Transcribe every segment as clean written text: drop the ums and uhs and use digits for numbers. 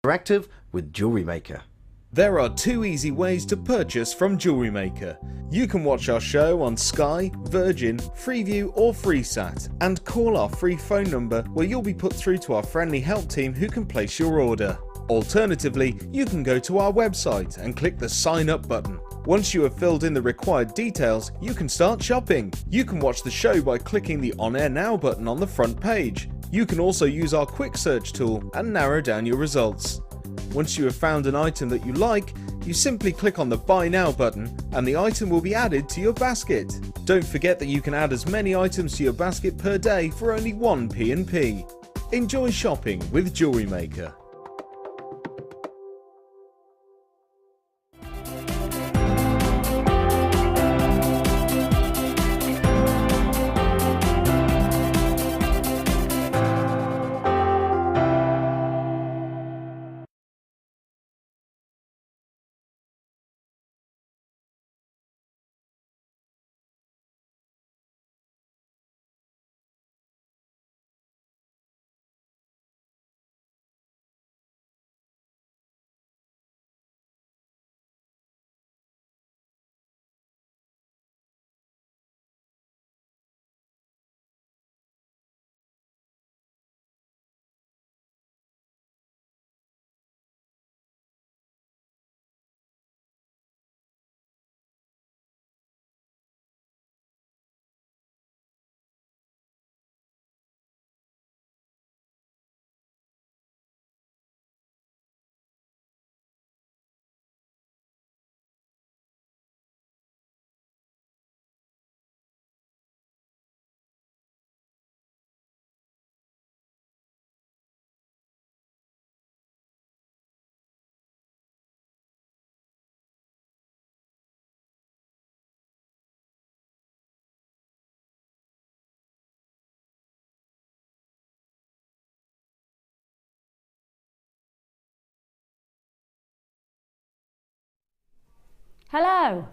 interactive with Jewellery Maker. There are 2 easy ways to purchase from Jewellery Maker. You can watch our show on Sky, Virgin, Freeview or FreeSat and call our free phone number where you'll be put through to our friendly help team who can place your order. Alternatively, you can go to our website and click the sign up button. Once you have filled in the required details, you can start shopping. You can watch the show by clicking the On Air Now button on the front page. You can also use our quick search tool and narrow down your results. Once you have found an item that you like, you simply click on the Buy Now button and the item will be added to your basket. Don't forget that you can add as many items to your basket per day for only 1 P&P. Enjoy shopping with Jewellery Maker. Hello.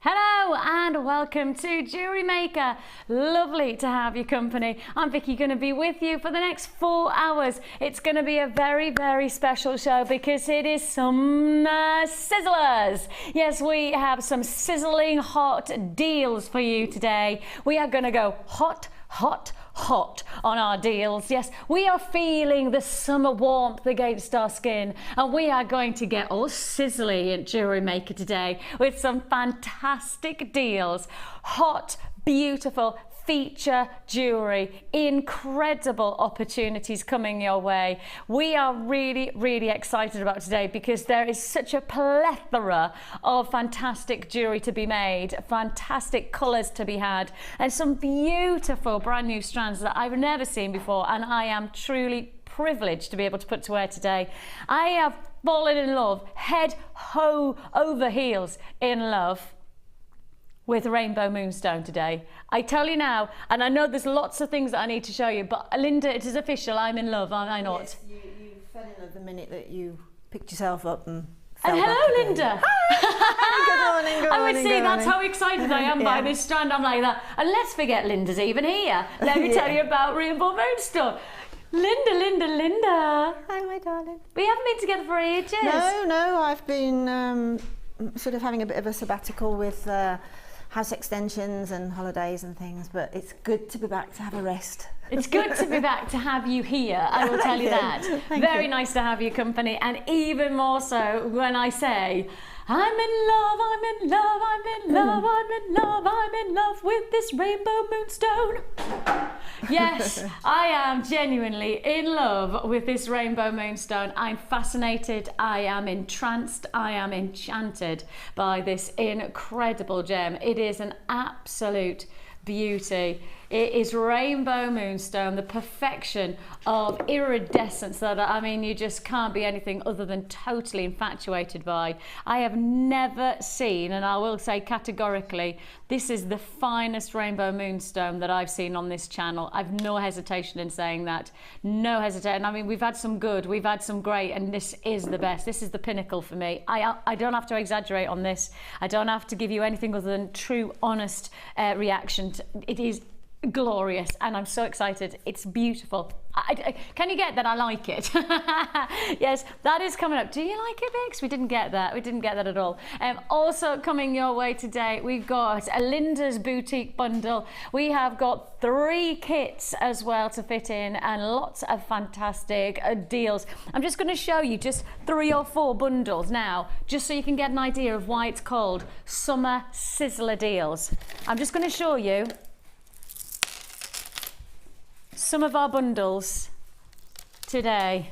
Hello and welcome to Jewellery Maker. Lovely to have your company. I'm Vicki, going to be with you for the next 4 hours. It's going to be a very, very special show because it is some sizzlers. Yes, we have some sizzling hot deals for you today. We are going to go hot on our deals. Yes, we are feeling the summer warmth against our skin and we are going to get all sizzly at Jewellery Maker today with some fantastic deals. Hot, beautiful feature jewellery, incredible opportunities coming your way. We are really, really excited about today because there is such a plethora of fantastic jewellery to be made, fantastic colours to be had, and some beautiful brand new strands that I've never seen before, and I am truly privileged to be able to put to wear today. I have fallen in love, head over heels in love with Rainbow Moonstone today. I tell you now, and I know there's lots of things that I need to show you, but Linda, it is official, I'm in love, am I not? Yes, you fell in love the minute that you picked yourself up and hello, Linda. Hi. Good morning, I would see, that's how excited I am by this strand. I'm like that. And let's forget Linda's even here. Let me tell you about Rainbow Moonstone. Linda. Hi, my darling. We haven't been together for ages. No, I've been sort of having a bit of a sabbatical with house extensions and holidays and things, but it's good to be back to have a rest. It's good to be back to have you here, I will tell you that. Very nice to have your company, and even more so when I say, I'm in love, I'm in love, I'm in love, I'm in love, I'm in love with this Rainbow Moonstone. Yes, I am genuinely in love with this Rainbow Moonstone. I'm fascinated, I am entranced, I am enchanted by this incredible gem. It is an absolute beauty. It is rainbow moonstone, the perfection of iridescence that, I mean, you just can't be anything other than totally infatuated by. I have never seen, and I will say categorically, this is the finest rainbow moonstone that I've seen on this channel. I've no hesitation in saying that. No hesitation. I mean, we've had some good, we've had some great, and this is the best. This is the pinnacle for me. I don't have to exaggerate on this. I don't have to give you anything other than true, honest reaction. It is glorious, and I'm so excited. It's beautiful. Can you get that I like it? Yes, that is coming up. Do you like it, Vix? We didn't get that. We didn't get that at all. Also coming your way today, we've got a Linda's boutique bundle. We have got 3 kits as well to fit in, and lots of fantastic deals. I'm just going to show you just 3 or 4 bundles now, just so you can get an idea of why it's called Summer Sizzler Deals. I'm just going to show you some of our bundles today.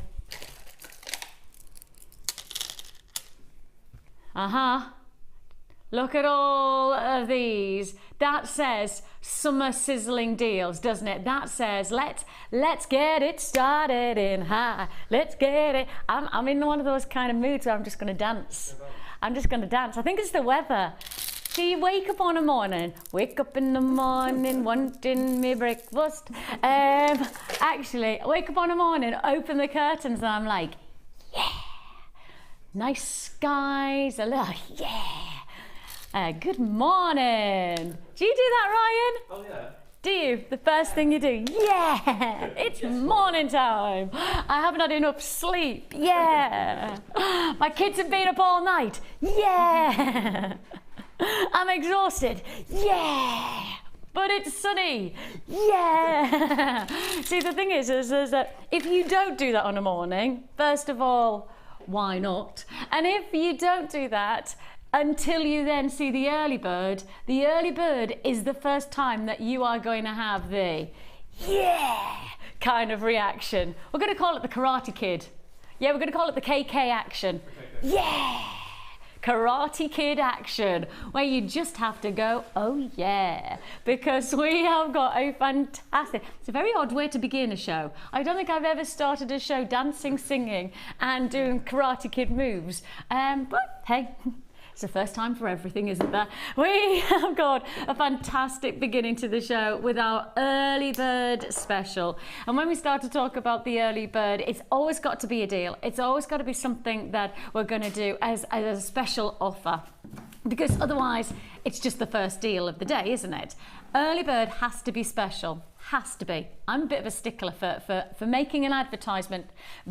Look at all of these. That says summer sizzling deals, doesn't it? That says let's get it started in high. Let's get it. I'm in one of those kind of moods where I'm just going to dance. I'm just going to dance. I think it's the weather. So you wake up on a morning, wake up in the morning wanting me breakfast. Actually, I wake up on a morning, open the curtains, and I'm like, yeah, nice skies, a little, yeah. Good morning. Do you do that, Ryan? Oh yeah. Do you? The first thing you do? Yeah, it's morning time. I haven't had enough sleep. Yeah. My kids have been up all night. Yeah. I'm exhausted. Yeah. But it's sunny. Yeah. See, the thing is that if you don't do that on a morning, first of all, why not? And if you don't do that until you then see the early bird is the first time that you are going to have the yeah kind of reaction. We're going to call it the Karate Kid. Yeah, we're going to call it the KK action. Yeah. Karate Kid action, where you just have to go, oh yeah, because we have got a fantastic, it's a very odd way to begin a show. I don't think I've ever started a show dancing, singing and doing Karate Kid moves, but hey, it's the first time for everything, isn't there? We have got a fantastic beginning to the show with our early bird special. And when we start to talk about the early bird, it's always got to be a deal. It's always got to be something that we're going to do as a special offer. Because otherwise, it's just the first deal of the day, isn't it? Early bird has to be special. Has to be. I'm a bit of a stickler for making an advertisement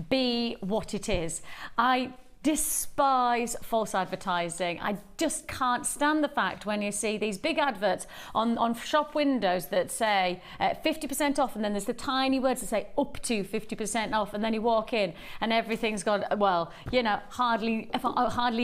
be what it is. I despise false advertising. I just can't stand the fact when you see these big adverts on shop windows that say 50% off, and then there's the tiny words that say up to 50% off, and then you walk in and everything's got, well, you know, hardly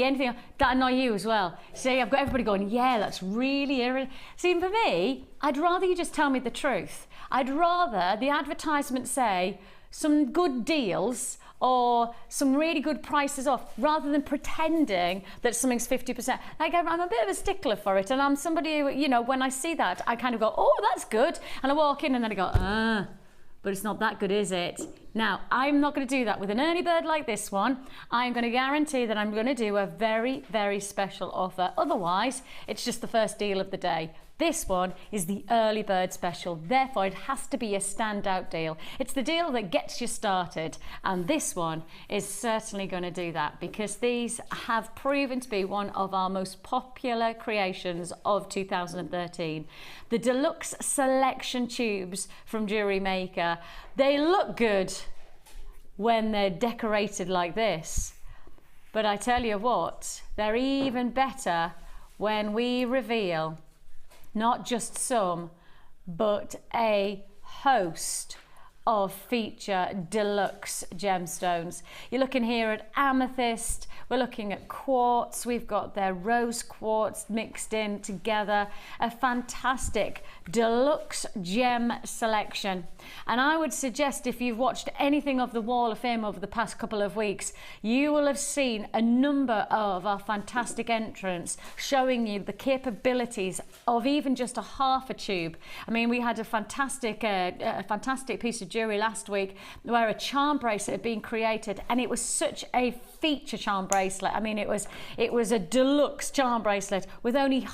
anything. That annoy you as well. See, I've got everybody going, yeah, that's really irritating. See, for me, I'd rather you just tell me the truth. I'd rather the advertisement say some good deals or some really good prices off, rather than pretending that something's 50%. Like, I'm a bit of a stickler for it, and I'm somebody who, you know, when I see that, I kind of go, oh, that's good, and I walk in and then I go, but it's not that good, is it? Now, I'm not going to do that with an early bird like this one. I'm going to guarantee that I'm going to do a very, very special offer. Otherwise, it's just the first deal of the day. This one is the early bird special, therefore it has to be a standout deal. It's the deal that gets you started, and this one is certainly going to do that, because these have proven to be one of our most popular creations of 2013. The deluxe selection tubes from Jewellery Maker, they look good when they're decorated like this, but I tell you what, they're even better when we reveal not just some, but a host of feature deluxe gemstones. You're looking here at amethyst, We're looking at quartz. We've got their rose quartz mixed in together. A fantastic deluxe gem selection. And I would suggest, if you've watched anything of the Wall of Fame over the past couple of weeks, you will have seen a number of our fantastic entrants showing you the capabilities of even just a half a tube. I mean, we had a fantastic piece of jewelry last week where a charm bracelet had been created, and it was such a feature charm bracelet. I mean, it was a deluxe charm bracelet with only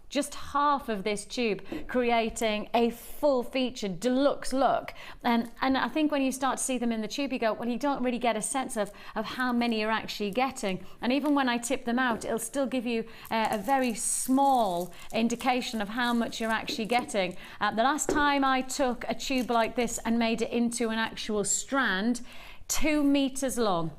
just half of this tube, creating a full featured deluxe look. And I think when you start to see them in the tube, you go, well, you don't really get a sense of how many you're actually getting. And even when I tip them out, it'll still give you a very small indication of how much you're actually getting. The last time I took a tube like this and made it into an actual strand, 2 meters long.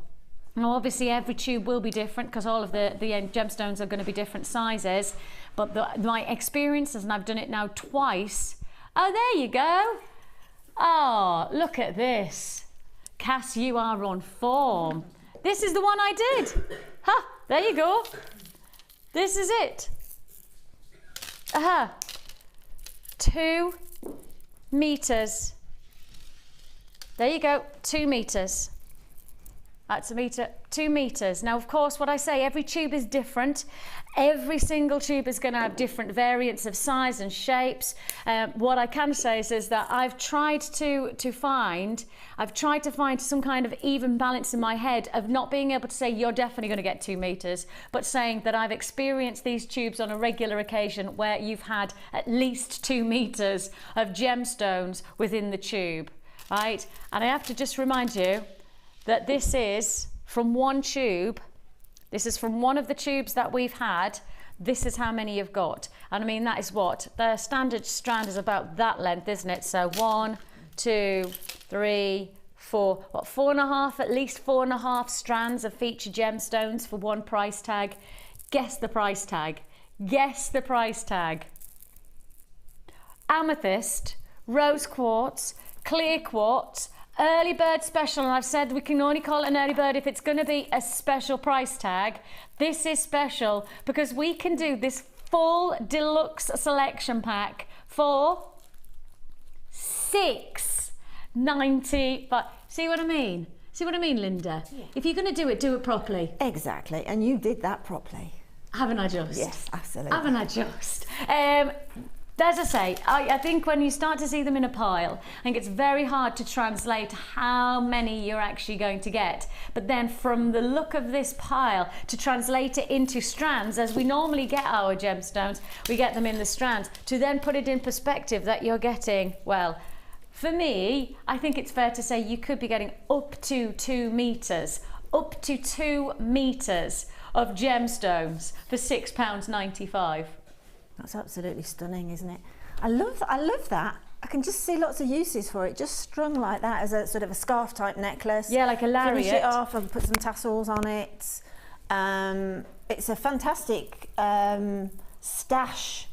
Now, obviously, every tube will be different because all of the gemstones are going to be different sizes. But my experiences, and I've done it now twice. Oh, there you go. Oh, look at this. Cass, you are on form. This is the one I did. Ha, there you go. This is it. 2 meters. There you go, 2 meters. That's a meter, 2 meters. Now, of course, what I say, every tube is different. Every single tube is going to have different variants of size and shapes. What I can say is that I've tried to find some kind of even balance in my head of not being able to say you're definitely going to get 2 meters, but saying that I've experienced these tubes on a regular occasion where you've had at least 2 meters of gemstones within the tube, right? And I have to just remind you that this is from one tube. This is from one of the tubes that we've had. This is how many you've got. And I mean, that is what? The standard strand is about that length, isn't it? So 1, 2, 3, 4, what, 4.5, at least 4.5 strands of featured gemstones for one price tag. Guess the price tag. Guess the price tag. Amethyst, rose quartz, clear quartz, early bird special, and I've said we can only call it an early bird if it's going to be a special price tag. This is special because we can do this full deluxe selection pack for $6.95. See what I mean? See what I mean, Linda? Yeah. If you're going to do it properly. Exactly, and you did that properly. Haven't I just? Yes, absolutely. Haven't I just? As I say, I think when you start to see them in a pile, I think it's very hard to translate how many you're actually going to get. But then from the look of this pile, to translate it into strands, as we normally get our gemstones, we get them in the strands, to then put it in perspective that you're getting, well, for me, I think it's fair to say you could be getting up to 2 meters, up to 2 meters of gemstones for £6.95. That's absolutely stunning, isn't it? I love that. I can just see lots of uses for it, just strung like that as a sort of a scarf type necklace. Yeah, like a lariat. Finish it off and put some tassels on it. It's a fantastic stash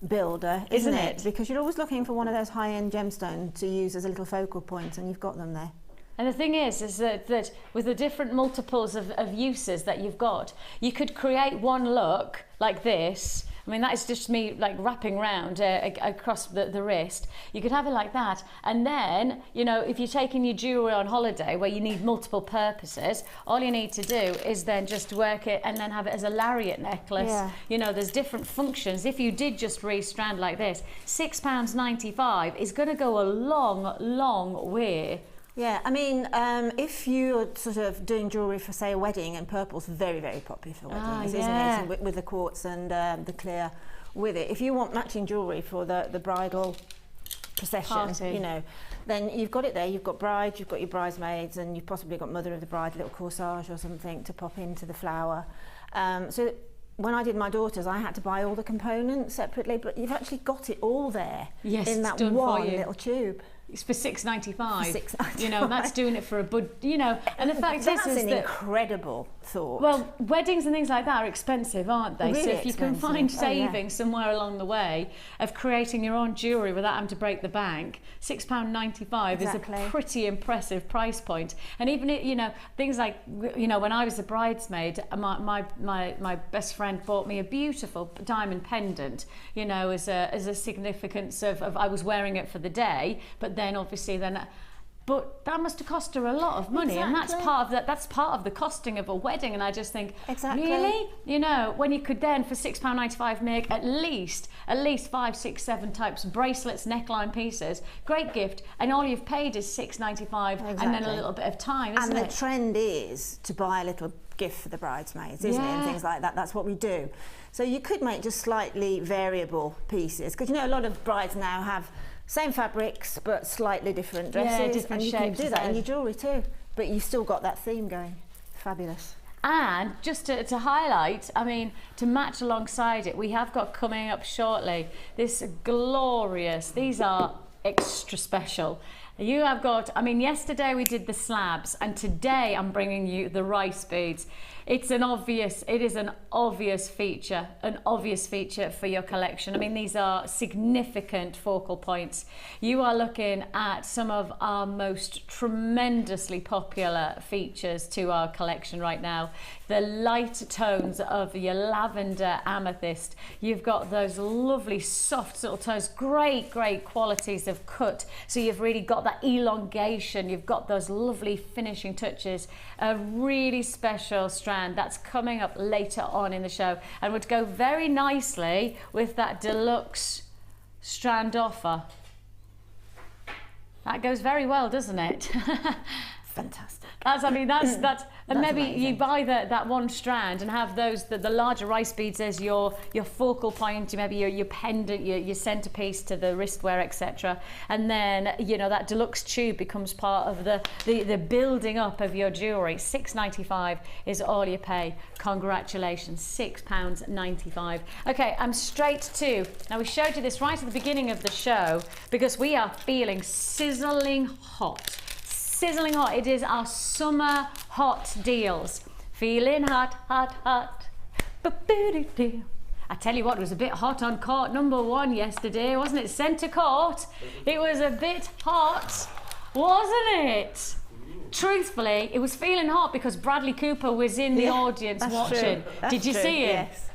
builder, isn't it? Because you're always looking for one of those high-end gemstones to use as a little focal point, and you've got them there. And the thing is that with the different multiples of uses that you've got, you could create one look like this. I mean, that is just me like wrapping round across the wrist. You could have it like that. And then, you know, if you're taking your jewellery on holiday where you need multiple purposes, all you need to do is then just work it and then have it as a lariat necklace. Yeah. You know, there's different functions. If you did just restrand like this, £6.95 is going to go a long, long way. Yeah, I mean, if you're sort of doing jewellery for, say, a wedding, and purple's very, very popular for weddings, isn't it? With the quartz and the clear with it. If you want matching jewellery for the bridal procession, party, you know, then you've got it there. You've got bride, you've got your bridesmaids, and you've possibly got mother of the bride, a little corsage or something to pop into the flower. So when I did my daughter's, I had to buy all the components separately, but you've actually got it all there in that one little tube. It's for $6.95. $6.95. You know, that's doing it for a bud. You know, and the fact That's is an that incredible thought. well, weddings and things like that are expensive, aren't they? Really so if you can expensive. find Oh, yeah. savings somewhere along the way of creating your own jewellery without having to break the bank, £6.95 Exactly. is a pretty impressive price point. And even you know, things like, you know, when I was a bridesmaid, my best friend bought me a beautiful diamond pendant, you know, as a significance of I was wearing it for the day, but then obviously but that must have cost her a lot of money, and that's part of the costing of a wedding. And I just think, Exactly. really, you know, when you could then for £6.95 make at least 5, 6, 7 types of bracelets, neckline pieces, great gift, and all you've paid is £6.95 and then a Exactly. little bit of time, isn't and it? the trend is to buy a little gift for the bridesmaids, isn't it? And Yeah. things like that. That's what we do. So you could make just slightly variable pieces, because you know a lot of brides now have same fabrics but slightly different dresses, different and you shapes can do of that in those. your jewellery too. But you've still got that theme going. Fabulous. And just to highlight, I mean, to match alongside it, we have got coming up shortly this glorious, these are extra special. You have got, I mean, yesterday we did the slabs, and today I'm bringing you the rice beads. It is an obvious feature for your collection. I mean, these are significant focal points. You are looking at some of our most tremendously popular features to our collection right now. The light tones of your lavender amethyst. You've got those lovely soft little tones, great qualities of cut. So you've really got that elongation. You've got those lovely finishing touches. A really special strand that's coming up later on in the show and would go very nicely with that deluxe strand offer. That goes very well, doesn't it? Fantastic. That's and maybe amazing. you buy that one strand and have those the larger rice beads as your focal point, maybe your pendant, your centerpiece to the wristwear, etc. And then, you know, that deluxe tube becomes part of the building up of your jewellery. £6.95 is all you pay. Congratulations, £6.95. Okay, I'm straight to, now we showed you this right at the beginning of the show because we are feeling sizzling hot. Sizzling hot. It is our summer hot deals. Feeling hot, hot, hot. Ba-boo-doo-doo. I tell you what, it was a bit hot on court number 1 yesterday, wasn't it? Centre court. It was a bit hot, wasn't it? Truthfully, it was feeling hot because Bradley Cooper was in the audience that's watching. true. That's Did you true, see him? Yes.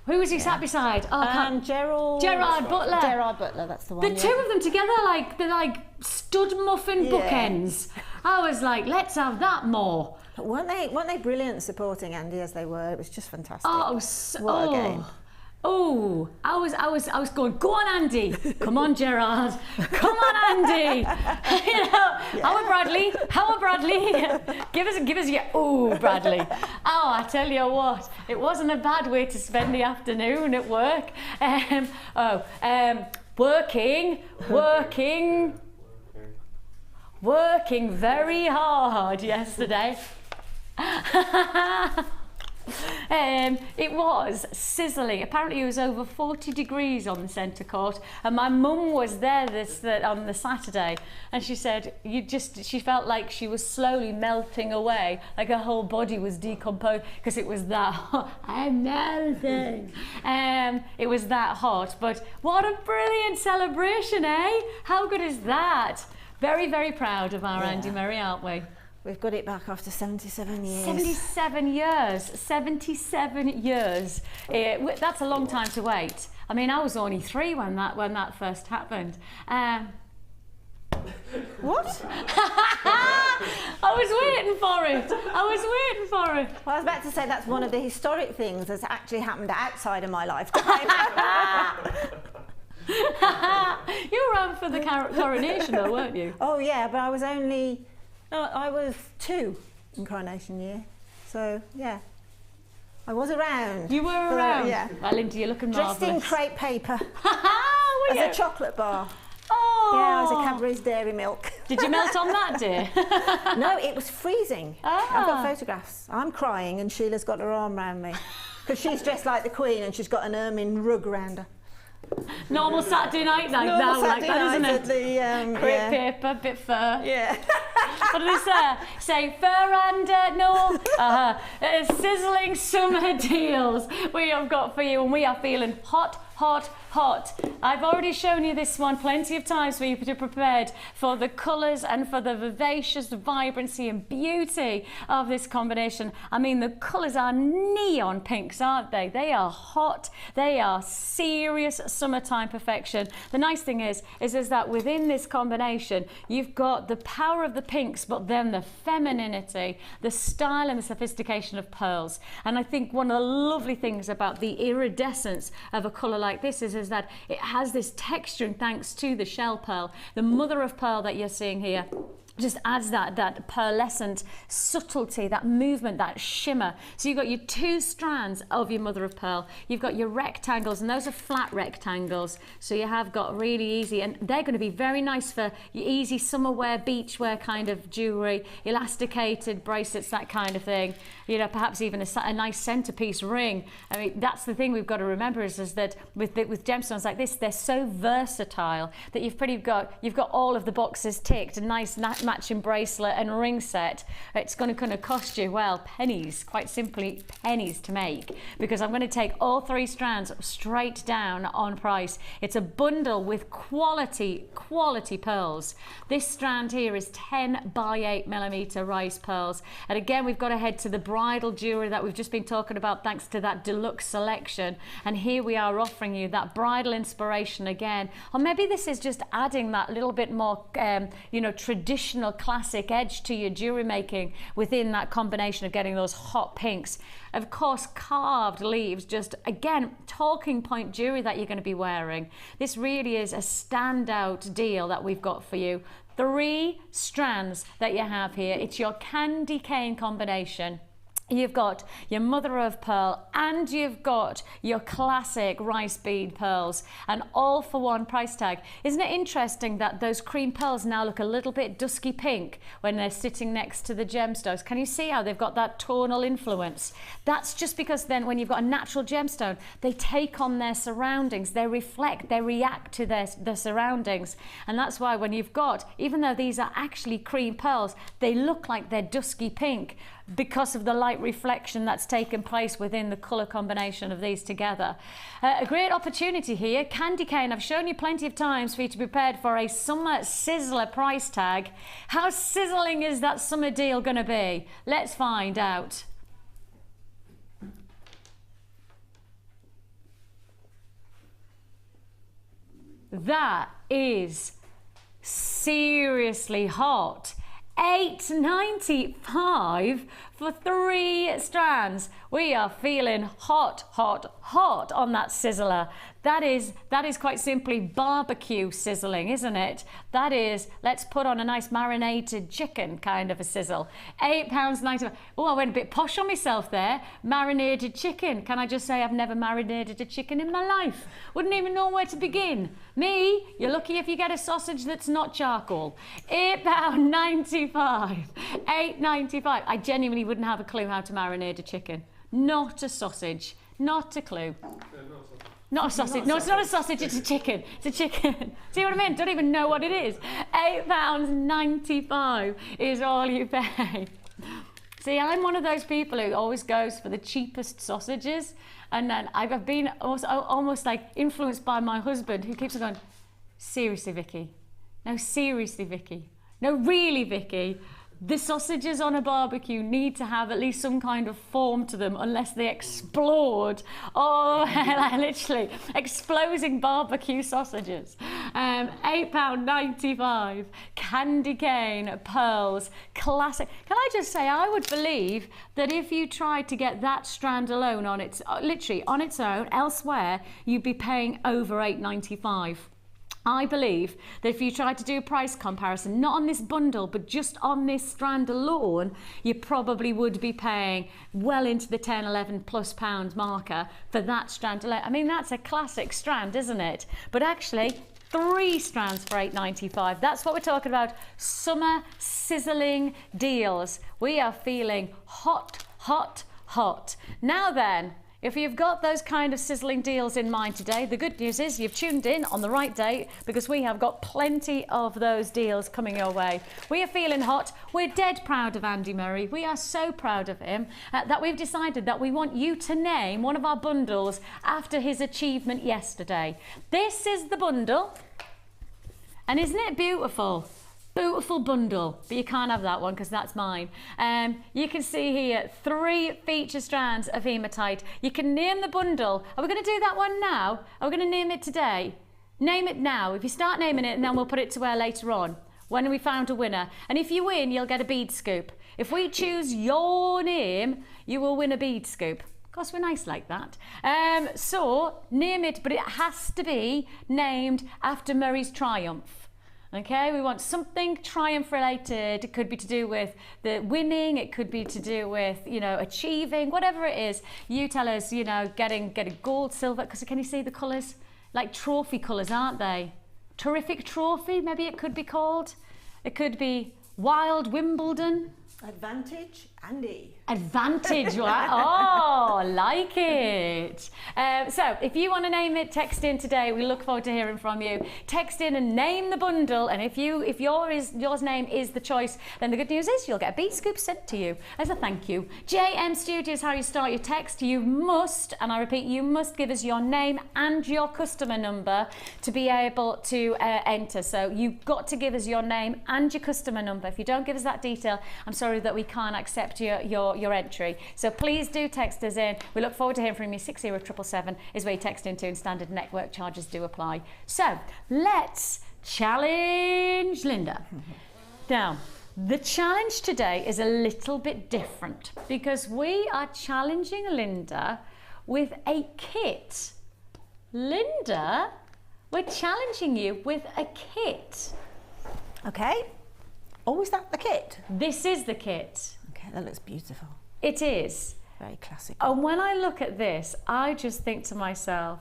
Who was he sat beside? Oh, Gerard Butler. Gerard Butler, that's the one. The two of them together, they're like stud muffin bookends. I was like, let's have that more. But weren't they brilliant supporting Andy as they were? It was just fantastic. Oh, what a game. Oh, I was going, go on, Andy. Come on, Gerard. Come on, Andy. You know, how are Bradley? Give us your, Bradley. Oh, I tell you what, it wasn't a bad way to spend the afternoon at work. Working very hard yesterday. It was sizzling. Apparently it was over 40 degrees on the centre court, and my mum was there on the Saturday, and she said she felt like she was slowly melting away, like her whole body was decomposed because it was that hot. I'm melting. It was that hot, but what a brilliant celebration, eh? How good is that? Very, very proud of our Andy Murray, aren't we? We've got it back after 77 years. 77 years. 77 years. That's a long time to wait. I mean, I was only 3 when that first happened. What? I was waiting for it. Well, I was about to say that's one of the historic things that's actually happened outside of my lifetime. You were around for the coronation, though, weren't you? Oh yeah, but I was 2 in coronation year, so yeah, I was around. You were around. Yeah. Well, Linda, you're looking Dressed marvellous. in crepe paper Were you? as a chocolate bar. Oh. Yeah, I was a Cadbury's Dairy Milk. Did you melt on that, dear? No, it was freezing. Ah. I've got photographs. I'm crying and Sheila's got her arm around me because she's dressed like the Queen and she's got an ermine rug around her. Normal Saturday night like that, like that, isn't it? The, Crepe paper, bit fur. Yeah. What did they say? Say fur and no. Sizzling summer deals we have got for you, and we are feeling hot, hot, hot. I've already shown you this one plenty of times for you to be prepared for the colours and for the vivacious vibrancy and beauty of this combination. I mean, the colours are neon pinks, aren't they? They are hot. They are serious summertime perfection. The nice thing is that within this combination, you've got the power of the pinks, but then the femininity, the style and the sophistication of pearls. And I think one of the lovely things about the iridescence of a colour like this is that it has this texture, and thanks to the shell pearl, the mother of pearl that you're seeing here, just adds that pearlescent subtlety, that movement, that shimmer. So you've got your two strands of your mother of pearl. You've got your rectangles, and those are flat rectangles. So you have got really easy, and they're going to be very nice for your easy summer wear, beach wear kind of jewellery, elasticated bracelets, that kind of thing. You know, perhaps even a nice centerpiece ring. I mean, that's the thing we've got to remember is that with gemstones like this, they're so versatile that you've got all of the boxes ticked. A nice matching bracelet and ring set. It's going to cost you, well, pennies, quite simply pennies to make, because I'm going to take all three strands straight down on price. It's a bundle with quality pearls. This strand here is 10 by 8 millimeter rice pearls, and again we've got to head to the bridal jewelry that we've just been talking about thanks to that deluxe selection, and here we are offering you that bridal inspiration again, or maybe this is just adding that little bit more you know, traditional classic edge to your jewelry making within that combination of getting those hot pinks. Of course, carved leaves, just again talking point jewelry that you're going to be wearing. This really is a standout deal that we've got for you. 3 strands that you have here. It's your candy cane combination. You've got your mother of pearl, and you've got your classic rice bead pearls, and all for one price tag. Isn't it interesting that those cream pearls now look a little bit dusky pink when they're sitting next to the gemstones? Can you see how they've got that tonal influence? That's just because then when you've got a natural gemstone, they take on their surroundings, they reflect, they react to their surroundings. And that's why when you've got, even though these are actually cream pearls, they look like they're dusky pink because of the light reflection that's taken place within the colour combination of these together. A great opportunity here. Candy cane, I've shown you plenty of times for you to be prepared for a summer sizzler price tag. How sizzling is that summer deal going to be? Let's find out. That is seriously hot. $8.95 for 3 strands. We are feeling hot, hot, hot on that sizzler. That is quite simply barbecue sizzling, isn't it? That is, let's put on a nice marinated chicken kind of a sizzle. £8.95. Oh, I went a bit posh on myself there. Marinated chicken. Can I just say I've never marinated a chicken in my life? Wouldn't even know where to begin. Me, you're lucky if you get a sausage that's not charcoal. £8.95. £8.95. I genuinely wouldn't have a clue how to marinate a chicken. Not a sausage. Not a clue. Not a sausage. No, it's not a sausage, it's a chicken. It's a chicken. See what I mean? Don't even know what it is. £8.95 is all you pay. See, I'm one of those people who always goes for the cheapest sausages. And then I've been almost like influenced by my husband, who keeps on going, seriously, Vicky? No, seriously, Vicky? No, really, Vicky? The sausages on a barbecue need to have at least some kind of form to them, unless they explode. Oh, like literally exploding barbecue sausages. £8.95. Candy cane pearls, classic. Can I just say, I would believe that if you tried to get that strand alone on its, literally on its own, elsewhere, you'd be paying over £8.95. I believe that if you tried to do a price comparison, not on this bundle, but just on this strand alone, you probably would be paying well into the 10, 11 plus pound marker for that strand alone. I mean, that's a classic strand, isn't it? But actually, 3 strands for £8.95. That's what we're talking about. Summer sizzling deals. We are feeling hot, hot, hot. Now then, If you've got those kind of sizzling deals in mind today, the good news is you've tuned in on the right day, because we have got plenty of those deals coming your way. We are feeling hot. We're dead proud of Andy Murray. We are so proud of him that we've decided that we want you to name one of our bundles after his achievement yesterday. This is the bundle, and isn't it beautiful? Beautiful bundle, but you can't have that one because that's mine. You can see here 3 feature strands of hematite. You can name the bundle. Are we going to do that one now? Are we going to name it today? Name it now. If you start naming it, and then we'll put it to air later on when we found a winner. And if you win, you'll get a bead scoop. If we choose your name, you will win a bead scoop. Of course, we're nice like that. So name it, but it has to be named after Murray's triumph. Okay, we want something triumph related. It could be to do with the winning, it could be to do with, you know, achieving, whatever it is. You tell us, you know, getting gold, silver, because can you see the colours? Like trophy colours, aren't they? Terrific trophy, maybe it could be called. It could be Wild Wimbledon. Advantage, Andy. Advantage, oh, like it. So if you want to name it, text in today. We look forward to hearing from you. Text in and name the bundle, and if yours name is the choice, then the good news is you'll get a bead scoop sent to you as a thank you. JM Studios, how you start your text. You must, and I repeat, you must give us your name and your customer number to be able to enter. So you've got to give us your name and your customer number. If you don't give us that detail, I'm sorry that we can't accept your entry. So please do text us in. We look forward to hearing from you. 60777 is where you text into, and standard network charges do apply. So let's challenge Linda. Now, the challenge today is a little bit different because we are challenging Linda with a kit. Linda, we're challenging you with a kit. Okay. Oh, is that the kit? This is the kit. Okay, that looks beautiful. It is. Very classic. And when I look at this, I just think to myself,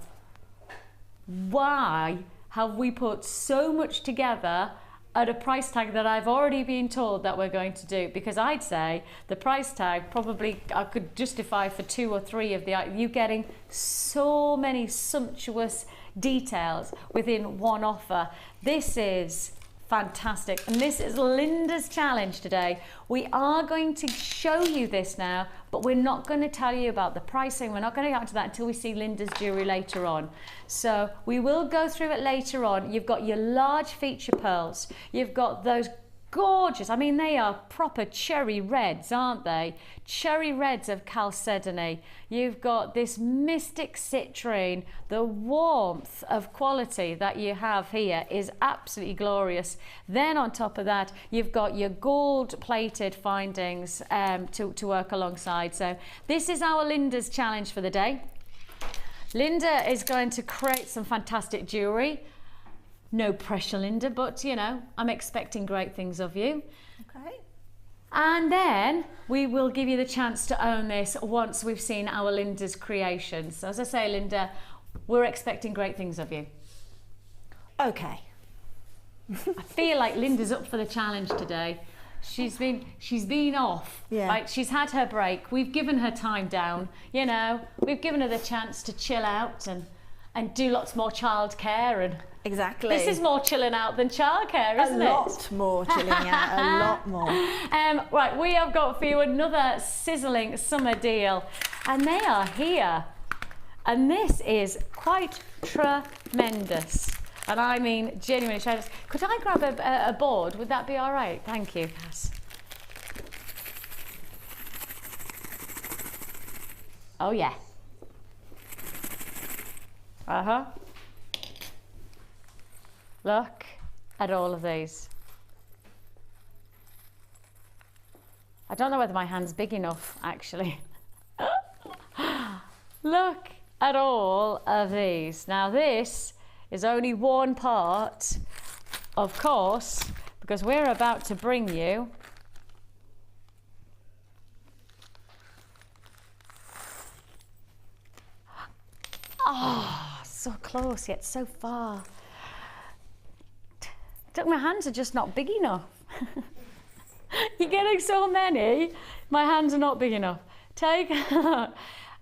why have we put so much together at a price tag that I've already been told that we're going to do? Because I'd say the price tag probably I could justify for 2 or 3 of you getting so many sumptuous details within one offer. This is fantastic, and this is Linda's challenge today. We are going to show you this now, but we're not going to tell you about the pricing. We're not going to get into that until we see Linda's jewellery later on. So we will go through it later on. You've got your large feature pearls. You've got those gorgeous, I mean, they are proper cherry reds, aren't they? Cherry reds of chalcedony. You've got this mystic citrine. The warmth of quality that you have here is absolutely glorious. Then on top of that, you've got your gold-plated findings to work alongside. So this is our Linda's challenge for the day. Linda is going to create some fantastic jewellery. No pressure, Linda, but you know, I'm expecting great things of you. Okay. And then we will give you the chance to own this once we've seen our Linda's creations. So as I say, Linda, we're expecting great things of you. Okay. I feel like Linda's up for the challenge today. She's been off. Yeah. Right? She's had her break. We've given her time down. You know, we've given her the chance to chill out and do lots more childcare and. Exactly. This is more chilling out than childcare, isn't it? A lot more chilling out, a lot more. Right, we have got for you another sizzling summer deal, and they are here. And this is quite tremendous. And I mean, genuinely, could I grab a board? Would that be all right? Thank you. Yes. Oh, yeah. Uh-huh. Look at all of these. I don't know whether my hand's big enough, actually. Look at all of these. Now this is only one part, of course, because we're about to bring you so close yet so far. My hands are just not big enough. You're getting so many, my hands are not big enough. Take,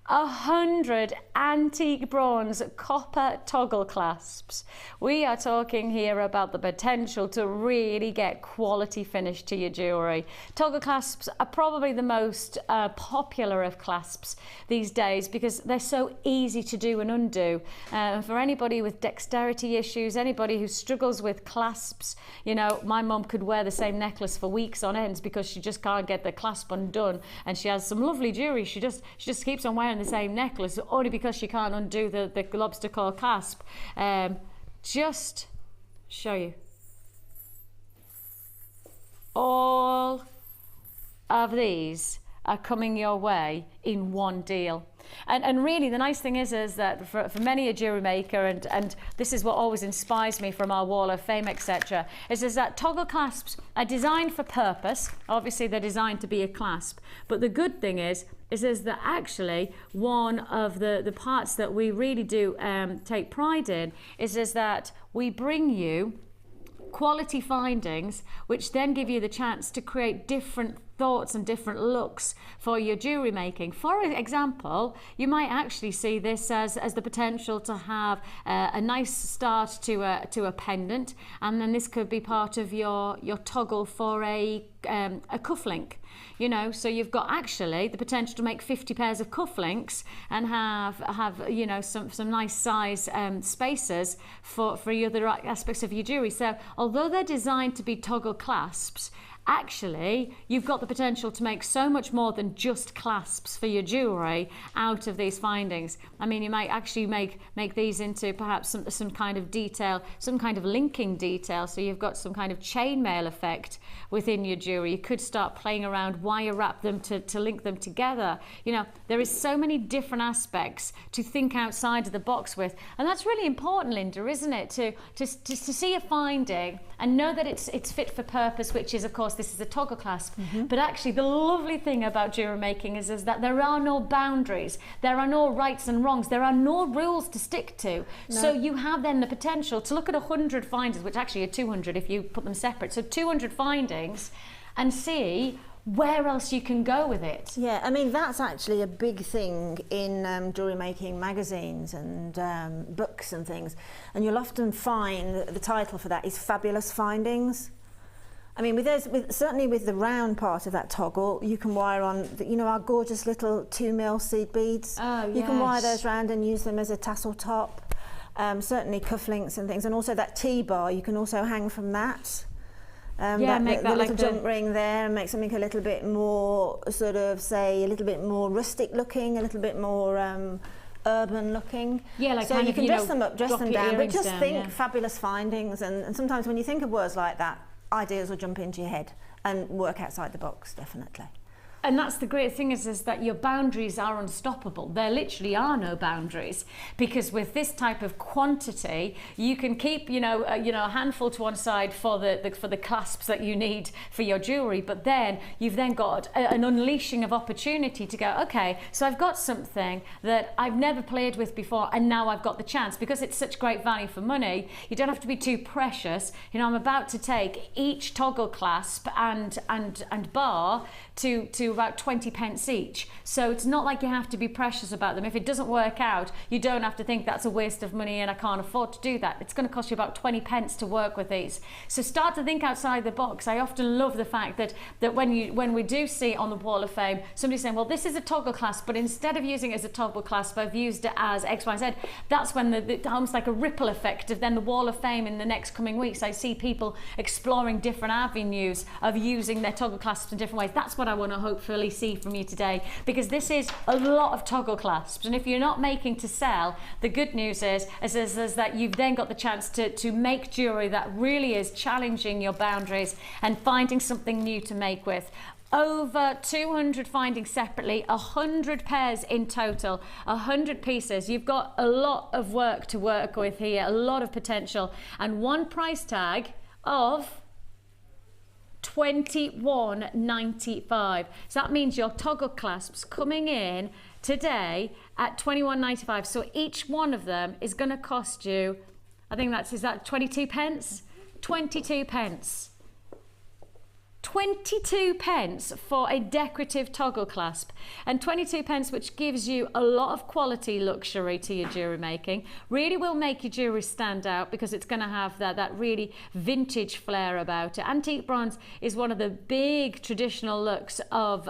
100 antique bronze copper toggle clasps. We are talking here about the potential to really get quality finish to your jewellery. Toggle clasps are probably the most popular of clasps these days because they're so easy to do and undo. For anybody with dexterity issues, anybody who struggles with clasps, you know, my mum could wear the same necklace for weeks on end because she just can't get the clasp undone, and she has some lovely jewellery. She just keeps on wearing the same necklace only because she can't undo the lobster claw clasp. Just show you all of these are coming your way in one deal. And really the nice thing is that for many a jewellery maker, and this is what always inspires me from our Wall of Fame, etc., is that toggle clasps are designed for purpose. Obviously they're designed to be a clasp, but the good thing is that actually one of the parts that we really do take pride in is that we bring you quality findings which then give you the chance to create different thoughts and different looks for your jewellery making. For example, you might actually see this as the potential to have a nice start to a pendant, and then this could be part of your toggle for a cufflink. You know, so you've got actually the potential to make 50 pairs of cufflinks and have you know some nice size spacers for your other aspects of your jewellery. So although they're designed to be toggle clasps, actually you've got the potential to make so much more than just clasps for your jewellery out of these findings. I mean, you might actually make these into perhaps some kind of detail, some kind of linking detail, so you've got some kind of chainmail effect within your jewellery. You could start playing around, wire wrap them to link them together. You know, there is so many different aspects to think outside of the box with, and that's really important, Linda, isn't it, to see a finding and know that it's fit for purpose, which is, of course, this is a toggle clasp. But actually the lovely thing about jewellery making is that there are no boundaries, there are no rights and wrongs, there are no rules to stick to. No. So you have then the potential to look at 100 findings, which actually are 200 if you put them separate, so 200 findings, and see where else you can go with it. Yeah, I mean, that's actually a big thing in jewellery making magazines and books and things, and you'll often find that the title for that is Fabulous Findings. I mean, certainly with the round part of that toggle, you can wire on, you know, our gorgeous little 2mm seed beads. Oh, yes. You can wire those round and use them as a tassel top. Certainly cufflinks and things, and also that T-bar, you can also hang from that. Make the little jump ring there, and make something a little bit more, sort of, say, a little bit more rustic looking, a little bit more urban looking. Yeah, like so you can dress them up, dress them down, but just think fabulous findings. And sometimes when you think of words like that, ideas will jump into your head and work outside the box, definitely. And that's the great thing is that your boundaries are unstoppable. There literally are no boundaries, because with this type of quantity, you can keep a handful to one side for the clasps that you need for your jewellery, but then you've then got an unleashing of opportunity to go, okay, so I've got something that I've never played with before, and now I've got the chance. Because it's such great value for money, you don't have to be too precious. You know, I'm about to take each toggle clasp and bar to about 20 pence each. So it's not like you have to be precious about them. If it doesn't work out, you don't have to think that's a waste of money and I can't afford to do that. It's going to cost you about 20 pence to work with these. So start to think outside the box. I often love the fact that when we do see on the Wall of Fame somebody saying, well, this is a toggle clasp, but instead of using it as a toggle clasp, I've used it as X, Y, Z. That's when the almost like a ripple effect of then the Wall of Fame in the next coming weeks. I see people exploring different avenues of using their toggle clasps in different ways. That's what I want to hopefully see from you today, because this is a lot of toggle clasps, and if you're not making to sell, the good news is that you've then got the chance to make jewellery that really is challenging your boundaries and finding something new to make with. Over 200 findings separately, 100 pairs in total, 100 pieces. You've got a lot of work to work with here, a lot of potential, and one price tag of $21.95. So that means your toggle clasps coming in today at $21.95. So each one of them is going to cost you, I think is that 22 pence? 22 pence. 22 pence for a decorative toggle clasp, and 22 pence, which gives you a lot of quality luxury to your jewellery making. Really will make your jewellery stand out because it's going to have that really vintage flair about it. Antique bronze is one of the big traditional looks of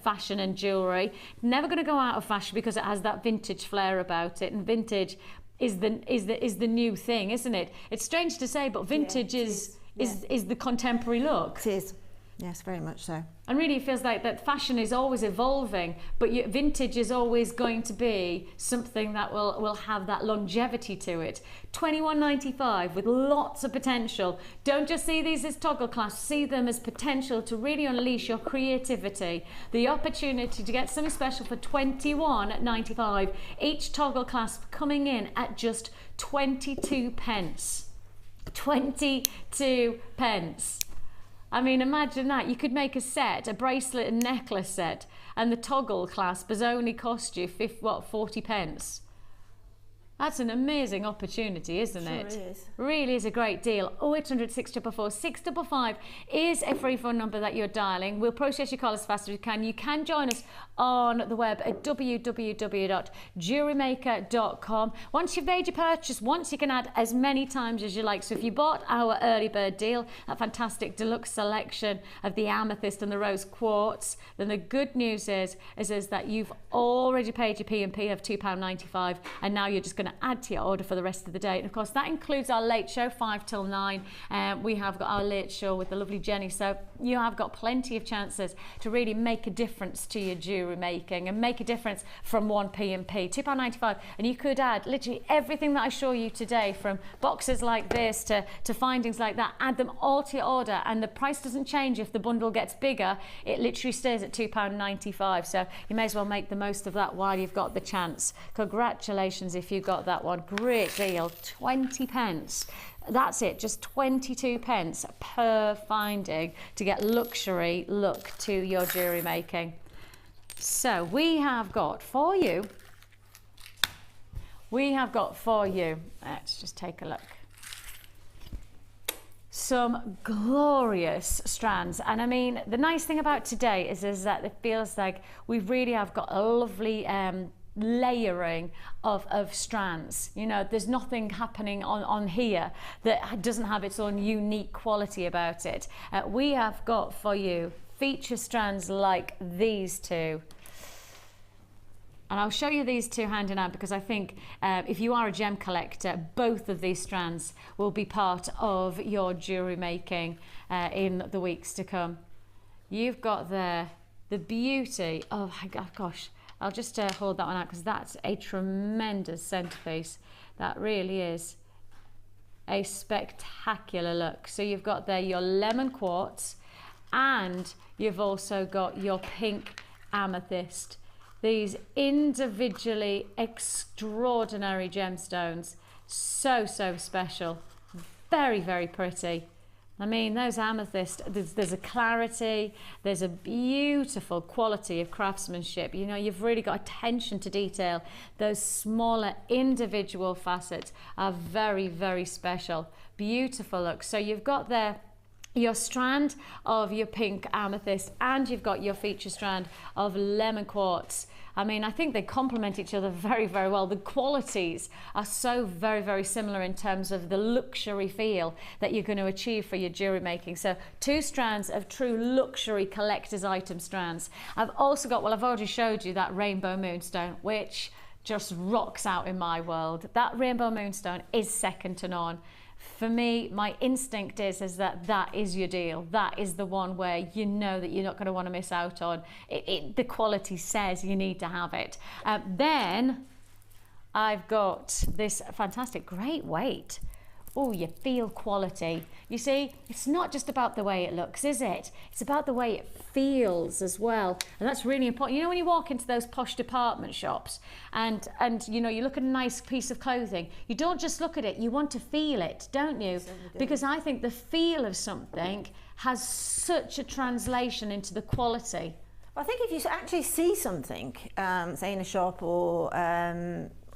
fashion and jewellery. Never going to go out of fashion because it has that vintage flair about it, and vintage is the new thing, isn't it? It's strange to say, but vintage is the contemporary look. It is. Yes, very much so. And really it feels like that fashion is always evolving, but vintage is always going to be something that will have that longevity to it. $21.95 with lots of potential. Don't just see these as toggle clasps, see them as potential to really unleash your creativity. The opportunity to get something special for $21.95. Each toggle clasp coming in at just 22 pence. 22 pence. I mean, imagine that. You could make a set, a bracelet and necklace set, and the toggle clasp has only cost you 40 pence. That's an amazing opportunity, isn't it? Sure is. Really is a great deal. 0800 644 655 is a free phone number that you're dialing. We'll process your call as fast as we can. You can join us on the web at www.jewellerymaker.com. Once you've made your purchase, you can add as many times as you like. So if you bought our early bird deal, that fantastic deluxe selection of the amethyst and the rose quartz, then the good news is that you've already paid your P&P of £2.95, and now you're just going to add to your order for the rest of the day. And of course that includes our late show 5 till 9. We have got our late show with the lovely Jenny, so you have got plenty of chances to really make a difference to your jewellery making and make a difference from one P&P, £2.95, and you could add literally everything that I show you today, from boxes like this to findings like that. Add them all to your order, and the price doesn't change if the bundle gets bigger. It literally stays at £2.95, so you may as well make the most of that while you've got the chance. Congratulations if you got that one. Great deal. 20 pence. That's it, just 22 pence per finding to get luxury look to your jewellery making. So we have got for you, let's just take a look, some glorious strands. And I mean, the nice thing about today is that it feels like we really have got a lovely layering of strands. You know, there's nothing happening on here that doesn't have its own unique quality about it. We have got for you feature strands like these two. And I'll show you these two hand in hand because I think if you are a gem collector, both of these strands will be part of your jewellery making in the weeks to come. You've got there the beauty of, gosh, I'll just hold that one out because that's a tremendous centerpiece. That really is a spectacular look. So you've got there your lemon quartz, and you've also got your pink amethyst. These individually extraordinary gemstones. So special. Very, very pretty. I mean, those amethyst, there's a clarity, there's a beautiful quality of craftsmanship. You know, you've really got attention to detail. Those smaller individual facets are very, very special. Beautiful look. So you've got there your strand of your pink amethyst, and you've got your feature strand of lemon quartz. I mean, I think they complement each other very, very well. The qualities are so very, very similar in terms of the luxury feel that you're going to achieve for your jewellery making. So 2 strands of true luxury collector's item strands. I've also got, well, I've already showed you that rainbow moonstone, which just rocks out in my world. That rainbow moonstone is second to none. For me, my instinct is that is your deal. That is the one where you know that you're not going to want to miss out on. The quality says you need to have it. Then I've got this fantastic, great weight. Oh, you feel quality. You see, it's not just about the way it looks, is it? It's about the way it feels as well. And that's really important. You know, when you walk into those posh department shops and you know, you look at a nice piece of clothing, you don't just look at it, you want to feel it, don't you? Because I think the feel of something has such a translation into the quality. I think if you actually see something, say in a shop or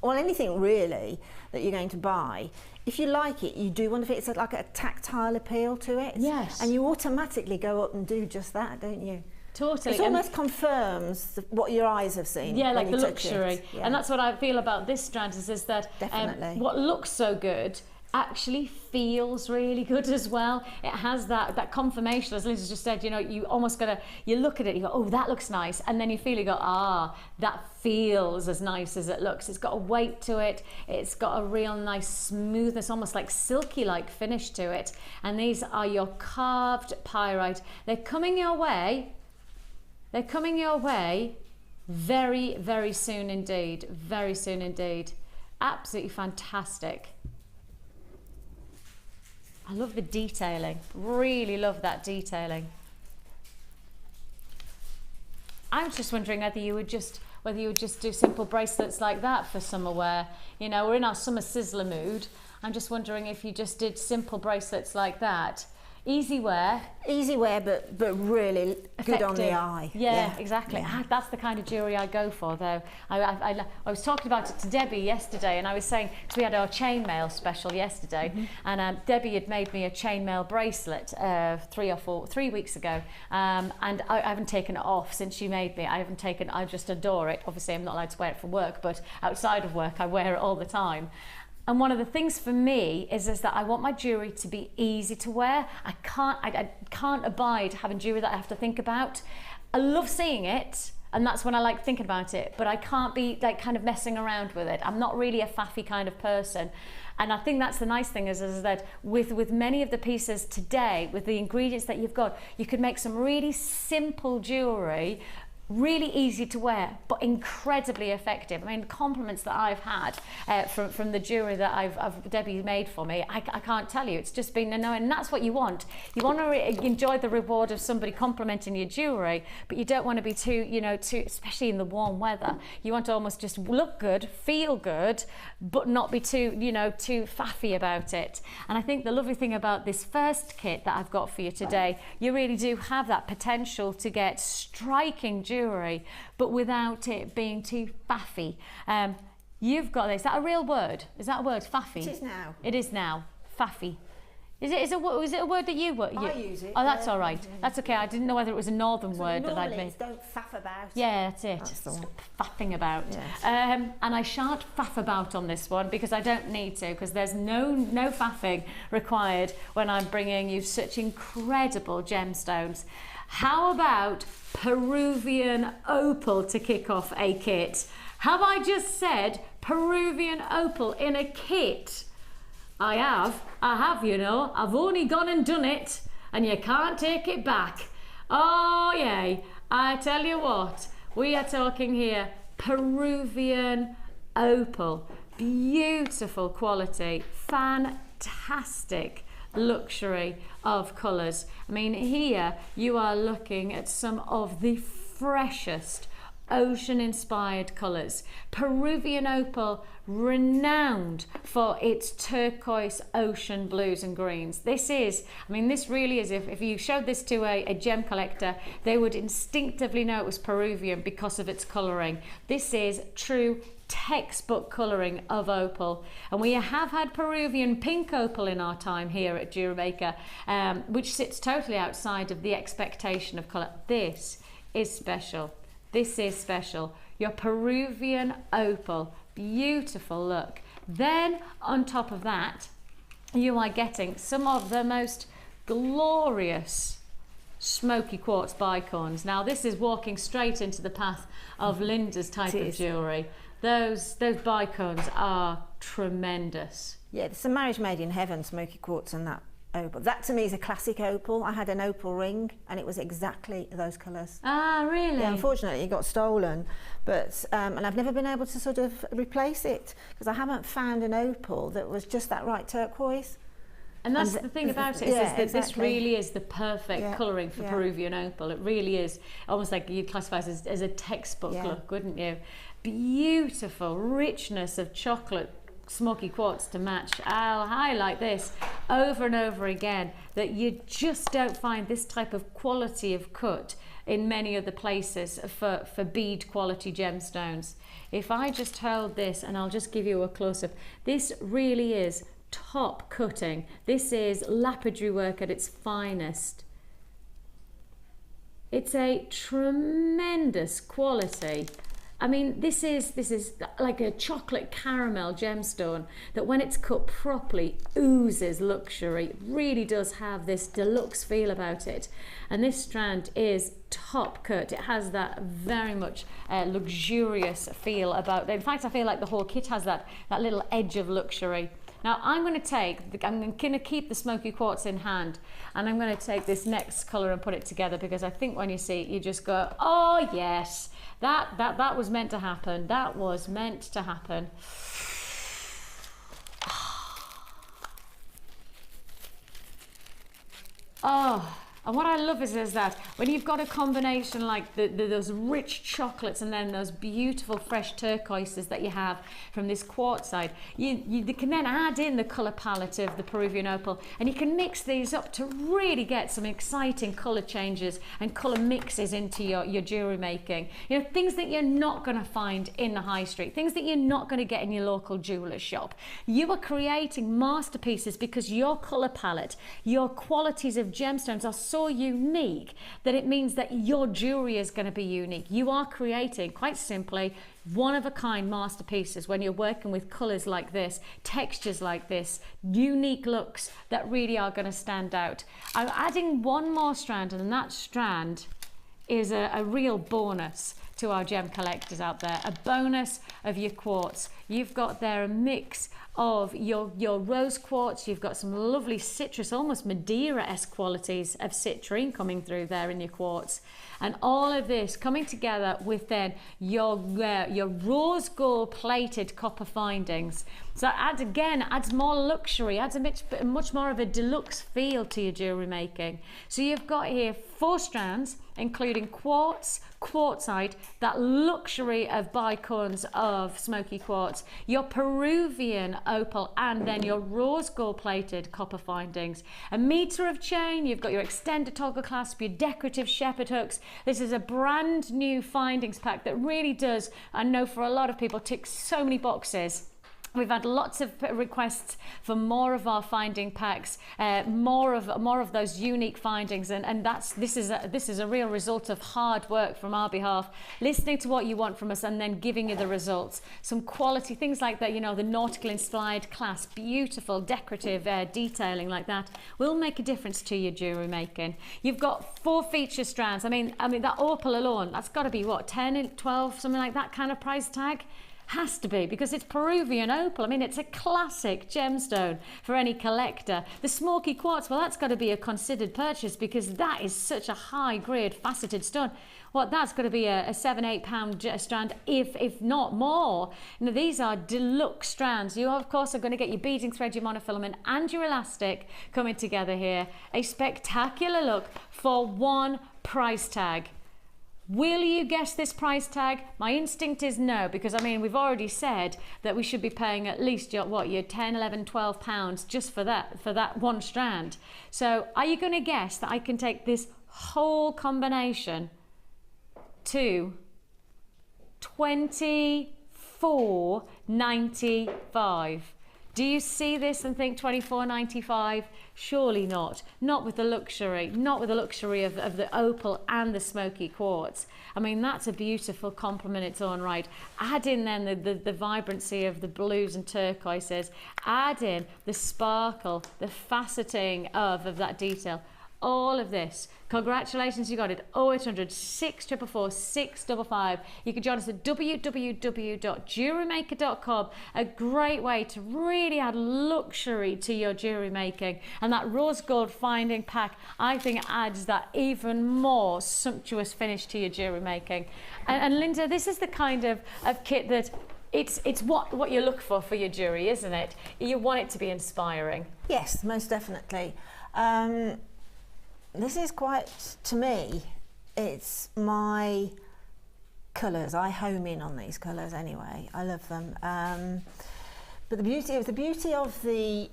or anything really that you're going to buy, if you like it, you do wonder if it's like a tactile appeal to it. Yes. And you automatically go up and do just that, don't you? Totally. It almost confirms what your eyes have seen. Yeah, like the touch luxury. it. Yeah. And that's what I feel about this strand is that Definitely. what looks so good actually feels really good as well. It has that confirmation, as Liz just said, you know, you almost gotta, you look at it, you go, oh, that looks nice, and then you feel, you go, ah, that feels as nice as it looks. It's got a weight to it, it's got a real nice smoothness, almost like silky like finish to it. And these are your carved pyrite. They're coming your way very, very soon indeed, very soon indeed. Absolutely fantastic. I love the detailing, really love that detailing. I was just wondering whether you would just do simple bracelets like that for summer wear. You know, we're in our summer sizzler mood. I'm just wondering if you just did simple bracelets like that. Easy wear, but really good on the eye. Yeah, exactly. Yeah. That's the kind of jewellery I go for, though. I was talking about it to Debbie yesterday, and I was saying, because we had our chainmail special yesterday, and Debbie had made me a chainmail bracelet 3 weeks ago, and I haven't taken it off since she made me. I just adore it. Obviously, I'm not allowed to wear it for work, but outside of work, I wear it all the time. And one of the things for me is that I want my jewellery to be easy to wear. I can't abide having jewellery that I have to think about. I love seeing it, and that's when I like thinking about it, but I can't be like kind of messing around with it. I'm not really a faffy kind of person. And I think that's the nice thing is that with many of the pieces today, with the ingredients that you've got, you could make some really simple jewellery, really easy to wear, but incredibly effective. I mean, the compliments that I've had from the jewellery that Debbie made for me, I can't tell you. It's just been no, and that's what you want. You want to enjoy the reward of somebody complimenting your jewellery, but you don't want to be too, especially in the warm weather. You want to almost just look good, feel good, but not be too, too faffy about it. And I think the lovely thing about this first kit that I've got for you today, you really do have that potential to get striking jewellery, but without it being too faffy. You've got this. Is that a real word? Is that a word? Faffy? It is now. It is now. Faffy. Is it a word that you I use it. Oh, that's all right. That's okay. I didn't know whether it was a northern word that I'd made. Don't faff about. Yeah, that's it. That's the one. Faffing about. Yes. And I shan't faff about on this one because I don't need to, because there's no faffing required when I'm bringing you such incredible gemstones. How about Peruvian opal to kick off a kit? Have I just said Peruvian opal in a kit? I have, I've only gone and done it, and you can't take it back. Oh yay, I tell you what, we are talking here Peruvian opal. Beautiful quality, fantastic luxury of colours. I mean, here you are looking at some of the freshest ocean-inspired colours. Peruvian opal, renowned for its turquoise ocean blues and greens. This really is, if you showed this to a gem collector, they would instinctively know it was Peruvian because of its colouring. This is true textbook colouring of opal, and we have had Peruvian pink opal in our time here at Jewellery Maker, which sits totally outside of the expectation of colour. This is special. This is special. Your Peruvian opal, beautiful look. Then on top of that, you are getting some of the most glorious smoky quartz bicorns. Now this is walking straight into the path of Linda's type of jewellery. Those bicorns are tremendous. Yeah, it's a marriage made in heaven, smoky quartz and that opal. That to me is a classic opal. I had an opal ring and it was exactly those colours. Ah, really? Yeah, unfortunately it got stolen, but and I've never been able to sort of replace it because I haven't found an opal that was just that right turquoise. And that's the thing about it, is that this really is the perfect colouring for Peruvian opal. It really is almost like you'd classify it as a textbook look, wouldn't you? Beautiful richness of chocolate, smoky quartz to match. I'll highlight this over and over again, that you just don't find this type of quality of cut in many other places for bead quality gemstones. If I just hold this, and I'll just give you a close-up, this really is top cutting. This is lapidary work at its finest. It's a tremendous quality. I mean, this is like a chocolate caramel gemstone that when it's cut properly oozes luxury. It really does have this deluxe feel about it. And this strand is top cut. It has that very much luxurious feel about it. In fact, I feel like the whole kit has that little edge of luxury. Now I'm going to keep the smoky quartz in hand, and I'm going to take this next colour and put it together, because I think when you see it, you just go, oh yes, that was meant to happen. That was meant to happen. Oh. And what I love is that when you've got a combination like those rich chocolates and then those beautiful fresh turquoises that you have from this quartzite, you can then add in the colour palette of the Peruvian opal, and you can mix these up to really get some exciting colour changes and colour mixes into your jewellery making. You know, things that you're not going to find in the high street, things that you're not going to get in your local jeweller's shop. You are creating masterpieces because your colour palette, your qualities of gemstones are so unique that it means that your jewelry is going to be unique. You are creating, quite simply, one-of-a-kind masterpieces when you're working with colours like this, textures like this, unique looks that really are going to stand out. I'm adding one more strand, and that strand is a real bonus to our gem collectors out there, a bonus of your quartz. You've got there a mix of your rose quartz, you've got some lovely citrus, almost Madeira-esque qualities of citrine coming through there in your quartz, and all of this coming together with then your rose gold plated copper findings. So adds more luxury, adds a much more of a deluxe feel to your jewellery making. So you've got here 4 strands, including quartz, quartzite, that luxury of bicorns of smoky quartz, your Peruvian opal, and then your rose gold plated copper findings. A metre of chain, you've got your extended toggle clasp, your decorative shepherd hooks. This is a brand new findings pack that really does, I know for a lot of people, tick so many boxes. We've had lots of requests for more of our finding packs, more of those unique findings, and this is a real result of hard work from our behalf, listening to what you want from us and then giving you the results. Some quality things like that, you know, the nautical inspired clasp, beautiful decorative detailing like that will make a difference to your jewellery making. You've got 4 feature strands. I mean that opal alone, that's got to be what, 10, 12, something like that kind of price tag. Has to be, because it's Peruvian opal. I mean, it's a classic gemstone for any collector. The smoky quartz, well, that's got to be a considered purchase, because that is such a high grade faceted stone. Well, that's got to be a 7-8 pound strand, if not more. Now, these are deluxe strands. You, of course, are going to get your beading thread, your monofilament, and your elastic coming together here. A spectacular look for one price tag. Will you guess this price tag? My instinct is no, because I mean, we've already said that we should be paying at least your 10, 11, 12 pounds just for that one strand. So are you going to guess that I can take this whole combination to £24.95? Do you see this and think £24.95? Surely not. Not with the luxury. Not with the luxury of the opal and the smoky quartz. I mean, that's a beautiful complement in its own right. Add in then the vibrancy of the blues and turquoises. Add in the sparkle, the faceting of that detail. All of this. Congratulations, you got it. 0800 644 655. You can join us at www.jewellerymaker.com. A great way to really add luxury to your jewellery making. And that rose gold finding pack, I think, adds that even more sumptuous finish to your jewellery making. And Linda, this is the kind of kit that it's what you look for your jewellery, isn't it? You want it to be inspiring. Yes, most definitely. This is quite, to me, it's my colours. I home in on these colours anyway. I love them. But the beauty of the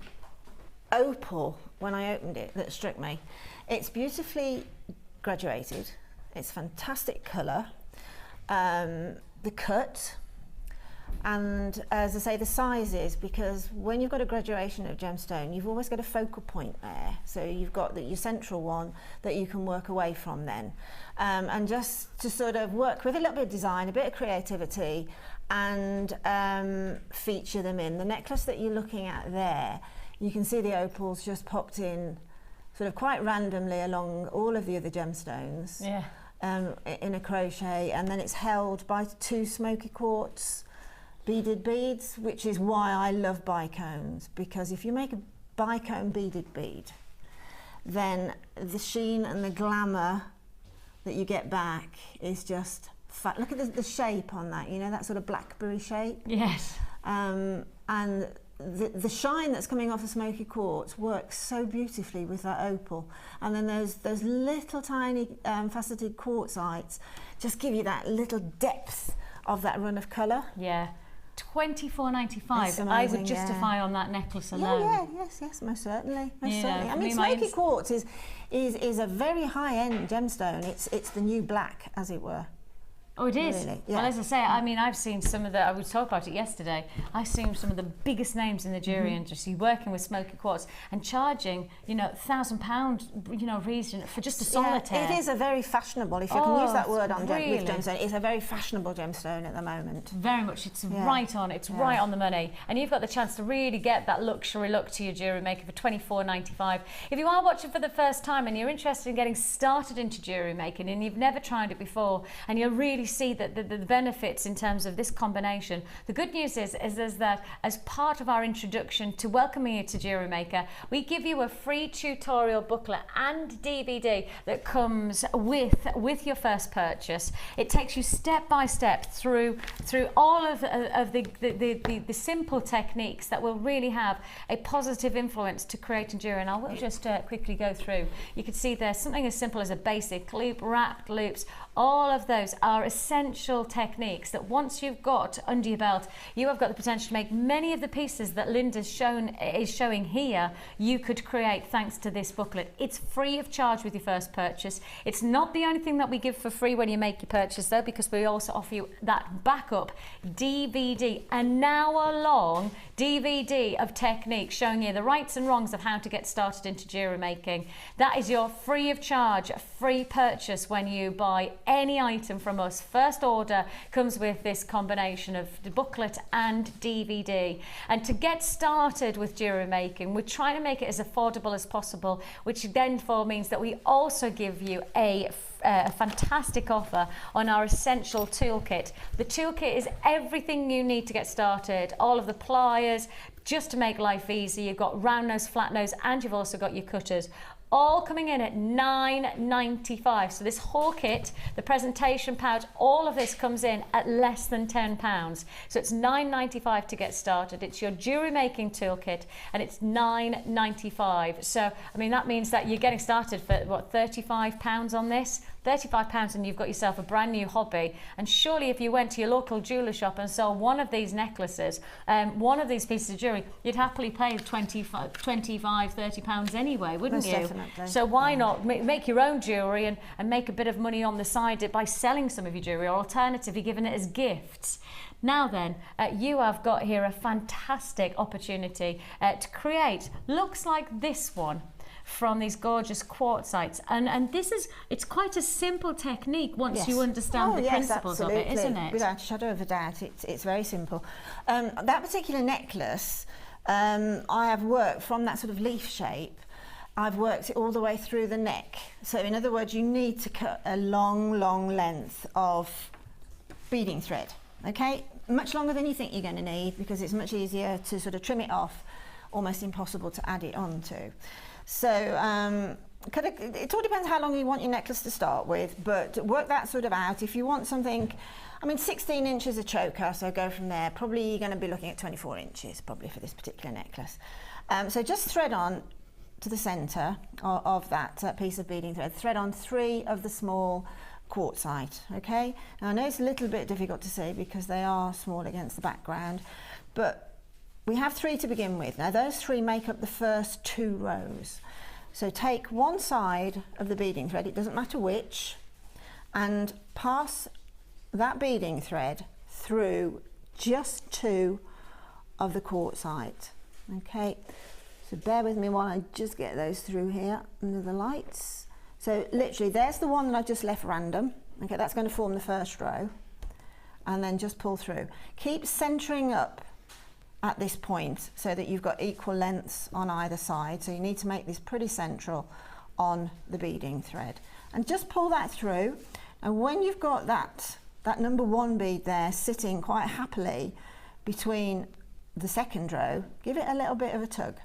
opal, when I opened it, that struck me. It's beautifully graduated. It's fantastic colour. The cut, and as I say, the sizes, because when you've got a graduation of gemstone, you've always got a focal point there. So you've got your central one that you can work away from then. And just to sort of work with a little bit of design, a bit of creativity, and feature them in. The necklace that you're looking at there, you can see the opals just popped in sort of quite randomly along all of the other gemstones. Yeah. In a crochet, and then it's held by 2 smoky quartz beaded beads, which is why I love bicones, because if you make a bicone beaded bead, then the sheen and the glamour that you get back is just look at the shape on that, you know, that sort of blackberry shape. Yes. And the shine that's coming off the smoky quartz works so beautifully with that opal, and then those little tiny faceted quartzites just give you that little depth of that run of colour. Yeah. $24.95. I would justify on that necklace alone. Yes, most certainly. Most Yeah, certainly. I mean, smoky quartz is a very high-end gemstone. It's the new black, as it were. Oh, it is? Really? Yeah. Well, as I say, I mean, I've seen some of the, I was talking about it yesterday, I've seen some of the biggest names in the jewellery industry working with smoky quartz and charging, you know, £1,000, you know, region for just a solitaire. It is a very fashionable, if you can use that word on really? with gemstone, it's a very fashionable gemstone at the moment. Very much, it's right on, it's right on the money. And you've got the chance to really get that luxury look to your Jewellery Maker for $24.95. If you are watching for the first time and you're interested in getting started into jewellery making and you've never tried it before, and you'll really see that the benefits in terms of this combination. The good news is that as part of our introduction to welcoming you to Jewellery Maker, we give you a free tutorial booklet and DVD that comes with your first purchase. It takes you step by step through all of the simple techniques that will really have a positive influence to creating jewellery. And I will just quickly go through. You can see there's something as simple as a basic loop, wrapped loops. All of those are essential techniques that once you've got under your belt, you have got the potential to make many of the pieces that Linda is showing here, you could create thanks to this booklet. It's free of charge with your first purchase. It's not the only thing that we give for free when you make your purchase though, because we also offer you that backup DVD, an hour-long DVD of techniques showing you the rights and wrongs of how to get started into jewellery making. That is your free of charge, free purchase when you buy any item from us. First order comes with this combination of the booklet and DVD. And to get started with jewellery making, we're trying to make it as affordable as possible, which then means that we also give you a fantastic offer on our essential toolkit. The toolkit is everything you need to get started, all of the pliers, just to make life easy. You've got round nose, flat nose, and you've also got your cutters. All coming in at $9.95. So this whole kit, the presentation pouch, all of this comes in at less than £10. So it's $9.95 to get started. It's your jewellery making toolkit and it's $9.95. So, I mean, that means that you're getting started for, what, £35 on this? £35 and you've got yourself a brand new hobby. And surely if you went to your local jeweller shop and saw one of these necklaces, one of these pieces of jewellery, you'd happily pay £25, £30 anyway, wouldn't you? Definitely. So why not make your own jewellery and make a bit of money on the side by selling some of your jewellery, or alternatively giving it as gifts. Now then, you have got here a fantastic opportunity to create, looks like this one, from these gorgeous quartzites, and it's quite a simple technique once you understand the principles of it, isn't it? Without a shadow of a doubt, it's very simple. That particular necklace, I have worked from that sort of leaf shape. I've worked it all the way through the neck. So in other words, you need to cut a long length of beading thread, okay? Much longer than you think you're going to need, because it's much easier to sort of trim it off, almost impossible to add it onto. So it all depends how long you want your necklace to start with, but work that sort of out. If you want something, I mean, 16 inches a choker, so go from there. Probably you're going to be looking at 24 inches probably for this particular necklace. So just thread on to the centre of that piece of beading thread. Thread on 3 of the small quartzite, okay? Now I know it's a little bit difficult to see because they are small against the background, but we have 3 to begin with. Now those 3 make up the first 2 rows. So take one side of the beading thread, it doesn't matter which, and pass that beading thread through just 2 of the quartzite. Okay, so bear with me while I just get those through here under the lights. So literally there's the one that I just left random. Okay, that's going to form the first row, and then just pull through. Keep centering up at this point so that you've got equal lengths on either side. So you need to make this pretty central on the beading thread, and just pull that through. And when you've got that number 1 bead there sitting quite happily between the second row, give it a little bit of a tug.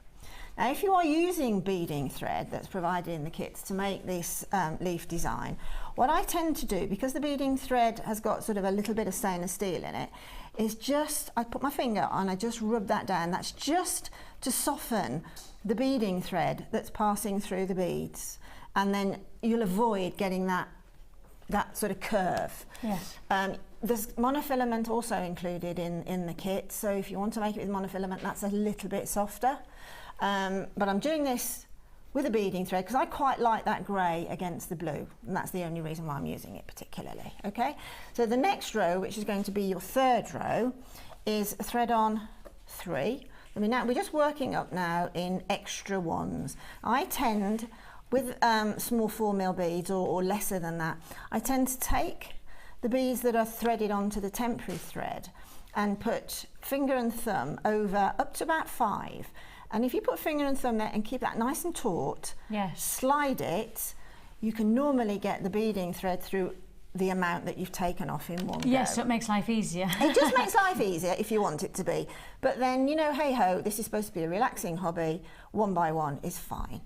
Now if you are using beading thread that's provided in the kits to make this leaf design, what I tend to do, because the beading thread has got sort of a little bit of stainless steel in it, is just, I put my finger on, I just rub that down. That's just to soften the beading thread that's passing through the beads, and then you'll avoid getting that sort of curve. Yes. There's monofilament also included in the kit, so if you want to make it with monofilament, that's a little bit softer. But I'm doing this with a beading thread because I quite like that grey against the blue, and that's the only reason why I'm using it particularly. Okay, so the next row, which is going to be your 3rd row, is thread on 3. I mean, now we're just working up now in extra ones. I tend, with small 4mm beads or lesser than that, I tend to take the beads that are threaded onto the temporary thread and put finger and thumb over up to about 5. And if you put finger and thumb there and keep that nice and taut, yes, slide it, you can normally get the beading thread through the amount that you've taken off in one go. Yes, so it makes life easier. It just makes life easier if you want it to be. But then, you know, hey ho, this is supposed to be a relaxing hobby. 1 by 1 is fine.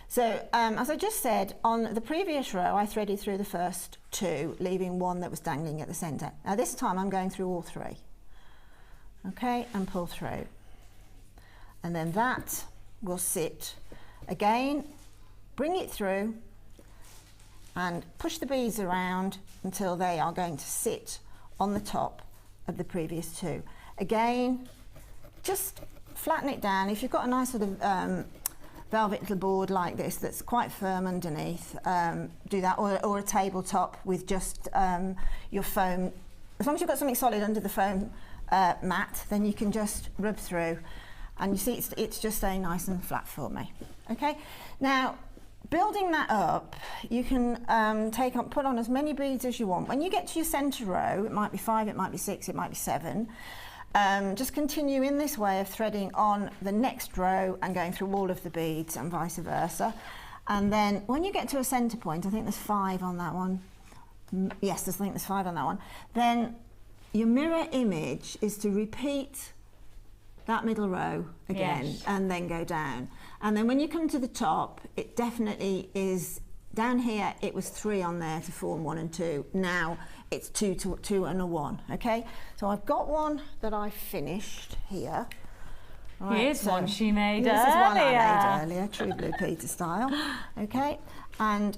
So as I just said, on the previous row, I threaded through the first 2, leaving 1 that was dangling at the centre. Now this time I'm going through all 3. Okay, and pull through. And then that will sit again, bring it through and push the beads around until they are going to sit on the top of the previous 2. Again, just flatten it down. If you've got a nice sort of velvet little board like this that's quite firm underneath, do that, or a tabletop with just your foam. As long as you've got something solid under the foam mat, then you can just rub through. And you see it's just staying nice and flat for me. Okay, now building that up, you can put on as many beads as you want. When you get to your centre row, it might be 5, it might be 6, it might be 7. Just continue in this way of threading on the next row and going through all of the beads and vice versa. And then when you get to a centre point, I think there's 5 on that one. Yes, I think there's 5 on that one. Then your mirror image is to repeat that middle row again, yes, and then go down. And then when you come to the top, it definitely is, down here it was 3 on there to form 1 and 2. Now it's 2 and a 1. Okay, so I've got one that I finished here. Right, here's so one she made earlier. This is one I made earlier, True Blue Peter style. Okay, and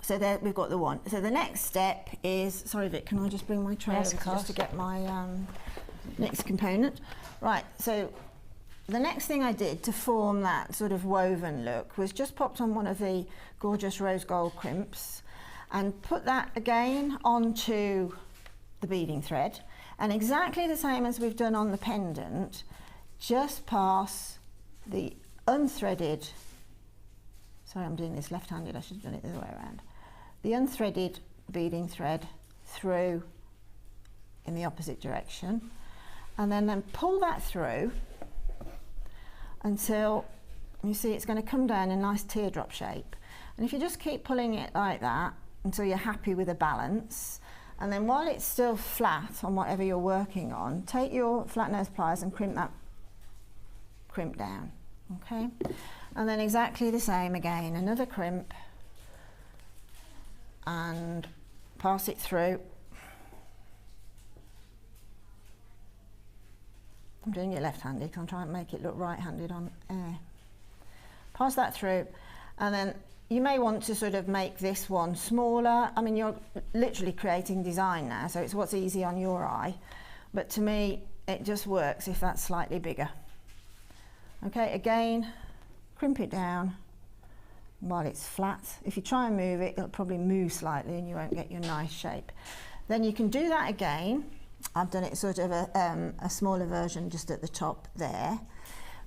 so there we've got the one. So the next step is, sorry Vic, can I just bring my tray over just to get my next component? Right, so the next thing I did to form that sort of woven look was just popped on one of the gorgeous rose gold crimps and put that again onto the beading thread, and exactly the same as we've done on the pendant, just pass the unthreaded, sorry I'm doing this left-handed, I should have done it the other way around, the unthreaded beading thread through in the opposite direction, and then pull that through until you see it's going to come down in a nice teardrop shape. And if you just keep pulling it like that until you're happy with the balance, and then while it's still flat on whatever you're working on, take your flat nose pliers and crimp down, okay? And then exactly the same again, another crimp and pass it through. I'm doing it left-handed because I'm trying to make it look right-handed on air. Pass that through, and then you may want to sort of make this one smaller. I mean, you're literally creating design now, so it's what's easy on your eye. But to me, it just works if that's slightly bigger. Okay, again, crimp it down while it's flat. If you try and move it, it'll probably move slightly and you won't get your nice shape. Then you can do that again. I've done it sort of a smaller version just at the top there.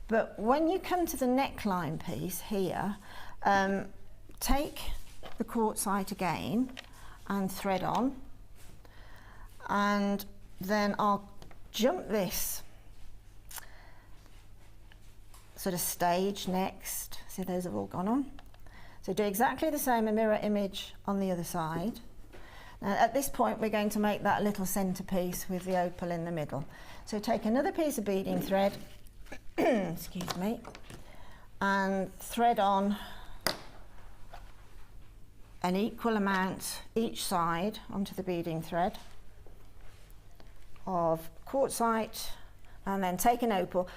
But when you come to the neckline piece here, take the quartzite again and thread on, and then I'll jump this sort of stage next. See, those have all gone on. So do exactly the same, a mirror image on the other side. Now at this point we're going to make that little centerpiece with the opal in the middle. So take another piece of beading thread, excuse me, and thread on an equal amount each side onto the beading thread of quartzite, and then take an opal.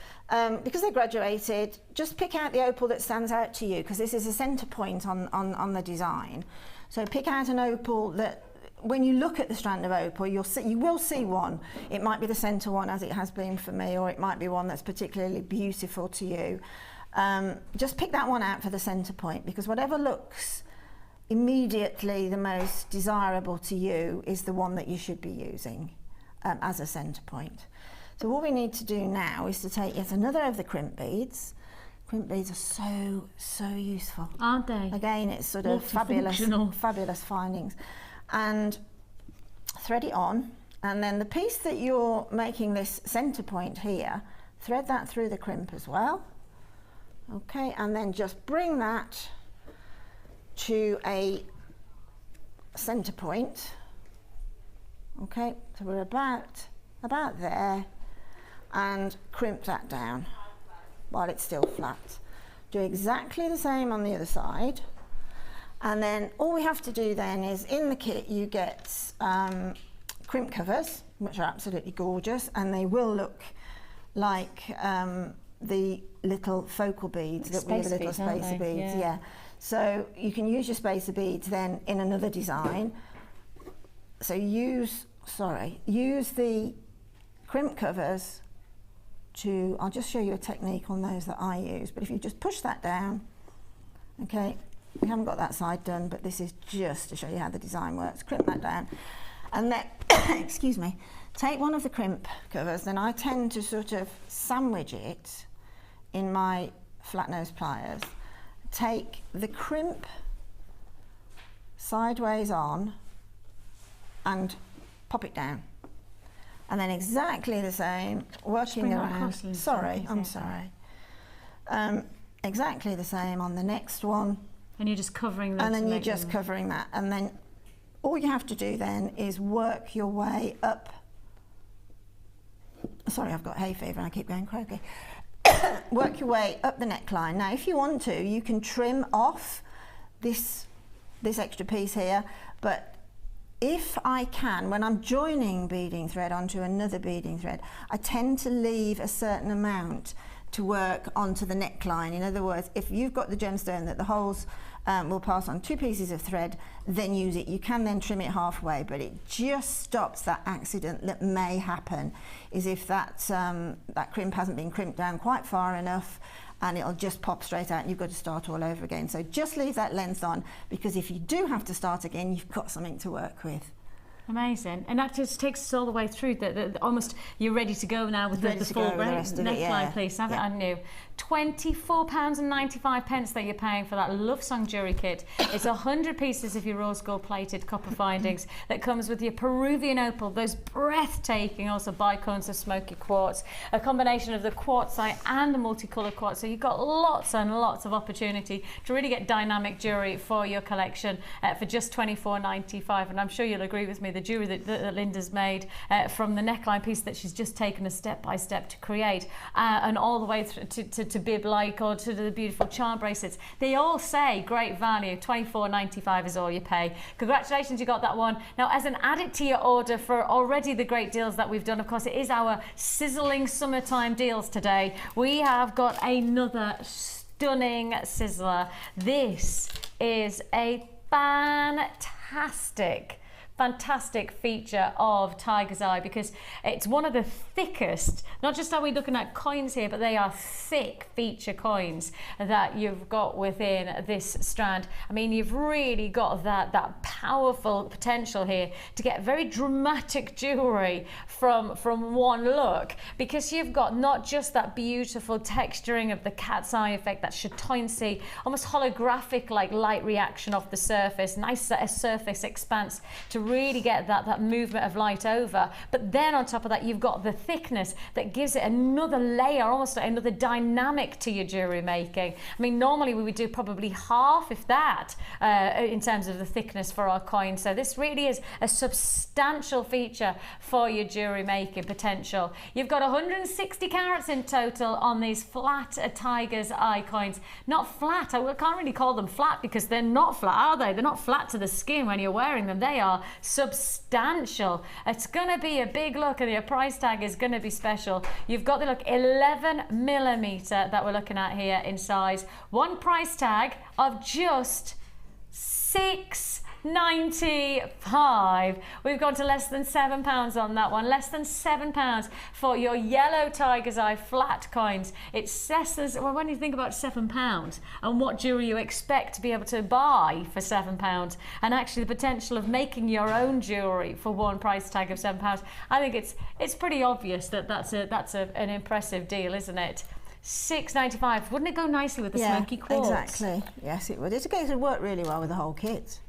Because they're graduated, just pick out the opal that stands out to you, because this is a center point on the design. So pick out an opal that, when you look at the strand of opal, you will see one. It might be the center one, as it has been for me, or it might be one that's particularly beautiful to you. Just pick that one out for the center point, because whatever looks immediately the most desirable to you is the one that you should be using as a center point. So what we need to do now is to take yet another of the crimp beads. Crimp beads are so useful, aren't they? Again, it's sort of fabulous findings. And thread it on, and then the piece that you're making this center point here, thread that through the crimp as well. Okay, and then just bring that to a center point. Okay, so we're about there, and crimp that down while it's still flat. Do exactly the same on the other side. And then all we have to do then is, in the kit you get crimp covers, which are absolutely gorgeous, and they will look like the little focal beads that we have, the little spacer beads. Yeah. So you can use your spacer beads then in another design. So use the crimp covers to, I'll just show you a technique on those that I use, but if you just push that down, okay, we haven't got that side done, but this is just to show you how the design works. Crimp that down, and then, excuse me, take one of the crimp covers, then I tend to sort of sandwich it in my flat nose pliers. Take the crimp sideways on and pop it down. And then exactly the same, working around. Sorry, I'm sorry. Exactly the same on the next one. And you're just covering that. And then you're just covering that. And then all you have to do then is work your way up. Sorry, I've got hay fever and I keep going croaky. Work your way up the neckline. Now, if you want to, you can trim off this extra piece here, but if I can, when I'm joining beading thread onto another beading thread, I tend to leave a certain amount to work onto the neckline. In other words, if you've got the gemstone that the holes will pass on 2 pieces of thread, then use it. You can then trim it halfway, but it just stops that accident that may happen, is if that crimp hasn't been crimped down quite far enough, and it'll just pop straight out and you've got to start all over again. So just leave that length on, because if you do have to start again, you've got something to work with. Amazing. And that just takes us all the way through. Almost you're ready to go now with the full neckline piece, haven't I? New. £24.95 that you're paying for that Love Song jewellery kit. It's 100 pieces of your rose gold plated copper findings that comes with your Peruvian opal, those breathtaking also bicones of smoky quartz, a combination of the quartzite and the multicolour quartz. So you've got lots and lots of opportunity to really get dynamic jewellery for your collection for just £24.95. And I'm sure you'll agree with me, the jewellery that Linda's made from the neckline piece that she's just taken a step by step to create, and all the way through to bib-like, or to the beautiful charm bracelets. They all say great value. £24.95 is all you pay. Congratulations, you got that one. Now, as an added to your order for already the great deals that we've done, of course, it is our sizzling summertime deals today. We have got another stunning sizzler. This is a fantastic fantastic feature of Tiger's Eye, because it's one of the thickest, not just are we looking at coins here, but they are thick feature coins that you've got within this strand. I mean, you've really got that powerful potential here to get very dramatic jewelry from one look, because you've got not just that beautiful texturing of the cat's eye effect, that chatoyancy, almost holographic like light reaction off the surface, nice surface expanse to really get that movement of light over. But then on top of that, you've got the thickness that gives it another layer, almost like another dynamic to your jewelry making. I mean, normally we would do probably half, if that, in terms of the thickness for our coins. So this really is a substantial feature for your jewelry making potential. You've got 160 carats in total on these flat Tiger's Eye coins. Not flat, I can't really call them flat because they're not flat, are they? They're not flat to the skin when you're wearing them. They are substantial. It's gonna be a big look, and your price tag is gonna be special. You've got the look 11mm that we're looking at here in size. One price tag of just £6.95. We've gone to less than £7 on that one. Less than £7 for your yellow Tiger's Eye flat coins. It's less than, well, when you think about £7 and what jewelry you expect to be able to buy for £7, and actually the potential of making your own jewelry for one price tag of £7, I think it's pretty obvious that that's an impressive deal, isn't it? £6.95. Wouldn't it go nicely with the smoky quartz? Exactly. Yes, it would. It would work really well with the whole kit.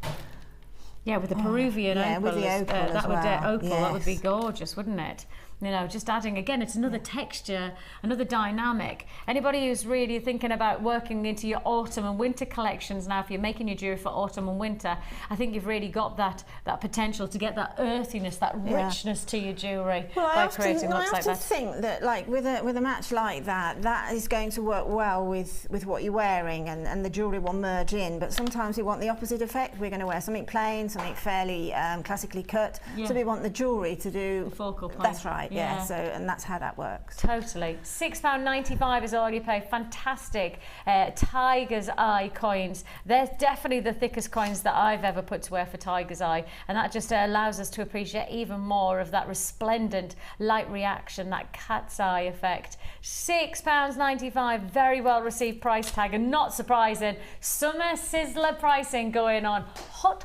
Yeah, with the Peruvian opal, with the opal as well. That would be gorgeous, wouldn't it? You know, just adding, again, it's another texture, another dynamic. Anybody who's really thinking about working into your autumn and winter collections now, if you're making your jewelry for autumn and winter, I think you've really got that potential to get that earthiness, that richness to your jewelry by creating looks like that. I often think that, like with a match like that, that is going to work well with what you're wearing, and the jewelry will merge in. But sometimes we want the opposite effect. We're going to wear something plain, something fairly classically cut. So we want the jewelry to do the focal point. That's right. Yeah, so, and that's how that works. Totally. £6.95 is all you pay. Fantastic Tiger's Eye coins. They're definitely the thickest coins that I've ever put to wear for Tiger's Eye, and that just allows us to appreciate even more of that resplendent light reaction, that cat's eye effect. £6.95, very well received price tag, and not surprising, summer sizzler pricing going on. Hot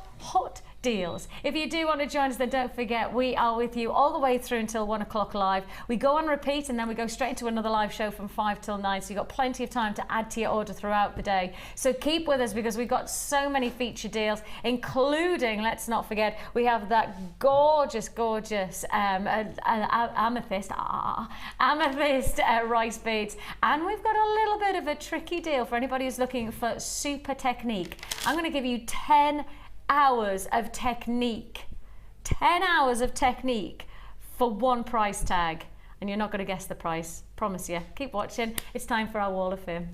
deals. If you do want to join us, then don't forget we are with you all the way through until 1 o'clock live. We go on repeat, and then we go straight into another live show from 5 till 9, so you've got plenty of time to add to your order throughout the day. So keep with us, because we've got so many feature deals, including, let's not forget, we have that gorgeous amethyst rice beads, and we've got a little bit of a tricky deal for anybody who's looking for super technique. I'm going to give you 10 hours of technique. 10 hours of technique for one price tag, and you're not going to guess the price, promise you. Keep watching. It's time for our Wall of Fame.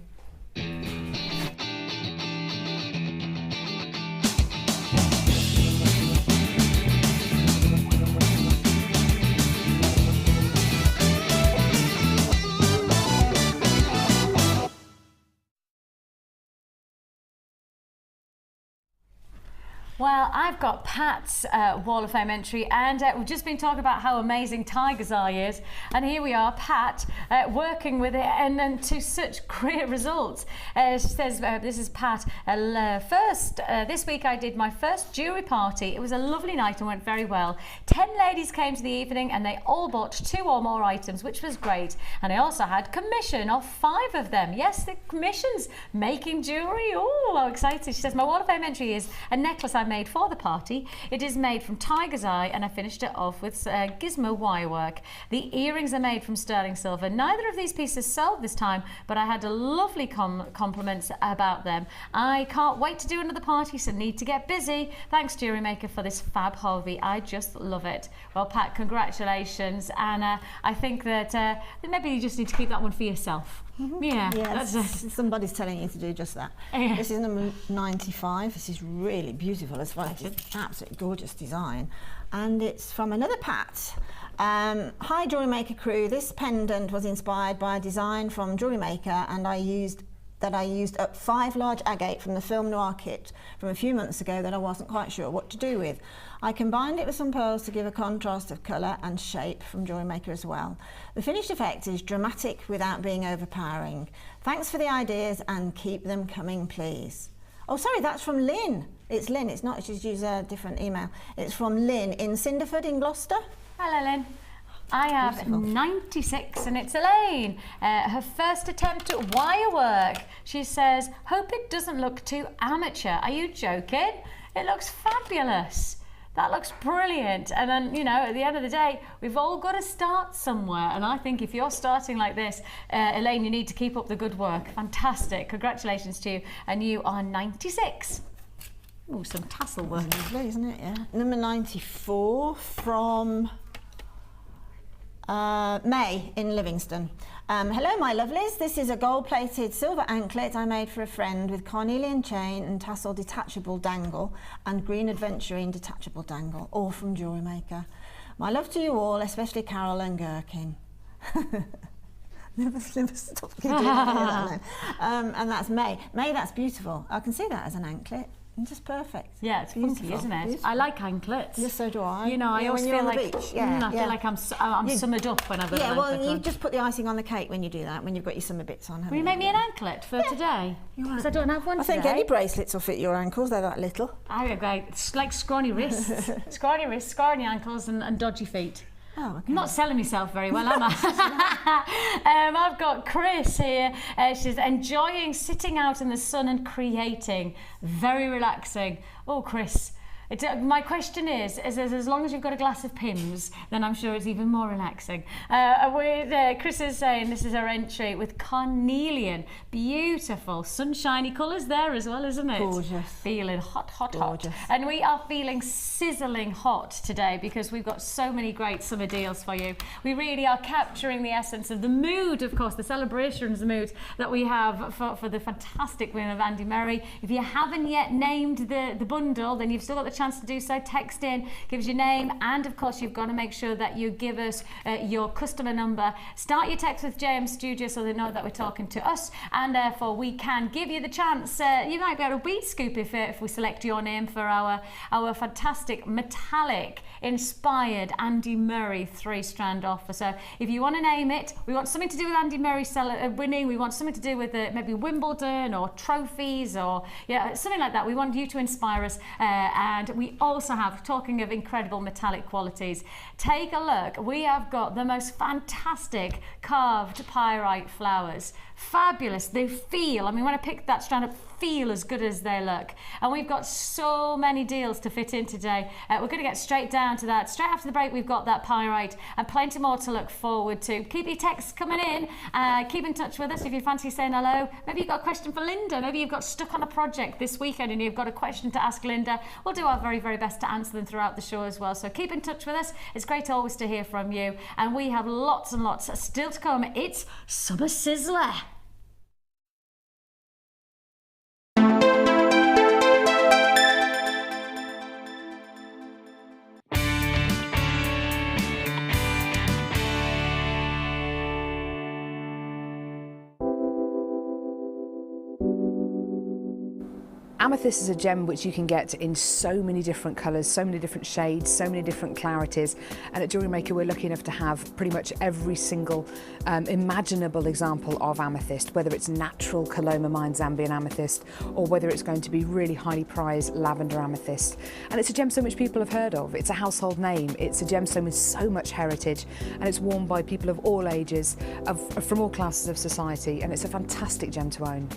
Well, I've got Pat's Wall of Fame entry, and we've just been talking about how amazing Tiger's Eye is, and here we are, Pat, working with it, and then to such great results. She says, this is Pat, this week I did my first jewellery party. It was a lovely night and went very well. 10 ladies came to the evening, and they all bought 2 or more items, which was great. And I also had commission of 5 of them. Yes, the commission's making jewellery. Oh, how excited. She says, my Wall of Fame entry is a necklace I made for the party. It is made from Tiger's Eye, and I finished it off with gizmo wire work. The earrings are made from sterling silver. Neither of these pieces sold this time, but I had a lovely compliments about them. I can't wait to do another party, so need to get busy. Thanks, Jewellery Maker, for this fab hobby. I just love it. Well, Pat, congratulations, and I think that maybe you just need to keep that one for yourself. Yeah, somebody's telling you to do just that. This is number 95. This is really beautiful as well. It's absolutely gorgeous design, and it's from another Pat. Hi, Jewellery Maker crew. This pendant was inspired by a design from Jewellery Maker, and I used that I used up 5 large agate from the Film Noir kit from a few months ago that I wasn't quite sure what to do with. I combined it with some pearls to give a contrast of colour and shape from Jewellery Maker as well. The finished effect is dramatic without being overpowering. Thanks for the ideas and keep them coming, please. Oh, sorry, that's from Lynn. It's Lynn, it's not, she's used a different email. It's from Lynn in Cinderford in Gloucester. Hello, Lynn. I have Beautiful. 96 and it's Elaine. Her first attempt at wire work. She says, hope it doesn't look too amateur. Are you joking? It looks fabulous. That looks brilliant. And then, you know, at the end of the day, we've all got to start somewhere. And I think if you're starting like this, Elaine, you need to keep up the good work. Fantastic. Congratulations to you. And you are 96. Oh, some tassel work. Lovely, isn't it? Yeah. Number 94 from May in Livingston. Hello my lovelies, this is a gold-plated silver anklet I made for a friend with carnelian chain and tassel detachable dangle and green adventurine detachable dangle, all from Jewellery Maker. My love to you all, especially Carol and Gherkin. never stop doing that. And that's May. May, that's beautiful. I can see that as an anklet. Just perfect. Yeah, it's beautiful, funky, isn't it? beautiful. I like anklets. Yes, so do I. You know, I always feel like beach. Yeah, I feel like I'm summered up when I've got an Yeah, well, anklet you on. just put the icing on the cake when you do that, when you've got your summer bits on. Will you make me an anklet for today? Because I don't have one I today. think any bracelets will fit your ankles, they're that little. I agree. It's like scrawny wrists. Scrawny wrists, scrawny ankles and dodgy feet. Oh, okay. I'm not selling myself very well, am I? I've got Chris here. She's enjoying sitting out in the sun and creating. Very relaxing. Oh, Chris. My question is as long as you've got a glass of Pimm's, then I'm sure it's even more relaxing. Chris is saying this is her entry with carnelian. Beautiful, sunshiny colours there as well, isn't it? Gorgeous. Feeling hot, hot, Gorgeous. hot. And we are feeling sizzling hot today because we've got so many great summer deals for you. We really are capturing the essence of the mood, of course, the celebrations mood that we have for the fantastic win of Andy Murray. If you haven't yet named the bundle, then you've still got the chance to do so. Text in, give us your name, and of course you've got to make sure that you give us your customer number. Start your text with JM Studio so they know that we're talking to us, and therefore we can give you the chance. You might be able to beat scoop if we select your name for our fantastic metallic inspired Andy Murray 3-strand offer. So if you want to name it, we want something to do with Andy Murray winning, we want something to do with maybe Wimbledon or trophies or something like that. We want you to inspire us, and we also have, talking of incredible metallic qualities, take a look. We have got the most fantastic carved pyrite flowers. Fabulous. They feel, I mean, when I picked that strand up, feel as good as they look. And we've got so many deals to fit in today. We're going to get straight down to that. Straight after the break, we've got that pyrite and plenty more to look forward to. Keep your texts coming in. Keep in touch with us if you fancy saying hello. Maybe you've got a question for Linda. Maybe you've got stuck on a project this weekend and you've got a question to ask Linda. We'll do our very, very best to answer them throughout the show as well. So keep in touch with us. It's great always to hear from you. And we have lots and lots still to come. It's Summer Sizzler. Amethyst is a gem which you can get in so many different colours, so many different shades, so many different clarities, and at Jewellery Maker we're lucky enough to have pretty much every single imaginable example of amethyst, whether it's natural Coloma Mine Zambian amethyst or whether it's going to be really highly prized lavender amethyst. And it's a gemstone which people have heard of. It's a household name. It's a gemstone with so much heritage, and it's worn by people of all ages, from all classes of society, and it's a fantastic gem to own.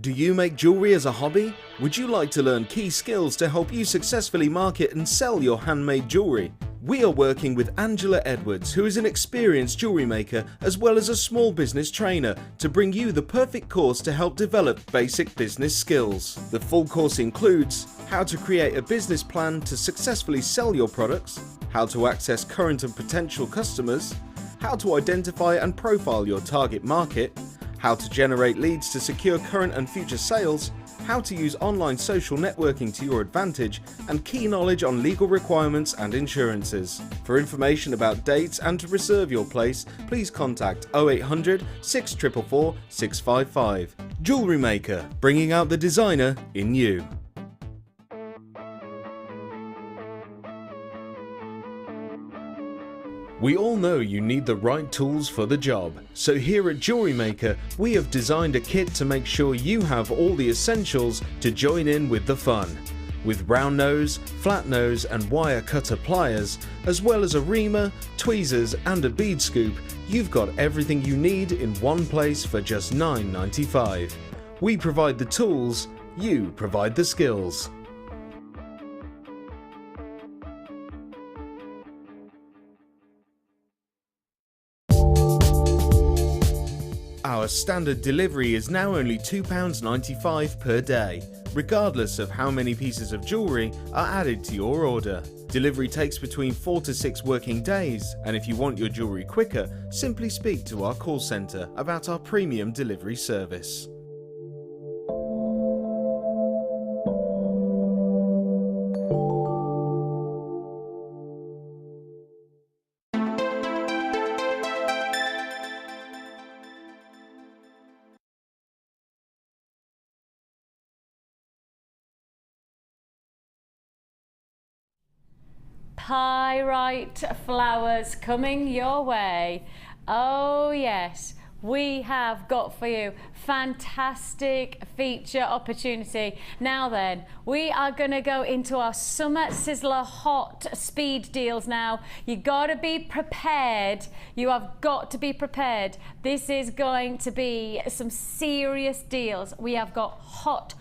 Do you make jewellery as a hobby? Would you like to learn key skills to help you successfully market and sell your handmade jewellery? We are working with Angela Edwards, who is an experienced jewellery maker as well as a small business trainer, to bring you the perfect course to help develop basic business skills. The full course includes how to create a business plan to successfully sell your products, how to access current and potential customers, how to identify and profile your target market, how to generate leads to secure current and future sales, how to use online social networking to your advantage, and key knowledge on legal requirements and insurances. For information about dates and to reserve your place, please contact 0800 644 655. Jewellery Maker, bringing out the designer in you. We all know you need the right tools for the job, so here at Jewellery Maker we have designed a kit to make sure you have all the essentials to join in with the fun. With round nose, flat nose and wire cutter pliers, as well as a reamer, tweezers and a bead scoop, you've got everything you need in one place for just $9.95. We provide the tools, you provide the skills. Our standard delivery is now only £2.95 per day, regardless of how many pieces of jewellery are added to your order. Delivery takes between 4 to 6 working days, and if you want your jewellery quicker, simply speak to our call centre about our premium delivery service. Pyrite flowers coming your way. Oh yes, we have got for you fantastic feature opportunity. Now then, we are going to go into our Summer Sizzler hot speed deals now. You got to be prepared. You have got to be prepared. This is going to be some serious deals. We have got hot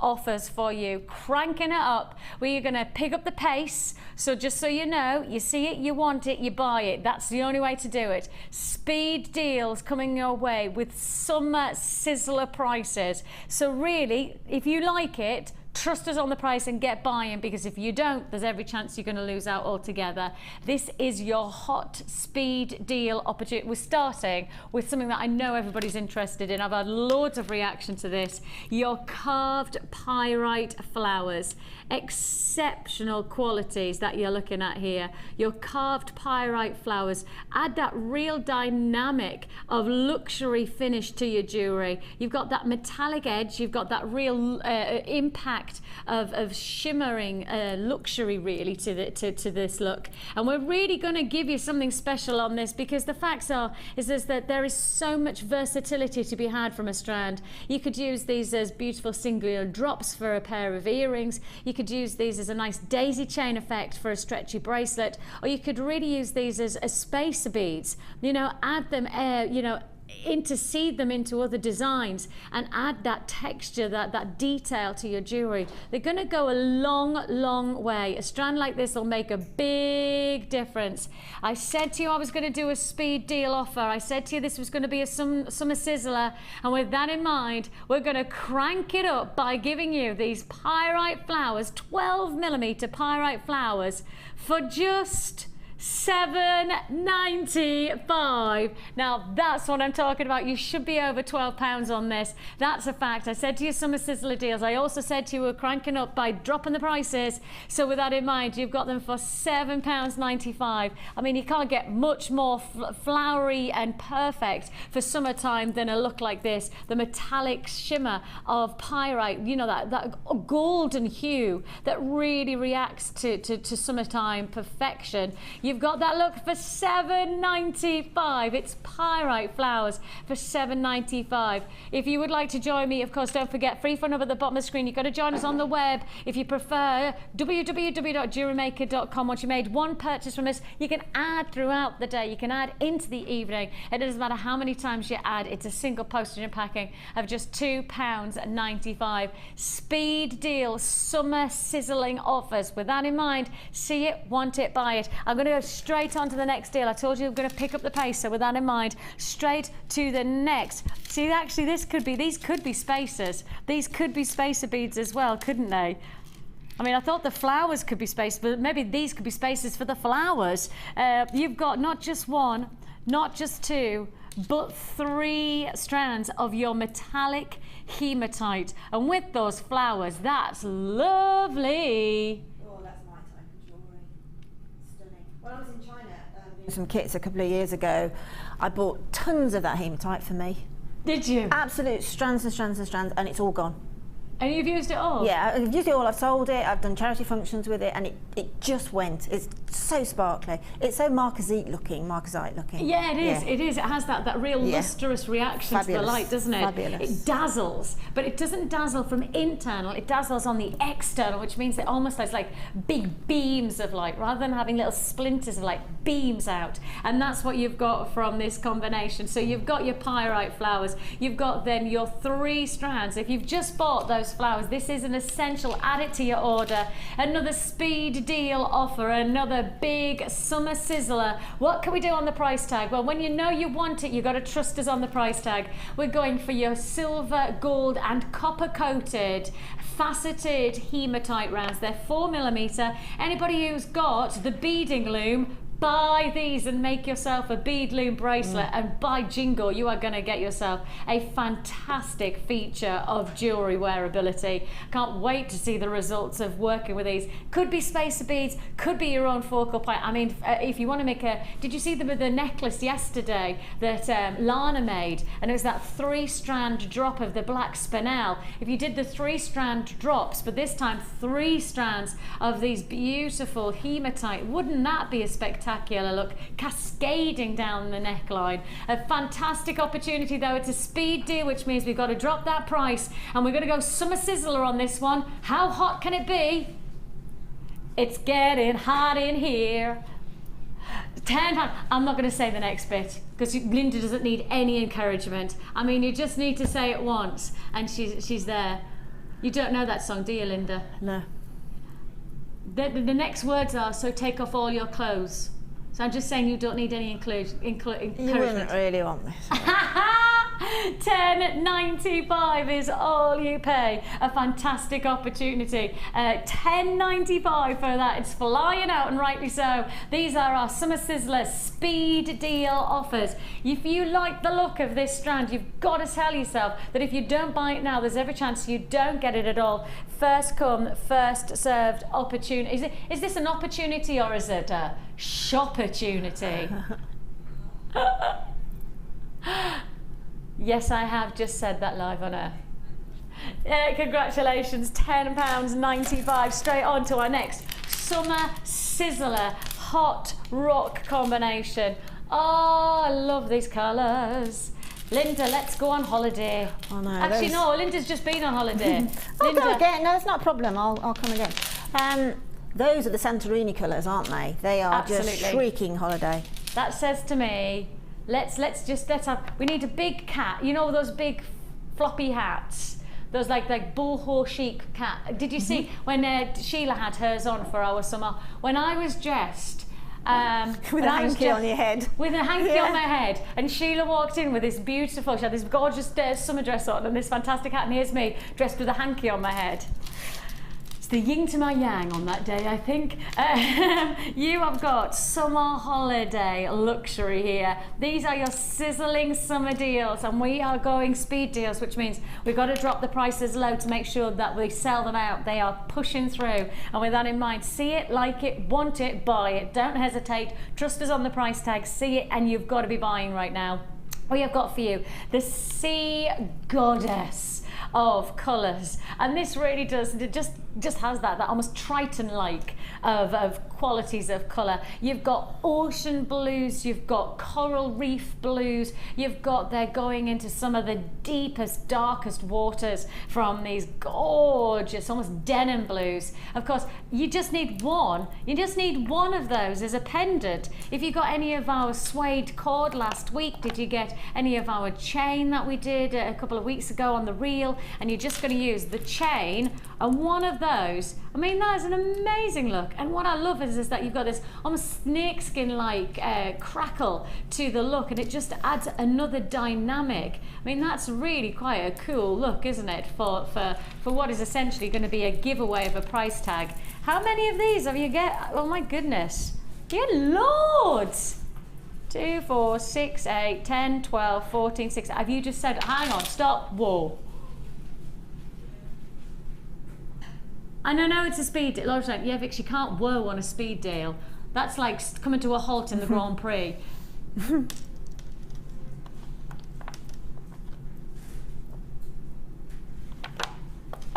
offers for you, cranking it up. We're going to pick up the pace, so just so you know, you see it, you want it, you buy it. That's the only way to do it. Speed deals coming your way with Summer Sizzler prices. So really, if you like it, trust us on the price and get buying, because if you don't, there's every chance you're going to lose out altogether. This is your hot speed deal opportunity. We're starting with something that I know everybody's interested in. I've had loads of reaction to this. Your carved pyrite flowers. Exceptional qualities that you're looking at here. Your carved pyrite flowers add that real dynamic of luxury finish to your jewelry. You've got that metallic edge, you've got that real impact of shimmering luxury really to this look. And we're really going to give you something special on this, because the facts are is that there is so much versatility to be had from a strand. You could use these as beautiful singular drops for a pair of earrings. You could use these as a nice daisy chain effect for a stretchy bracelet, or you could really use these as spacer beads. You know, add them, interseed them into other designs and add that texture, that detail to your jewelry. They're going to go a long way. A strand like this will make a big difference. I said to you I was going to do a speed deal offer. I said to you this was going to be a summer sizzler, and with that in mind, we're going to crank it up by giving you these pyrite flowers, 12mm pyrite flowers, for just $7.95. Now that's what I'm talking about. You should be over £12 on this. That's a fact. I said to you summer sizzler deals. I also said to you we're cranking up by dropping the prices. So with that in mind, you've got them for £7.95. I mean, you can't get much more flowery and perfect for summertime than a look like this. The metallic shimmer of pyrite, you know, that golden hue that really reacts to summertime perfection. You've got that look for $7.95. It's pyrite flowers for $7.95. If you would like to join me, of course, don't forget, free phone number at the bottom of the screen. You've got to join us on the web. If you prefer, www.jewellerymaker.com. Once you made one purchase from us, you can add throughout the day. You can add into the evening. It doesn't matter how many times you add. It's a single postage and packing of just £2.95. Speed deal, summer sizzling offers. With that in mind, see it, want it, buy it. I'm going to go straight on to the next deal. I told you I'm going to pick up the pace, so with that in mind, straight to the next. See, actually, these could be spacers. These could be spacer beads as well, couldn't they? I mean, I thought the flowers could be spacers, but maybe these could be spacers for the flowers. You've got not just one, not just two, but 3 strands of your metallic hematite. And with those flowers, that's lovely. Oh, that's my type of jewellery. Stunning. When I was in China doing some kits a couple of years ago, I bought tons of that hematite for me. Did you? Absolute strands and strands and strands, and it's all gone. And you've used it all? Yeah, I've used it all. I've sold it. I've done charity functions with it, and it just went. It's so sparkly. It's so marquisite looking. Yeah, it is. Yeah. It is. It has that real lustrous reaction Fabulous. to the light, doesn't it? Fabulous. It dazzles, but it doesn't dazzle from internal. It dazzles on the external, which means it almost has like big beams of light, rather than having little splinters of light, beams out. And that's what you've got from this combination. So you've got your pyrite flowers. You've got then your 3 strands. If you've just bought those flowers, this is an essential. Add it to your order. Another speed deal offer, another big summer sizzler. What can we do on the price tag? Well, when you know you want it, you've got to trust us on the price tag. We're going for your silver, gold and copper coated faceted hematite rounds. They're 4mm. Anybody who's got the beading loom, buy these and make yourself a bead loom bracelet, and by jingle, you are going to get yourself a fantastic feature of jewellery wearability. Can't wait to see the results of working with these. Could be spacer beads, could be your own focal point. I mean, if you want to make a, did you see the necklace yesterday that Lana made? And it was that 3-strand drop of the black spinel. If you did the 3-strand drops, but this time 3 strands of these beautiful hematite, wouldn't that be a spectacular look, cascading down the neckline? A fantastic opportunity though. It's a speed deal, which means we've got to drop that price, and we're going to go summer sizzler on this one. How hot can it be? It's getting hot in here. 10 I'm not going to say the next bit because Linda doesn't need any encouragement. I mean, you just need to say it once and she's there. You don't know that song, do you, Linda? No. The next words are, so take off all your clothes. So I'm just saying you don't need any encouragement. You wouldn't really want this. $10.95 is all you pay. A fantastic opportunity. $10.95 for that. It's flying out, and rightly so. These are our Summer Sizzler speed deal offers. If you like the look of this strand, you've got to tell yourself that if you don't buy it now, there's every chance you don't get it at all. First come, first served opportunity. Is this an opportunity or is it a shop-opportunity? Yes, I have just said that live on air. Congratulations, £10.95. Straight on to our next Summer Sizzler Hot Rock combination. Oh, I love these colours. Linda, let's go on holiday. Oh, no, actually, no, Linda's just been on holiday. I'll Linda. go again. No, it's not a problem. I'll come again. Those are the Santorini colours, aren't they? They are Absolutely. just shrieking holiday. That says to me, let's have, we need a big cat. You know those big floppy hats? Those like bullhorse chic cat. Did you see when Sheila had hers on for our summer? When I was dressed, with a hanky on your head. With a hanky on my head. And Sheila walked in with this beautiful, she had this gorgeous summer dress on and this fantastic hat, and here's me dressed with a hanky on my head. The yin to my yang on that day, I think. You have got summer holiday luxury here. These are your sizzling summer deals, and we are going speed deals, which means we've got to drop the prices low to make sure that we sell them out. They are pushing through, and with that in mind, see it, like it, want it, buy it. Don't hesitate. Trust us on the price tag. See it, and you've got to be buying right now. We have got for you the Sea Goddess of colours, and this really does, it just has that almost Triton-like of qualities of colour. You've got ocean blues, you've got coral reef blues, you've got, they're going into some of the deepest, darkest waters from these gorgeous, almost denim blues. Of course, you just need one of those as a pendant. If you got any of our suede cord last week, did you get any of our chain that we did a couple of weeks ago on the reel, and you're just going to use the chain and one of those, I mean, that is an amazing look. And what I love is that you've got this almost snakeskin-like crackle to the look, and it just adds another dynamic. I mean, that's really quite a cool look, isn't it, for what is essentially going to be a giveaway of a price tag. How many of these have you get? Oh my goodness, you get loads. 2, 4, 6, 8, 10, 12, 14, 16. Have you just said, hang on, stop, whoa. And I know it's a speed deal. Laura's like, yeah, Vic, you can't whoa on a speed deal. That's like coming to a halt in the Grand Prix.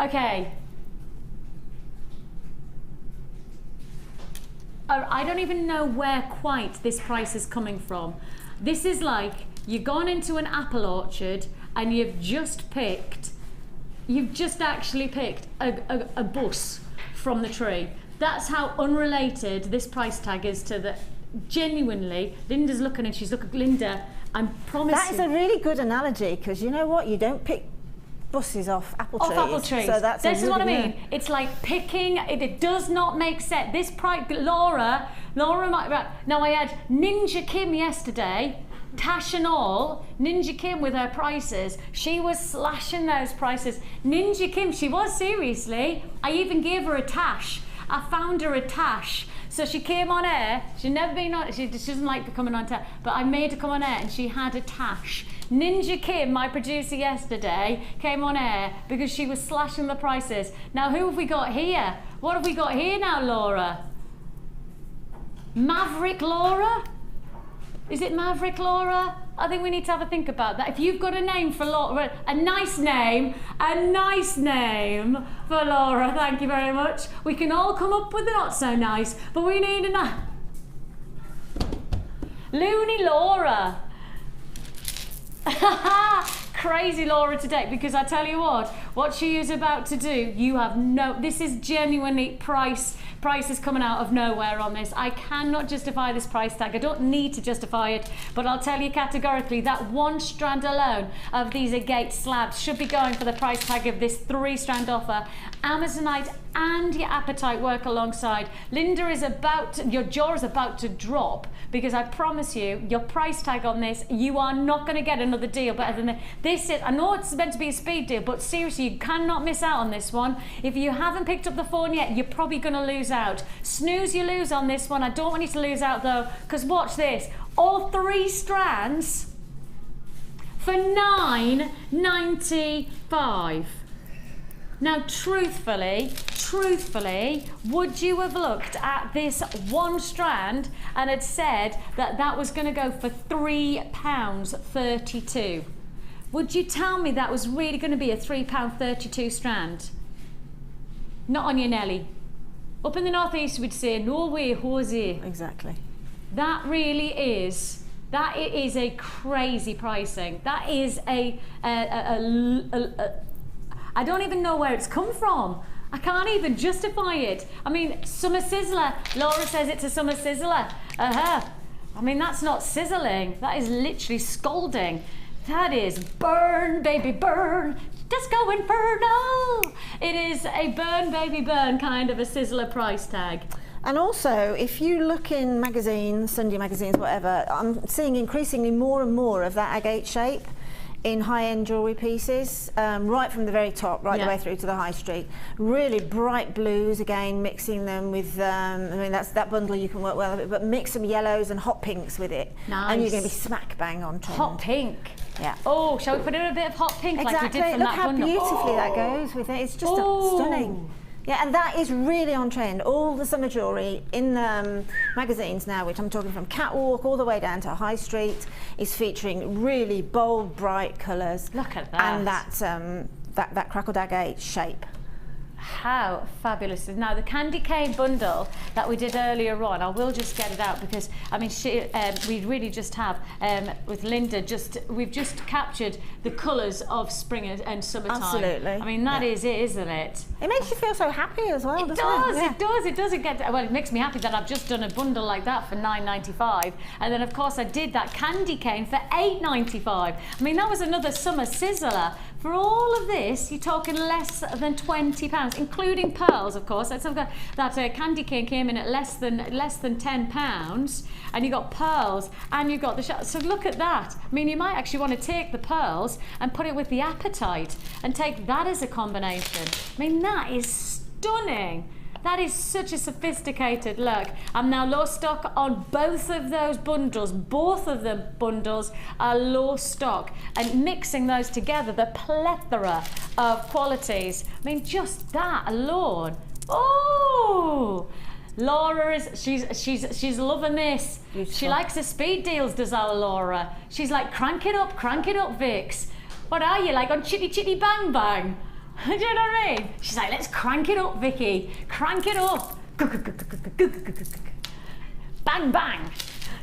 Okay. I don't even know where quite this price is coming from. This is like you've gone into an apple orchard and you've just actually picked a bus from the tree. That's how unrelated this price tag is to the, genuinely, Linda's looking and she's looking, Linda, I promise That is a really good analogy, because you know what, you don't pick buses off apple trees. Off apple trees. So that's this is what I mean. Yeah. It's like picking, it does not make sense. This price, Laura might, right. Now I had Ninja Kim yesterday, Tash and all, Ninja Kim with her prices. She was slashing those prices. Ninja Kim, she was, seriously. I even gave her a Tash. I found her a Tash. So she came on air. She'd never been on, she doesn't like coming on air, but I made her come on air and she had a Tash. Ninja Kim, my producer yesterday, came on air because she was slashing the prices. Now who have we got here? What have we got here now, Laura? Maverick Laura? Is it Maverick Laura? I think we need to have a think about that. If you've got a name for Laura, a nice name for Laura, thank you very much. We can all come up with a not so nice, but we need a nice. Loony Laura. Crazy Laura today, because I tell you what she is about to do, you have no, this is genuinely price is coming out of nowhere on this. I cannot justify this price tag. I don't need to justify it, but I'll tell you categorically that one strand alone of these agate slabs should be going for the price tag of this 3-strand offer. Amazonite and your apatite work alongside. Linda is about to, your jaw is about to drop, because I promise you, your price tag on this, you are not going to get another deal better than this. I know it's meant to be a speed deal, but seriously, you cannot miss out on this one. If you haven't picked up the phone yet, you're probably going to lose out. Snooze, you lose on this one. I don't want you to lose out though, because watch this. All 3 strands for $9.95. Now, truthfully, would you have looked at this one strand and had said that that was going to go for £3.32? Would you tell me that was really going to be a £3.32 strand? Not on your Nelly. Up in the northeast, we'd say, no way, Jose. Exactly. That really is. That is a crazy pricing. That is I don't even know where it's come from. I can't even justify it. I mean, summer sizzler. Laura says it's a summer sizzler. I mean, that's not sizzling. That is literally scalding. That is burn, baby, burn. Disco Inferno. It is a burn, baby, burn kind of a sizzler price tag. And also, if you look in magazines, Sunday magazines, whatever, I'm seeing increasingly more and more of that agate shape in high-end jewellery pieces, right from the very top, right the way through to the high street. Really bright blues, again, mixing them with, I mean, that's that bundle you can work well with it, but mix some yellows and hot pinks with it. Nice. And you're going to be smack bang on trend. Hot pink. Yeah. Oh, shall we put in a bit of hot pink like we did from Look that how bundle? beautifully that goes with it. It's just stunning. Yeah, and that is really on trend. All the summer jewellery in magazines now, which I'm talking from Catwalk all the way down to High Street, is featuring really bold, bright colours. Look at that. And that crackled agate shape. How fabulous. Now the candy cane bundle that we did earlier on, I will just get it out because I mean we really just have with Linda we've just captured the colours of spring and summertime. Absolutely. I mean that is it, isn't it? It makes you feel so happy as well, doesn't it? It does. It makes me happy that I've just done a bundle like that for £9.95, and then of course I did that candy cane for £8.95. I mean that was another summer sizzler. For all of this, you're talking less than £20, including pearls, of course. Let's have that candy cane came in at less than £10, and you got pearls, and you got the so look at that. I mean, you might actually want to take the pearls and put it with the apatite, and take that as a combination. I mean, that is stunning. That is such a sophisticated look. I'm now low stock on both of those bundles. Both of the bundles are low stock. And mixing those together, the plethora of qualities. I mean, just that alone. Oh! Laura she's loving this. Beautiful. She likes the speed deals, does our Laura. She's like, crank it up, Vix. What are you, like on Chitty Chitty Bang Bang? Do you know what I mean? She's like, let's crank it up, Vicky. Crank it up. Bang bang.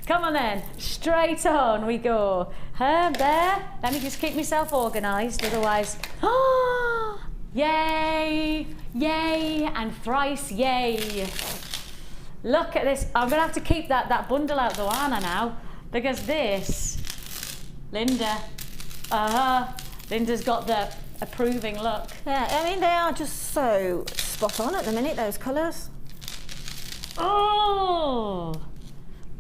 Come on then, straight on we go. There, let me just keep myself organised, otherwise. Yay, yay, and thrice yay. Look at this. I'm gonna have to keep that bundle out though, aren't I now? Because this, Linda, Linda's got the approving look. Yeah, I mean, they are just so spot on at the minute, those colours. Oh,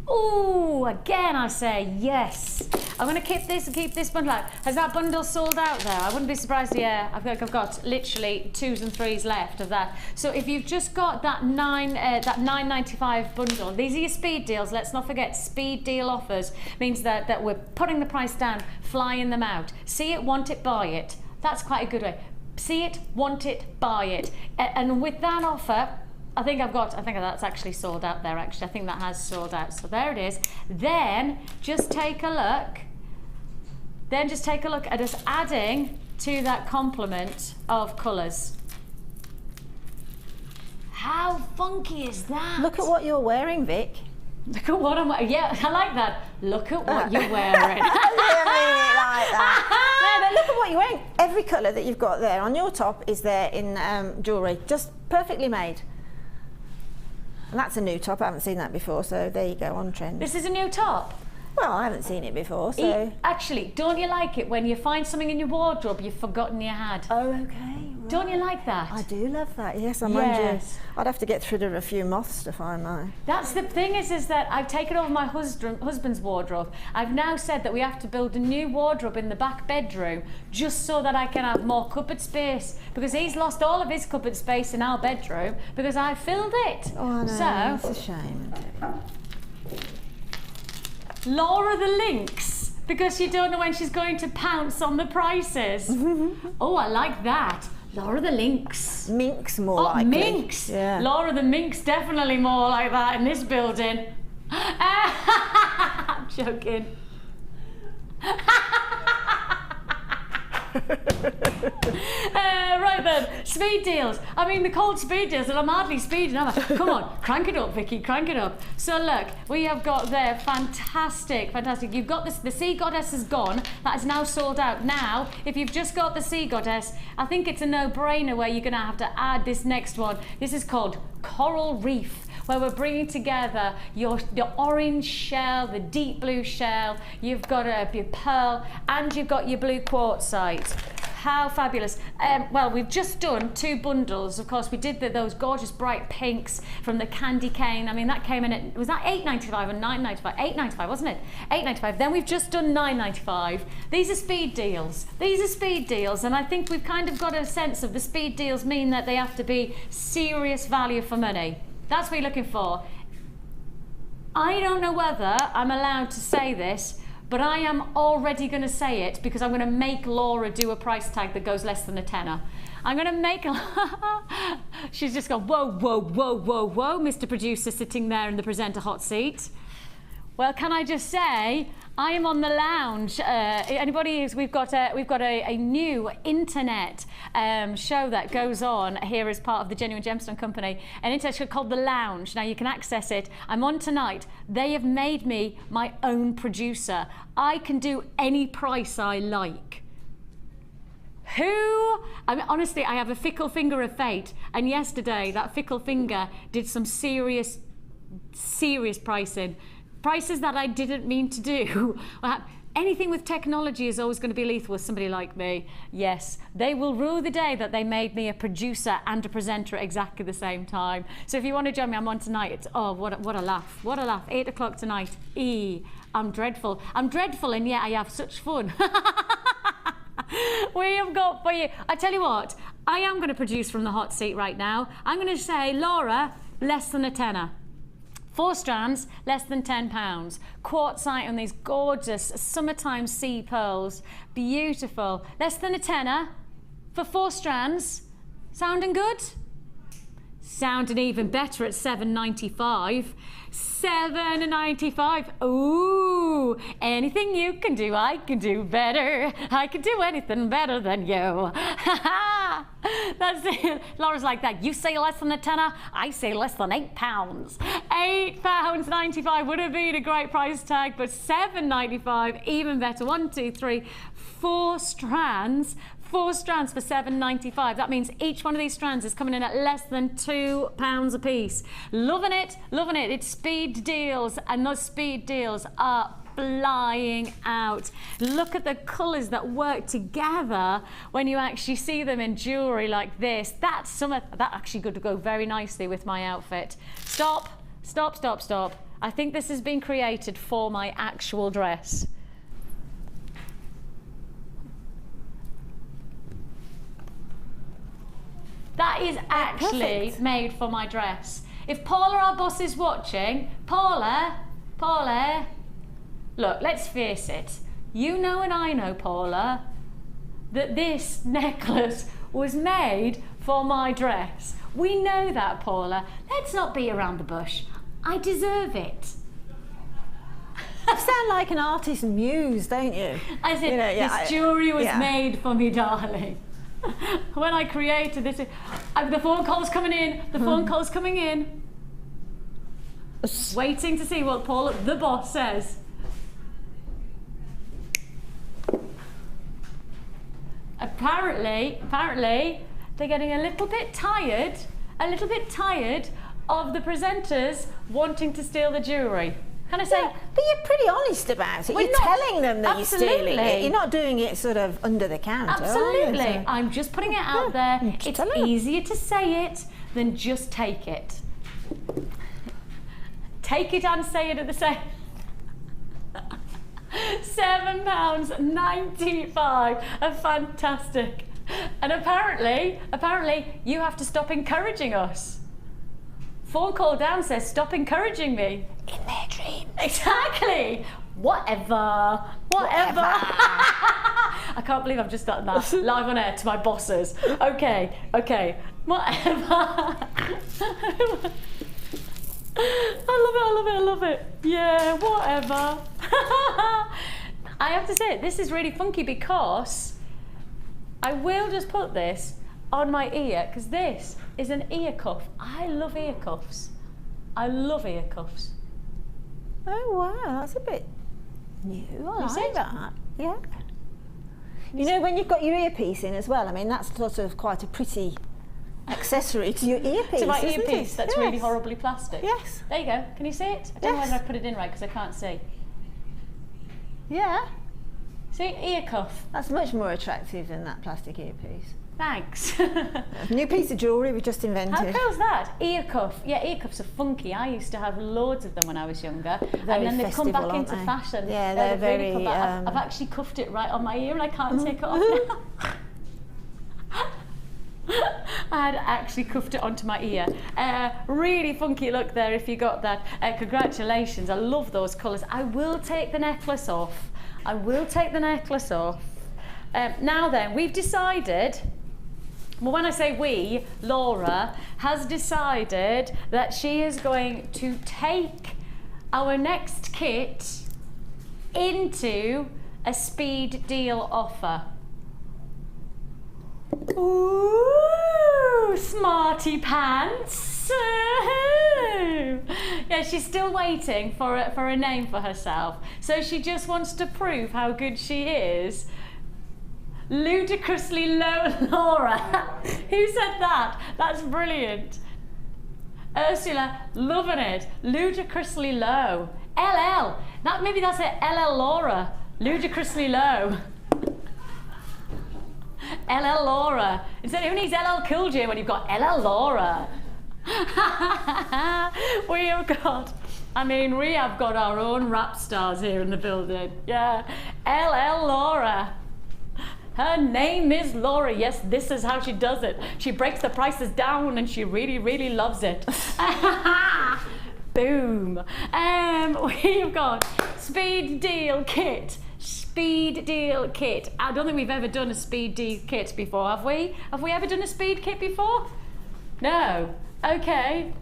oh, again I say yes. I'm going to keep this bundle out. Has that bundle sold out there? I wouldn't be surprised. Yeah, I've got literally 2s and 3s left of that. So if you've just got that $9.95 bundle, these are your speed deals. Let's not forget, speed deal offers means that we're putting the price down, flying them out. See it, want it, buy it. That's quite a good way. See it, want it, buy it. And with that offer, I think that's actually sold out there, actually. I think that has sold out. So there it is. Then just take a look. At us adding to that complement of colours. How funky is that? Look at what you're wearing, Vic. Look at what I'm wearing. Yeah, I like that. Look at what you're wearing. I didn't mean it like that. No, but look at what you're wearing. Every colour that you've got there on your top is there in jewellery. Just perfectly made. And that's a new top. I haven't seen that before, so there you go, on trend. This is a new top? Well, I haven't seen it before, so... Actually, don't you like it when you find something in your wardrobe you've forgotten you had? Oh, okay. Right. Don't you like that? I do love that, yes. Mind you, I'd have to get rid of a few moths to find mine. That's the thing is that I've taken over my husband's wardrobe. I've now said that we have to build a new wardrobe in the back bedroom just so that I can have more cupboard space, because he's lost all of his cupboard space in our bedroom because I filled it. Oh, I know. So, it's a shame. Laura the Lynx, because you don't know when she's going to pounce on the prices. Oh, I like that. Laura the Lynx. Minx, more like Minx. Yeah. Laura the Minx, definitely more like that in this building. I'm joking. Right then, speed deals. I mean, the cold speed deals, and I'm hardly speeding, am I? Come on, crank it up, Vicky, crank it up. So look, we have got there, fantastic. You've got this, the Sea Goddess is gone. That is now sold out. Now, if you've just got the Sea Goddess, I think it's a no-brainer where you're going to have to add this next one. This is called Coral Reef, where we're bringing together your orange shell, the deep blue shell, you've got your pearl, and you've got your blue quartzite. How fabulous. Well, we've just done 2 bundles. Of course, we did those gorgeous bright pinks from the candy cane. I mean, that came in at, was that $8.95 and $9.95? $8.95, wasn't it? $8.95. Then we've just done $9.95. These are speed deals. These are speed deals, and I think we've kind of got a sense of the speed deals mean that they have to be serious value for money. That's what you're looking for. I don't know whether I'm allowed to say this, but I am already going to say it because I'm going to make Laura do a price tag that goes less than a tenner. I'm going to make she's just gone, whoa, whoa, whoa, whow, whoa, Mr. Producer sitting there in the presenter hot seat. Well, can I just say, I am on the lounge. Anybody who's, we've got a new internet show that goes on here as part of the Genuine Gemstone Company, an internet show called The Lounge. Now you can access it. I'm on tonight. They have made me my own producer. I can do any price I like. I mean, honestly, I have a fickle finger of fate, and yesterday that fickle finger did some serious pricing. Prices that I didn't mean to do. Anything with technology is always going to be lethal with somebody like me. Yes, they will rue the day that they made me a producer and a presenter at exactly the same time. So if you want to join me, I'm on tonight. It's, oh, what a laugh. What a laugh. 8 o'clock tonight. I'm dreadful. I'm dreadful, and yet I have such fun. We have got for you. I tell you what, I am going to produce from the hot seat right now. I'm going to say, Laura, less than a tenner. 4 strands, less than £10. Quartzite on these gorgeous summertime sea pearls. Beautiful. Less than a tenner for 4 strands. Sounding good? Sounding even better at £7.95. £7.95. Ooh, anything you can do, I can do better. I can do anything better than you. That's it. Laura's like that. You say less than a tenner, I say less than £8. £8.95 would have been a great price tag, but £7.95, even better. 1, 2, 3, 4 strands. 4 strands for £7.95. That means each one of these strands is coming in at less than £2 a piece. Loving it, loving it. It's speed deals, and those speed deals are flying out. Look at the colours that work together when you actually see them in jewellery like this. That actually could go very nicely with my outfit. Stop, stop, stop, stop. I think this has been created for my actual dress. That is actually made for my dress. If Paula, our boss, is watching, Paula, look, let's face it. You know and I know, Paula, that this necklace was made for my dress. We know that, Paula. Let's not be around the bush. I deserve it. You sound like an artist muse, don't you? I said, this jewellery was made for me, darling. When I created this, the phone call's coming in, the phone call's coming in. Waiting to see what Paula, the boss, says. Apparently, they're getting a little bit tired of the presenters wanting to steal the jewellery. Can I say? Yeah, but you're pretty honest about it. You're telling them that you're stealing it. You're not doing it sort of under the counter. Absolutely. Are you? I'm just putting it out there. It's easier to say it than just take it. Take it and say it at the same. £7.95. Fantastic. And apparently, you have to stop encouraging us. Phone call down says, stop encouraging me. In their dreams. Exactly. Whatever. I can't believe I've just done that live on air to my bosses. Okay. Whatever. I love it. Yeah, whatever. I have to say, this is really funky because I will just put this on my ear because this is an ear cuff. I love ear cuffs. Oh wow, that's a bit new. I like that. Yeah. You know, when you've got your earpiece in as well, I mean, that's sort of quite a pretty accessory to your earpiece. To my isn't earpiece, it? that's really horribly plastic. Yes. There you go. Can you see it? I don't know whether I put it in right because I can't see. Yeah. See, ear cuff. That's much more attractive than that plastic earpiece. Thanks. New piece of jewellery we just invented. How cool's that? Ear cuff. Yeah, ear cuffs are funky. I used to have loads of them when I was younger. Very and then they've come back festival, into fashion. Yeah, they're very... Really I've actually cuffed it right on my ear and I can't take it off now. I had actually cuffed it onto my ear. Really funky look there if you got that. Congratulations, I love those colours. I will take the necklace off. Now then, we've decided, well, when I say we, Laura has decided that she is going to take our next kit into a speed deal offer. Ooh, smarty pants. Yeah, she's still waiting for a name for herself. So she just wants to prove how good she is. Ludicrously low Laura. Who said that? That's brilliant. Ursula, loving it. Ludicrously low. LL. Maybe that's it. LL Laura. Ludicrously low. LL Laura. Instead, who needs LL Cool J when you've got LL Laura? We have got our own rap stars here in the building. Yeah. LL Laura. Her name is Laura. Yes, this is how she does it. She breaks the prices down and she really, really loves it. Boom. We've got speed deal kit. Speed deal kit. I don't think we've ever done a speed deal kit before, have we? Have we ever done a speed kit before? No. Okay.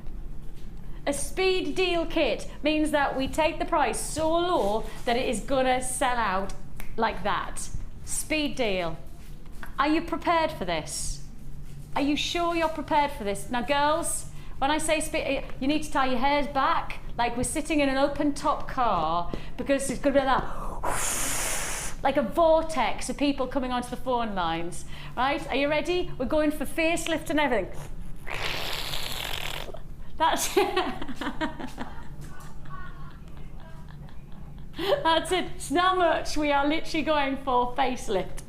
A speed deal kit means that we take the price so low that it is gonna sell out like that. Speed deal. Are you prepared for this? Are you sure you're prepared for this? Now girls, when I say speed, you need to tie your hairs back like we're sitting in an open top car, because it's gonna be that like a vortex of people coming onto the phone lines, right? Are you ready? We're going for facelift and everything. That's it. That's it. It's not much. We are literally going for facelift.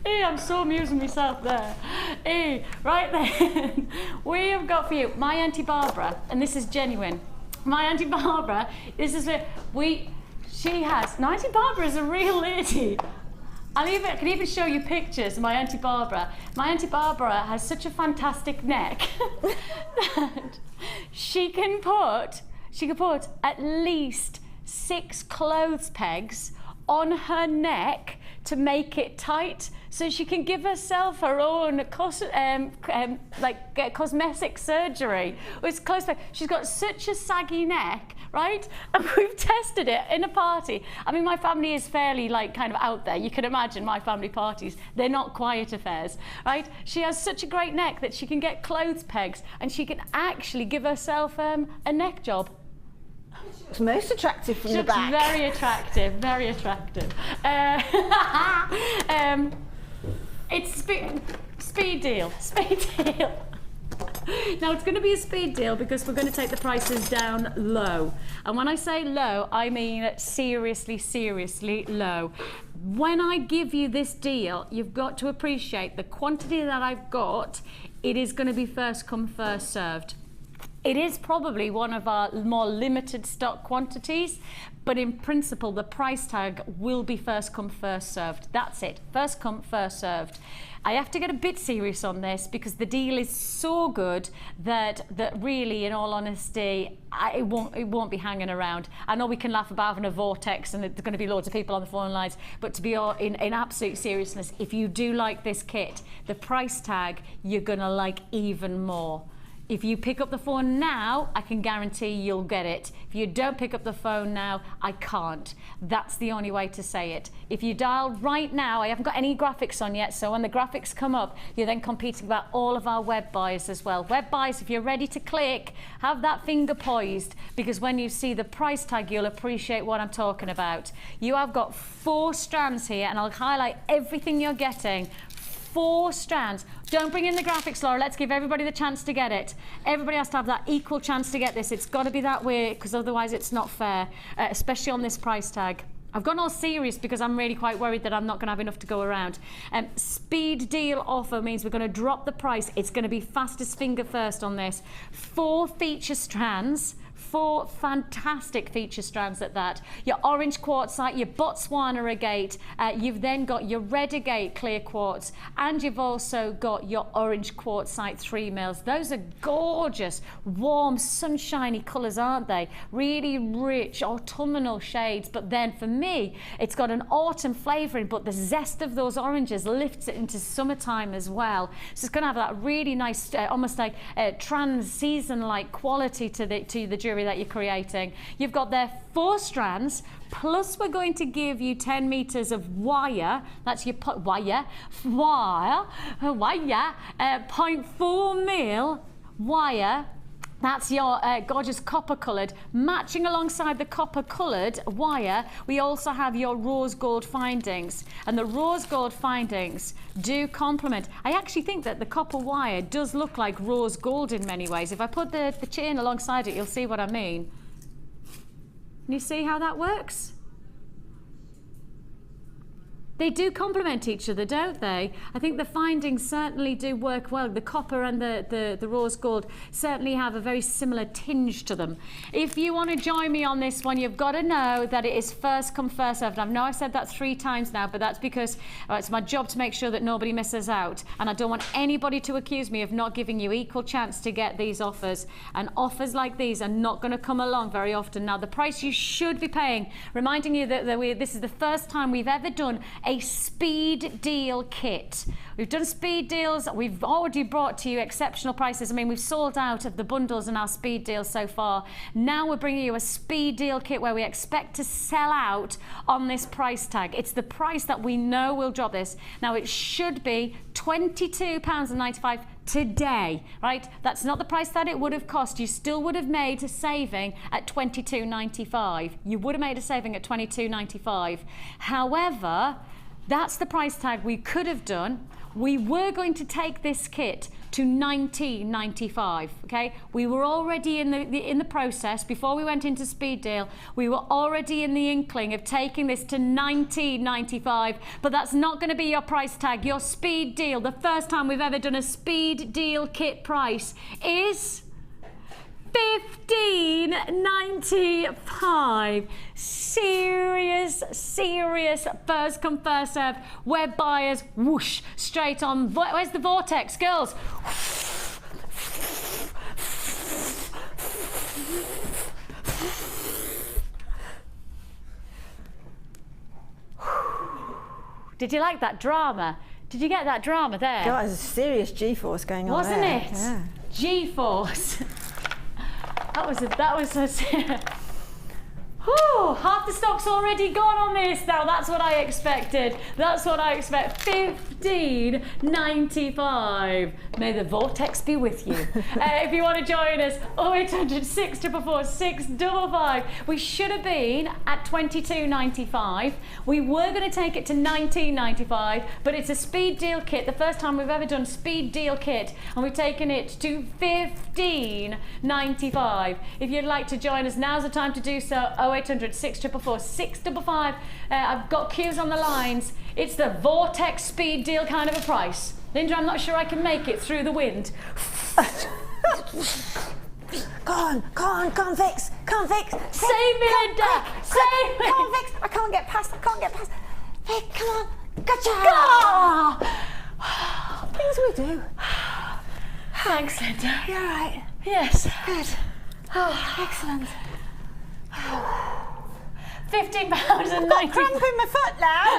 Hey, I'm so amusing myself there. Hey, right then, we have got for you my Auntie Barbara, and this is genuine. My Auntie Barbara, this is Auntie Barbara is a real lady. I can even show you pictures of my Auntie Barbara. My Auntie Barbara has such a fantastic neck that she can put at least 6 clothes pegs on her neck to make it tight, so she can give herself her own cosmetic surgery. It's close. She's got such a saggy neck, right? And we've tested it in a party. I mean, my family is fairly kind of out there. You can imagine my family parties. They're not quiet affairs, right? She has such a great neck that she can get clothes pegs and she can actually give herself a neck job. It's most attractive from the back. Very attractive, very attractive. It's speed deal. Now it's going to be a speed deal because we're going to take the prices down low. And when I say low, I mean seriously, seriously low. When I give you this deal, you've got to appreciate the quantity that I've got. It is going to be first come, first served. It is probably one of our more limited stock quantities, but in principle, the price tag will be first come, first served. That's it, first come, first served. I have to get a bit serious on this because the deal is so good that really, in all honesty, it won't be hanging around. I know we can laugh about having a vortex and there's going to be loads of people on the phone lines, but to be in absolute seriousness, if you do like this kit, the price tag you're going to like even more. If you pick up the phone now, I can guarantee you'll get it. If you don't pick up the phone now, I can't. That's the only way to say it. If you dial right now, I haven't got any graphics on yet, so when the graphics come up, you're then competing about all of our web buys as well. Web buys, if you're ready to click, have that finger poised, because when you see the price tag, you'll appreciate what I'm talking about. You have got 4 strands here, and I'll highlight everything you're getting. 4 strands. Don't bring in the graphics, Laura. Let's give everybody the chance to get it. Everybody has to have that equal chance to get this. It's got to be that way, because otherwise it's not fair, especially on this price tag. I've gone all serious because I'm really quite worried that I'm not going to have enough to go around. Speed deal offer means we're going to drop the price. It's going to be fastest finger first on this. 4 feature strands. 4 fantastic feature strands at that. Your orange quartzite, your Botswana agate, you've then got your red agate clear quartz, and you've also got your orange quartzite 3 mils. Those are gorgeous, warm, sunshiny colours, aren't they? Really rich autumnal shades, but then for me, it's got an autumn flavouring, but the zest of those oranges lifts it into summertime as well. So it's going to have that really nice, almost like trans-season-like quality to the jewellery that you're creating. You've got there 4 strands, plus we're going to give you 10 meters of wire. That's your wire, 0.4 mil wire. That's your gorgeous copper coloured. Matching alongside the copper coloured wire, we also have your rose gold findings. And the rose gold findings do complement. I actually think that the copper wire does look like rose gold in many ways. If I put the chain alongside it, you'll see what I mean. Can you see how that works? They do complement each other, don't they? I think the findings certainly do work well. The copper and the rose gold certainly have a very similar tinge to them. If you want to join me on this one, you've got to know that it is first come, first served. I know I've said that 3 times now, but that's because it's my job to make sure that nobody misses out. And I don't want anybody to accuse me of not giving you equal chance to get these offers. And offers like these are not going to come along very often. Now, the price you should be paying, reminding you that this is the first time we've ever done a speed deal kit. We've done speed deals. We've already brought to you exceptional prices. I mean, we've sold out of the bundles in our speed deals so far. Now we're bringing you a speed deal kit where we expect to sell out on this price tag. It's the price that we know will drop this. Now, it should be £22.95 today, right? That's not the price that it would have cost. You still would have made a saving at £22.95. You would have made a saving at £22.95. However, that's the price tag we could have done. We were going to take this kit to £19.95. Okay, we were already in the process before we went into speed deal. We were already in the inkling of taking this to £19.95, but that's not going to be your price tag. Your speed deal, the first time we've ever done a speed deal kit price, is £15.95. Serious first come, first serve. We're buyers, whoosh, straight on. Where's the vortex, girls? Did you like that drama? Did you get that drama there? God, there's a serious G-force going on Wasn't there. it? Yeah. G-force. That was a whew, half the stock's already gone on this now. That's what I expected. That's what I expect. £15.95. May the vortex be with you. If you want to join us, 0800 644 655. We should have been at £22.95. We were going to take it to £19.95, but it's a speed deal kit. The first time we've ever done speed deal kit, and we've taken it to £15.95. If you'd like to join us, now's the time to do so. 0800 644 655. I've got queues on the lines. It's the vortex speed deal kind of a price. Linda, I'm not sure I can make it through the wind. Go on, Vix. Save me, Linda. Save me. Come on, Vix. I can't get past. Vic, come on. Gotcha. Things we do. Thanks, Linda. You all right? Yes. Good. Oh, excellent. £15.90. Cramp in my foot now.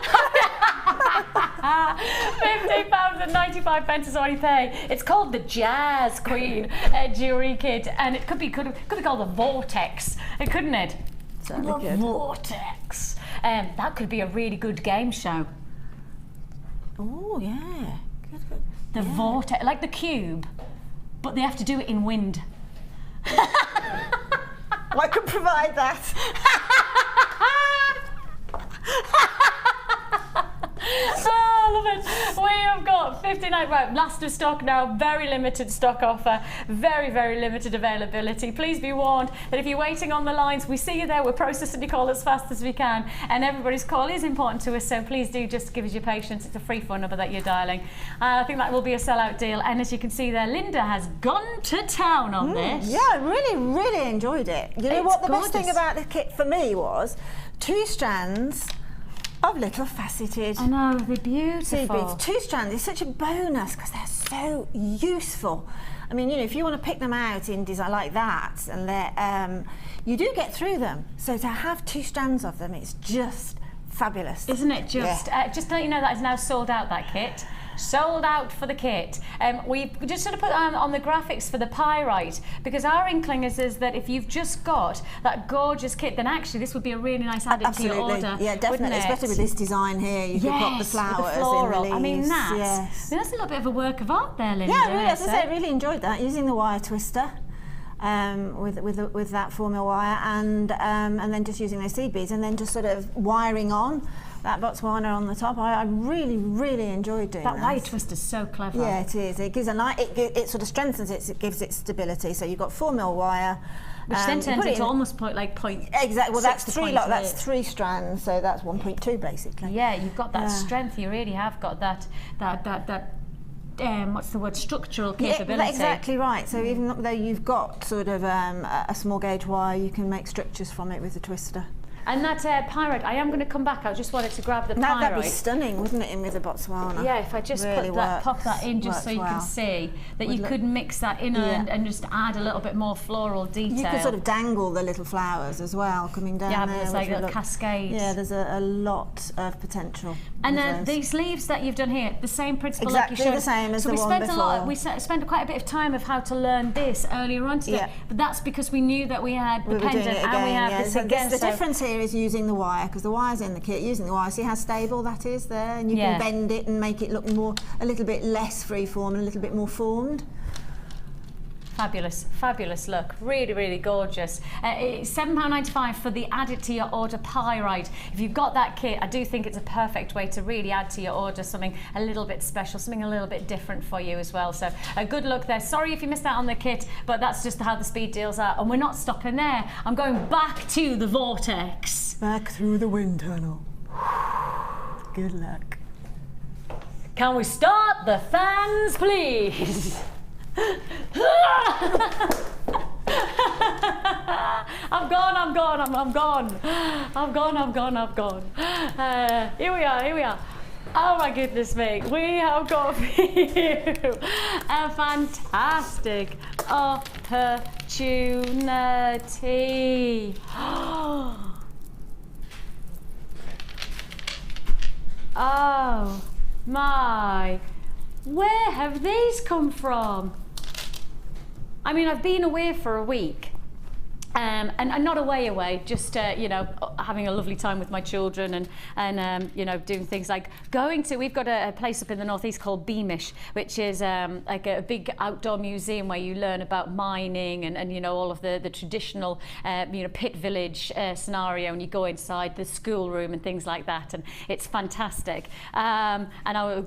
£15.95 is all you pay. It's called the Jazz Queen jewellery kit, and it could be called the Vortex, couldn't it? Certainly The could. Vortex. That could be a really good game show. Oh yeah. Good. The Vortex, like the Cube, but they have to do it in wind. I could provide that. Oh, I love it. We have got 59, right, last of stock now, very limited stock offer, very limited availability. Please be warned that if you're waiting on the lines, we see you there, we're processing your call as fast as we can, and everybody's call is important to us, so please do just give us your patience. It's a free phone number that you're dialing. I think that will be a sellout deal, and as you can see there, Linda has gone to town on this. Yeah, I really enjoyed it. You know It's what the gorgeous. best thing about the kit for me was? 2 strands of little faceted I know, they're seed beautiful. beads. 2 strands is such a bonus because they're so useful. I mean, you know, if you want to pick them out in design like that, and you do get through them. So to have 2 strands of them, it's just fabulous. Isn't it just? Just to let you know that is now sold out, that kit. Sold out for the kit. We've just sort of put on the graphics for the pyrite, because our inkling is that if you've just got that gorgeous kit, then actually this would be a really nice added to your order. Yeah, definitely, especially with this design here. You could put the flowers with the floral. in the I mean, leaves. that's, Yes. that's a little bit of a work of art there, Linda. Yeah, really, as I say, I really enjoyed that, using the wire twister. with that 4mm wire, and then just using those seed beads, and then just sort of wiring on that Botswana on the top. I really enjoyed doing that. That wire twist is so clever. Yeah, it is. It gives it sort of strengthens it. It gives it stability. So you've got 4mm wire, which then turns into almost point. Exactly. Well, that's three strands. So that's 1.2 basically. Yeah, you've got that strength. You really have got that what's the word? Structural capability. Yeah, exactly right. So even though you've got sort of a small gauge wire, you can make structures from it with the twister. And that pyrite, I am going to come back. I just wanted to grab the pyrite. That'd be stunning, wouldn't it, in with the Botswana? Yeah, if I just really pop that in just so you can see that you could mix that in and just add a little bit more floral detail. You could sort of dangle the little flowers as well coming down there. Yeah, there's like little cascades. Yeah, there's a lot of potential. And then these leaves that you've done here, the same principle exactly like you showed. The same as the one before. We spent quite a bit of time of how to learn this earlier on today, but that's because we knew that we had the pendant and we have this again. The difference here is using the wire, because the wire's in the kit, using the wire, see how stable that is there, and you can bend it and make it look a little bit less freeform and a little bit more formed. Fabulous, fabulous look. Really, really gorgeous. It's £7.95 for the add it to your order pyrite. If you've got that kit, I do think it's a perfect way to really add to your order something a little bit special, something a little bit different for you as well. So a good look there. Sorry if you missed out on the kit, but that's just how the speed deals are. And we're not stopping there. I'm going back to the vortex. Back through the wind tunnel. Good luck. Can we start the fans, please? I'm gone. Here we are. Oh my goodness me, we have got for you a fantastic opportunity. Oh my, where have these come from? I mean, I've been away for a week, and not away, just you know, having a lovely time with my children and you know, doing things like we've got a place up in the northeast called Beamish, which is like a big outdoor museum where you learn about mining and you know, all of the traditional you know, pit village scenario, and you go inside the schoolroom and things like that, and it's fantastic. And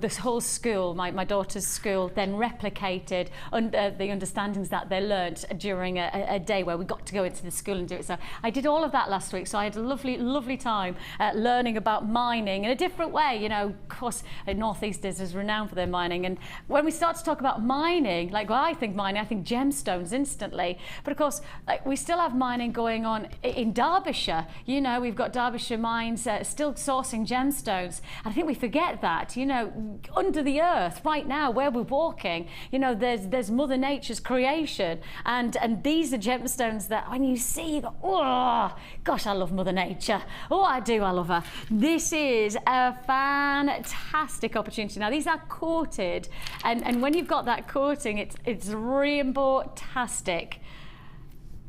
this whole school, my daughter's school, then replicated the understandings that they learnt during a day where we got to go into the school and do it. So I did all of that last week, so I had a lovely time learning about mining in a different way. You know, of course, Northeast is renowned for their mining, and when we start to talk about mining, like when I think mining, I think gemstones instantly, but of course, like, we still have mining going on in Derbyshire. You know, we've got Derbyshire mines still sourcing gemstones, and I think we forget that, you know, under the earth right now where we're walking, you know, there's Mother Nature's creation, and these are gemstones that when you see, you go, oh gosh, I love Mother Nature. Oh, I do, I love her. This is a fantastic opportunity. Now, these are coated, and when you've got that coating, it's rainbow-tastic.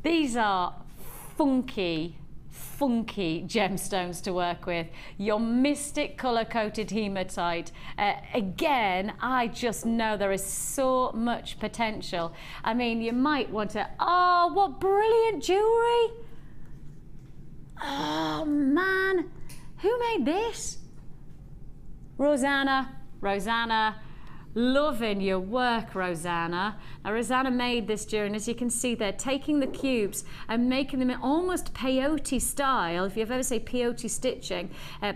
These are funky gemstones to work with. Your Mystic colour-coated hematite. Again, I just know there is so much potential. I mean, you might want to, oh, what brilliant jewellery. Oh, man. Who made this? Rosanna. Loving your work, Rosanna. Now, Rosanna made this jewelry, and as you can see, they're taking the cubes and making them in almost peyote style. If you've ever seen peyote stitching,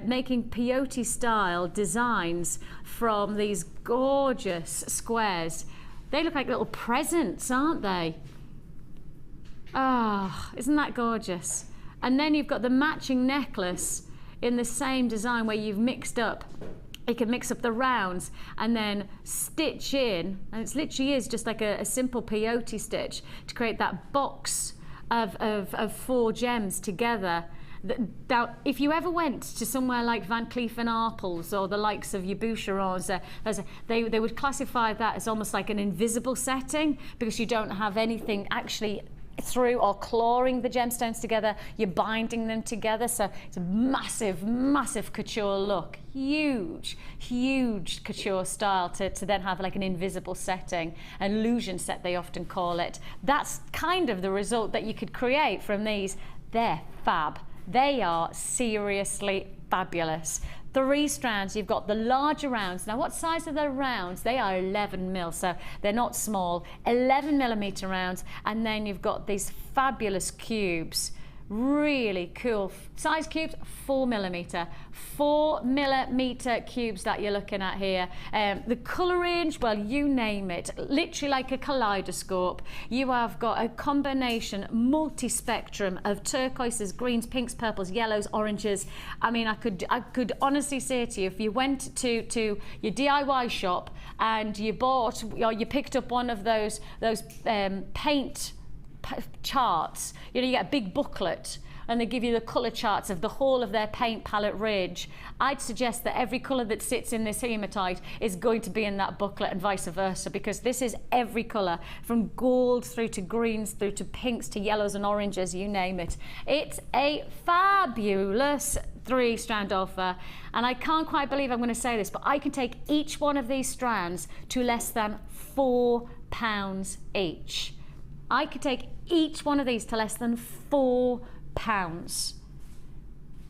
making peyote style designs from these gorgeous squares. They look like little presents, aren't they? Ah, oh, isn't that gorgeous? And then you've got the matching necklace in the same design where you've mixed up. You can mix up the rounds and then stitch in, and it literally is just like a simple peyote stitch to create that box of 4 gems together. Now, if you ever went to somewhere like Van Cleef & Arpels or the likes of your Boucherons, they would classify that as almost like an invisible setting, because you don't have anything actually through or clawing the gemstones together, you're binding them together, so it's a massive, massive couture look. Huge, huge couture style to then have like an invisible setting, an illusion set they often call it. That's kind of the result that you could create from these. They're fab. They are seriously fabulous. 3 strands, you've got the larger rounds. Now what size are the rounds? They are 11 mil, so they're not small. 11 millimeter rounds, and then you've got these fabulous cubes. Really cool size cubes, 4 millimeter cubes that you're looking at here. The color range, well, you name it, literally like a kaleidoscope. You have got a combination, multi-spectrum of turquoises, greens, pinks, purples, yellows, oranges. I mean, I could honestly say to you, if you went to your DIY shop and you bought or you picked up one of those paint charts, you know, you get a big booklet and they give you the colour charts of the whole of their paint palette range. I'd suggest that every colour that sits in this hematite is going to be in that booklet and vice versa, because this is every colour, from gold through to greens, through to pinks to yellows and oranges, you name it. It's a fabulous 3-strand offer, and I can't quite believe I'm going to say this, but I can take each one of these strands to less than £4 each. I could take each one of these to less than £4.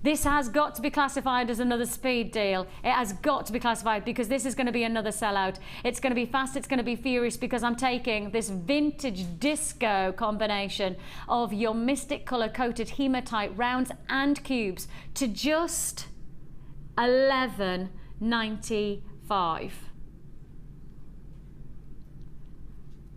This has got to be classified as another speed deal. It has got to be classified, because this is going to be another sellout. It's going to be fast, it's going to be furious, because I'm taking this vintage disco combination of your Mystic Colour coated hematite rounds and cubes to just $11.95.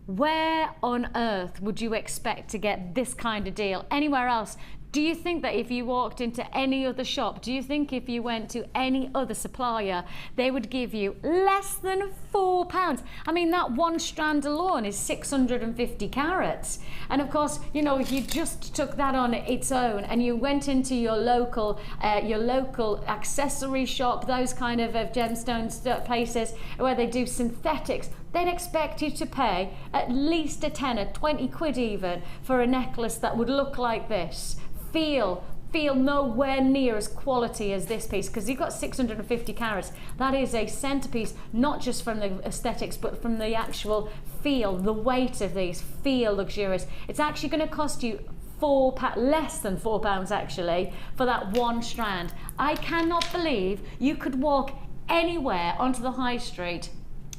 Where on earth would you expect to get this kind of deal anywhere else? Do you think that if you walked into any other shop, do you think if you went to any other supplier, they would give you less than £4? I mean, that one strand alone is 650 carats. And of course, you know, if you just took that on its own and you went into your local accessory shop, those kind of gemstones places where they do synthetics, they'd expect you to pay at least a tenner, 20 quid even, for a necklace that would look like this. Feel nowhere near as quality as this piece, because you've got 650 carats. That is a centerpiece, not just from the aesthetics, but from the actual feel, the weight of these, feel luxurious. It's actually going to cost you less than £4 actually, for that one strand. I cannot believe you could walk anywhere onto the high street,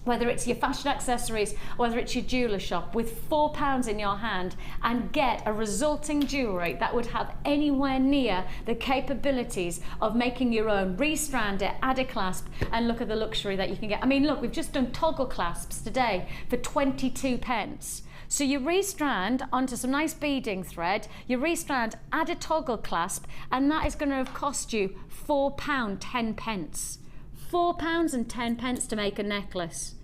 whether it's your fashion accessories, whether it's your jeweller shop, with £4 in your hand and get a resulting jewellery that would have anywhere near the capabilities of making your own, restrand it, add a clasp, and look at the luxury that you can get. I mean, look, we've just done toggle clasps today for 22p. So you restrand onto some nice beading thread, you restrand, add a toggle clasp, and that is going to have cost you £4.10. £4.10 to make a necklace.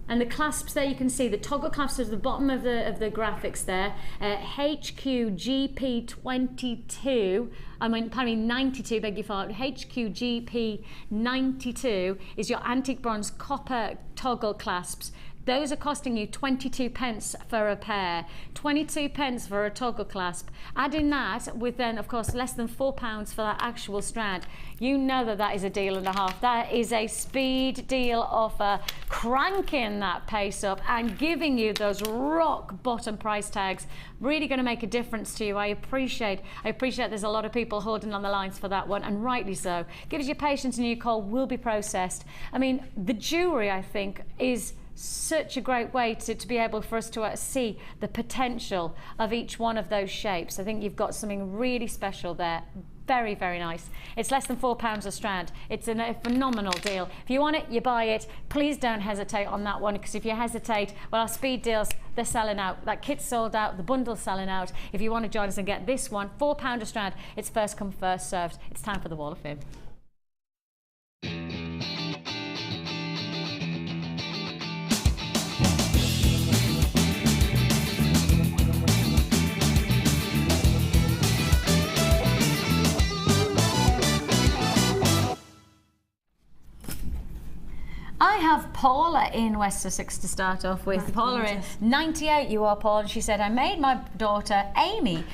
And the clasps there, you can see the toggle clasps at the bottom of the graphics there. HQGP22, pardon me, 92, beg your pardon. HQGP92 is your antique bronze copper toggle clasps. Those are costing you 22p for a pair, 22p for a toggle clasp. Adding that with then, of course, less than £4 for that actual strand. You know that that is a deal and a half. That is a speed deal offer, cranking that pace up and giving you those rock bottom price tags. Really going to make a difference to you. I appreciate there's a lot of people holding on the lines for that one, and rightly so. Give us your patience and your call will be processed. I mean, the jewellery, I think, is such a great way to be able for us to see the potential of each one of those shapes. I think you've got something really special there. Very, very nice. It's less than £4 a strand. It's a phenomenal deal. If you want it, you buy it. Please don't hesitate on that one, because if you hesitate, well, our speed deals, they're selling out. That kit's sold out, the bundle's selling out. If you want to join us and get this one, £4 a strand, it's first come, first served. It's time for the Wall of Fame. I have Paula in West Sussex to start off with. Paula in 98, you are, Paula. And she said, I made my daughter Amy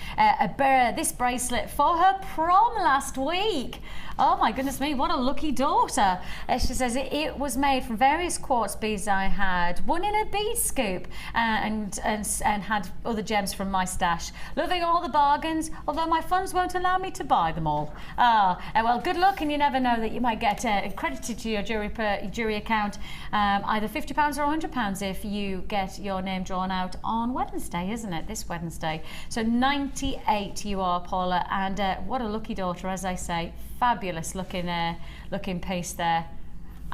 this bracelet for her prom last week. Oh my goodness me, what a lucky daughter. She says it was made from various quartz beads I had, one in a bead scoop, and had other gems from my stash. Loving all the bargains, although my funds won't allow me to buy them all. Well, good luck, and you never know that you might get credited to your jewellery account either £50 or £100 if you get your name drawn out on Wednesday, isn't it? This Wednesday. So 98 you are, Paula, and what a lucky daughter, as I say. Fabulous looking piece there.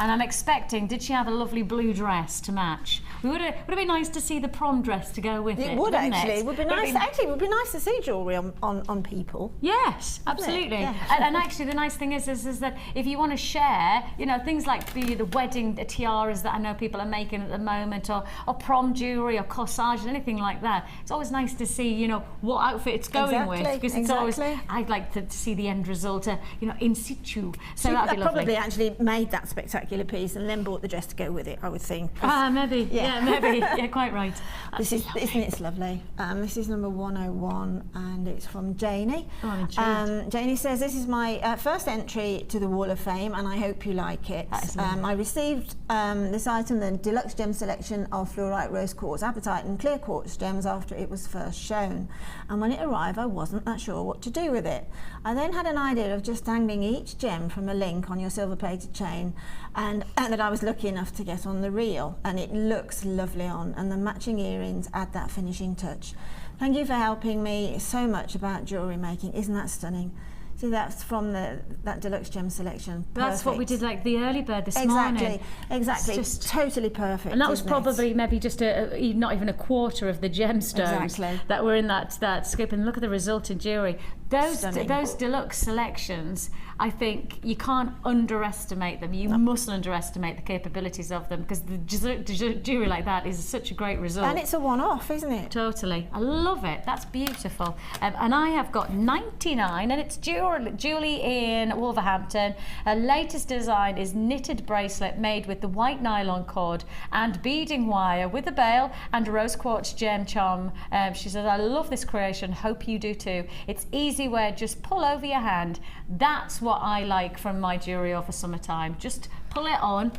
And I'm expecting, did she have a lovely blue dress to match? Would it be nice to see the prom dress to go with it? It would actually. It would be nice. Actually, it would be nice to see jewellery on people. Yes, absolutely. Yes. And actually, the nice thing is that if you want to share, you know, things like the wedding tiaras that I know people are making at the moment, or prom jewellery or corsage and anything like that, it's always nice to see, you know, what outfit it's going with, because it's always. I'd like to see the end result, you know, in situ. So that'd be lovely. Probably actually made that spectacular piece and then bought the dress to go with it, I would think. Maybe. Yeah, maybe. Yeah, quite right. Isn't it lovely? This is number 101 and it's from Janie. Oh, I'm intrigued. Janie says, this is my first entry to the Wall of Fame and I hope you like it. I received this item, the deluxe gem selection of fluorite, rose quartz, apatite and clear quartz gems after it was first shown. And when it arrived, I wasn't that sure what to do with it. I then had an idea of just dangling each gem from a link on your silver plated chain, and that I was lucky enough to get on the reel, and it looks lovely on, and the matching earrings add that finishing touch. Thank you for helping me so much about jewellery making. Isn't that stunning? See, that's from that deluxe gem selection. Perfect. That's what we did, like the early bird this morning. Exactly. It's just totally perfect. And that was probably maybe just not even a quarter of the gemstones that were in that scoop. And look at the result in jewellery. Those deluxe selections, I think you can't underestimate them. You mustn't underestimate the capabilities of them, because the jewellery like that is such a great result. And it's a one-off, isn't it? Totally. I love it. That's beautiful. And I have got 99, and it's Julie in Wolverhampton. Her latest design is knitted bracelet made with the white nylon cord and beading wire with a bail and a rose quartz gem charm. She says, I love this creation. Hope you do too. It's easy wear, just pull over your hand. That's what I like from my jewellery over summertime. Just pull it on,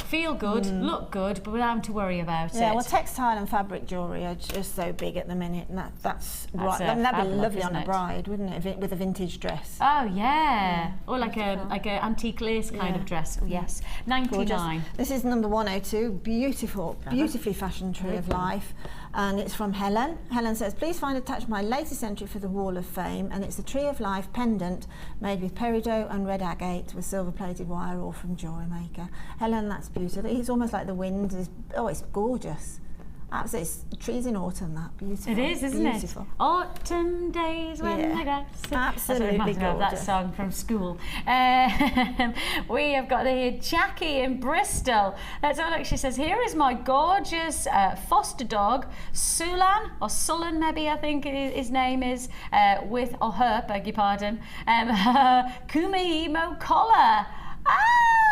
feel good, look good, but without having to worry about it. Yeah, well, textile and fabric jewellery are just so big at the minute, and that's right. I mean, that'd be lovely on a bride, wouldn't it, with a vintage dress? Oh yeah, or like a antique lace kind of dress. Oh, yes, 99. Gorgeous. This is number 102. Beautiful, beautifully fashioned tree of life. And it's from Helen. Helen says, please find attached my latest entry for the Wall of Fame, and it's a Tree of Life pendant made with peridot and red agate with silver plated wire, all from Jewellery Maker. Helen, that's beautiful. It's almost like the wind is, it's gorgeous. Absolutely, it's trees in autumn, that beautiful. It is, isn't it? Autumn days when the grass is... Absolutely gorgeous. That song from school. We have got here Jackie in Bristol. So look, she says, here is my gorgeous foster dog, Sulan, or Sullen maybe I think his name is, her, beg your pardon, her Kumaimo collar.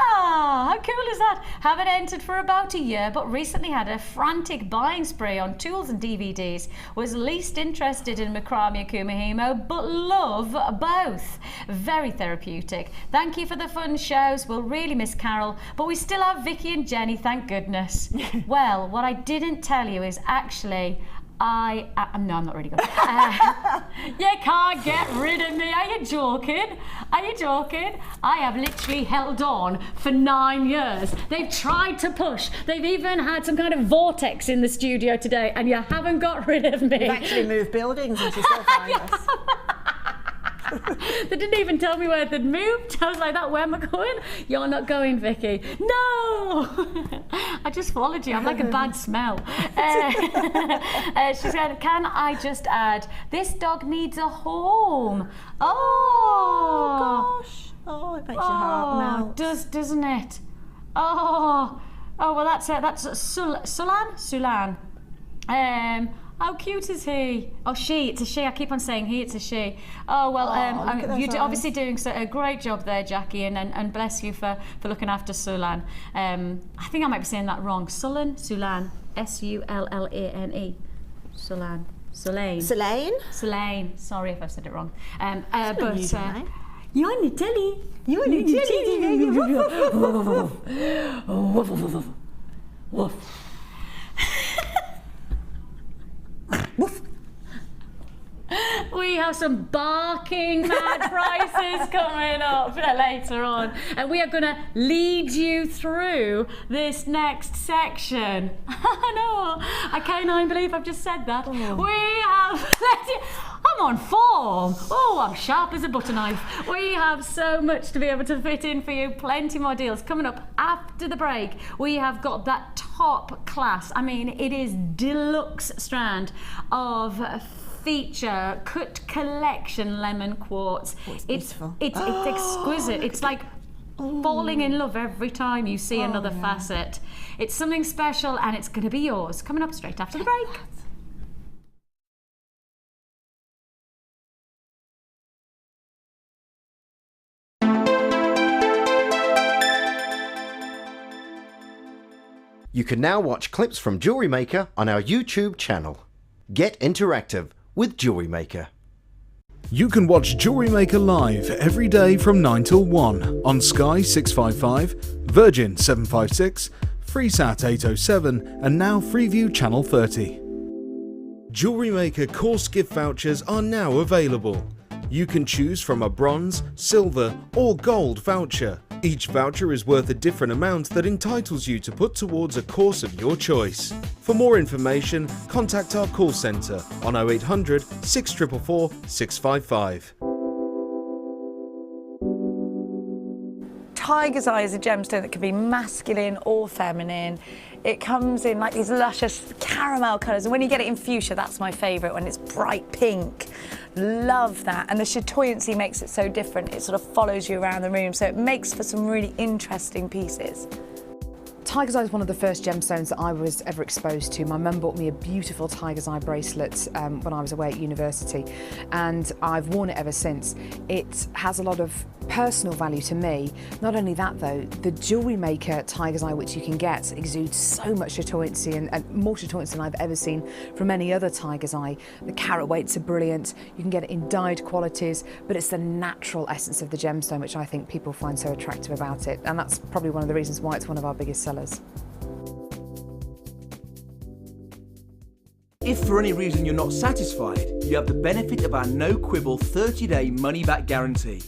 How cool is that? Haven't entered for about a year, but recently had a frantic buying spree on tools and DVDs. Was least interested in macrame and kumihimo, but love both. Very therapeutic. Thank you for the fun shows. We'll really miss Carol, but we still have Vicki and Jenny, thank goodness. Well, what I didn't tell you is actually no, I'm not really good. You can't get rid of me. Are you joking? Are you joking? I have literally held on for 9 years. They've tried to push. They've even had some kind of vortex in the studio today, and you haven't got rid of me. You've actually moved buildings and you still find us. They didn't even tell me where they'd moved. I was like, where am I going? You're not going, Vicky. No! I just followed you. I'm like a bad smell. She said, can I just add, this dog needs a home. Oh gosh. Oh, it makes your heart melt. Doesn't it? Oh, well, that's Sulan. How cute is he? Oh, she. It's a she. I keep on saying he. It's a she. Oh, well, you're obviously doing a great job there, Jackie, and bless you for looking after Sulan. I think I might be saying that wrong. Sulan? S-U-L-L-A-N-E. Sulan. Sulaine. Sulaine. Sorry if I said it wrong. You're on the telly. You're on the telly. Woof. Woof. We have some barking mad prices coming up later on, and we are going to lead you through this next section. I can't believe I've just said that. We have I'm on form. Oh, I'm sharp as a butter knife. We have so much to be able to fit in for you. Plenty more deals coming up after the break. We have got that top class. I mean, it is deluxe strand of feature cut collection lemon quartz. It's exquisite. It's like falling in love every time you see another facet. It's something special, and it's going to be yours. Coming up straight after the break. You can now watch clips from Jewellery Maker on our YouTube channel. Get interactive with Jewellery Maker. You can watch Jewellery Maker live every day from 9 till 1 on Sky 655, Virgin 756, Freesat 807 and now Freeview Channel 30. Jewellery Maker course gift vouchers are now available. You can choose from a bronze, silver or gold voucher. Each voucher is worth a different amount that entitles you to put towards a course of your choice. For more information, contact our call centre on 0800 644 655. Tiger's Eye is a gemstone that can be masculine or feminine. It comes in like these luscious caramel colours, and when you get it in fuchsia, that's my favourite, when it's bright pink. Love that, and the chatoyancy makes it so different. It sort of follows you around the room, so it makes for some really interesting pieces. Tiger's Eye is one of the first gemstones that I was ever exposed to. My mum bought me a beautiful Tiger's Eye bracelet when I was away at university, and I've worn it ever since. It has a lot of personal value to me. Not only that though, the Jewellery Maker Tiger's Eye, which you can get, exudes so much chatoyancy and more chatoyancy than I've ever seen from any other Tiger's Eye. The carat weights are brilliant, you can get it in dyed qualities, but it's the natural essence of the gemstone which I think people find so attractive about it, and that's probably one of the reasons why it's one of our biggest sellers. If for any reason you're not satisfied, you have the benefit of our no-quibble 30-day money-back guarantee.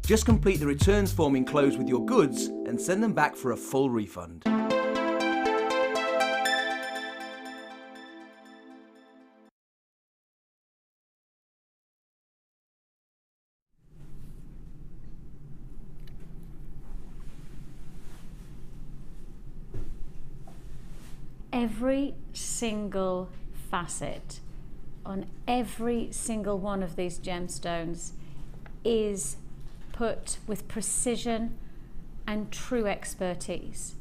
Just complete the returns form enclosed with your goods and send them back for a full refund. Every single facet on every single one of these gemstones is put with precision and true expertise.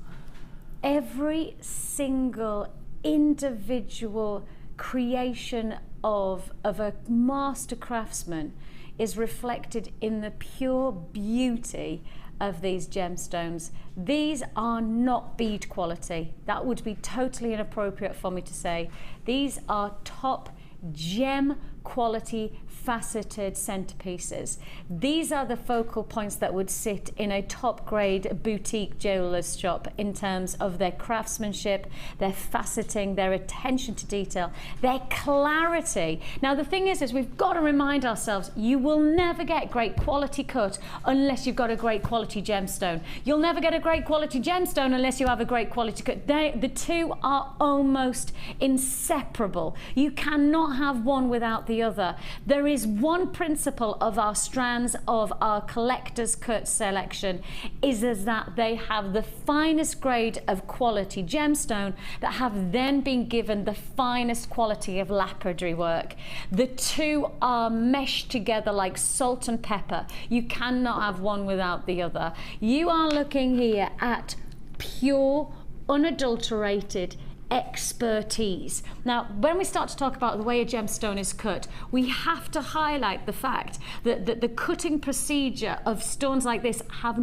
Every single individual creation of a master craftsman is reflected in the pure beauty of these gemstones. These are not bead quality. That would be totally inappropriate for me to say. These are top gem quality faceted centerpieces. These are the focal points that would sit in a top grade boutique jeweler's shop in terms of their craftsmanship, their faceting, their attention to detail, their clarity. Now the thing is we've got to remind ourselves, you will never get great quality cut unless you've got a great quality gemstone. You'll never get a great quality gemstone unless you have a great quality cut. The two are almost inseparable. You cannot have one without the other. There is one principle of our strands, of our collector's cut selection, is that they have the finest grade of quality gemstone that have then been given the finest quality of lapidary work. The two are meshed together like salt and pepper. You cannot have one without the other. You are looking here at pure, unadulterated, expertise. Now, when we start to talk about the way a gemstone is cut, we have to highlight the fact that the cutting procedure of stones like this have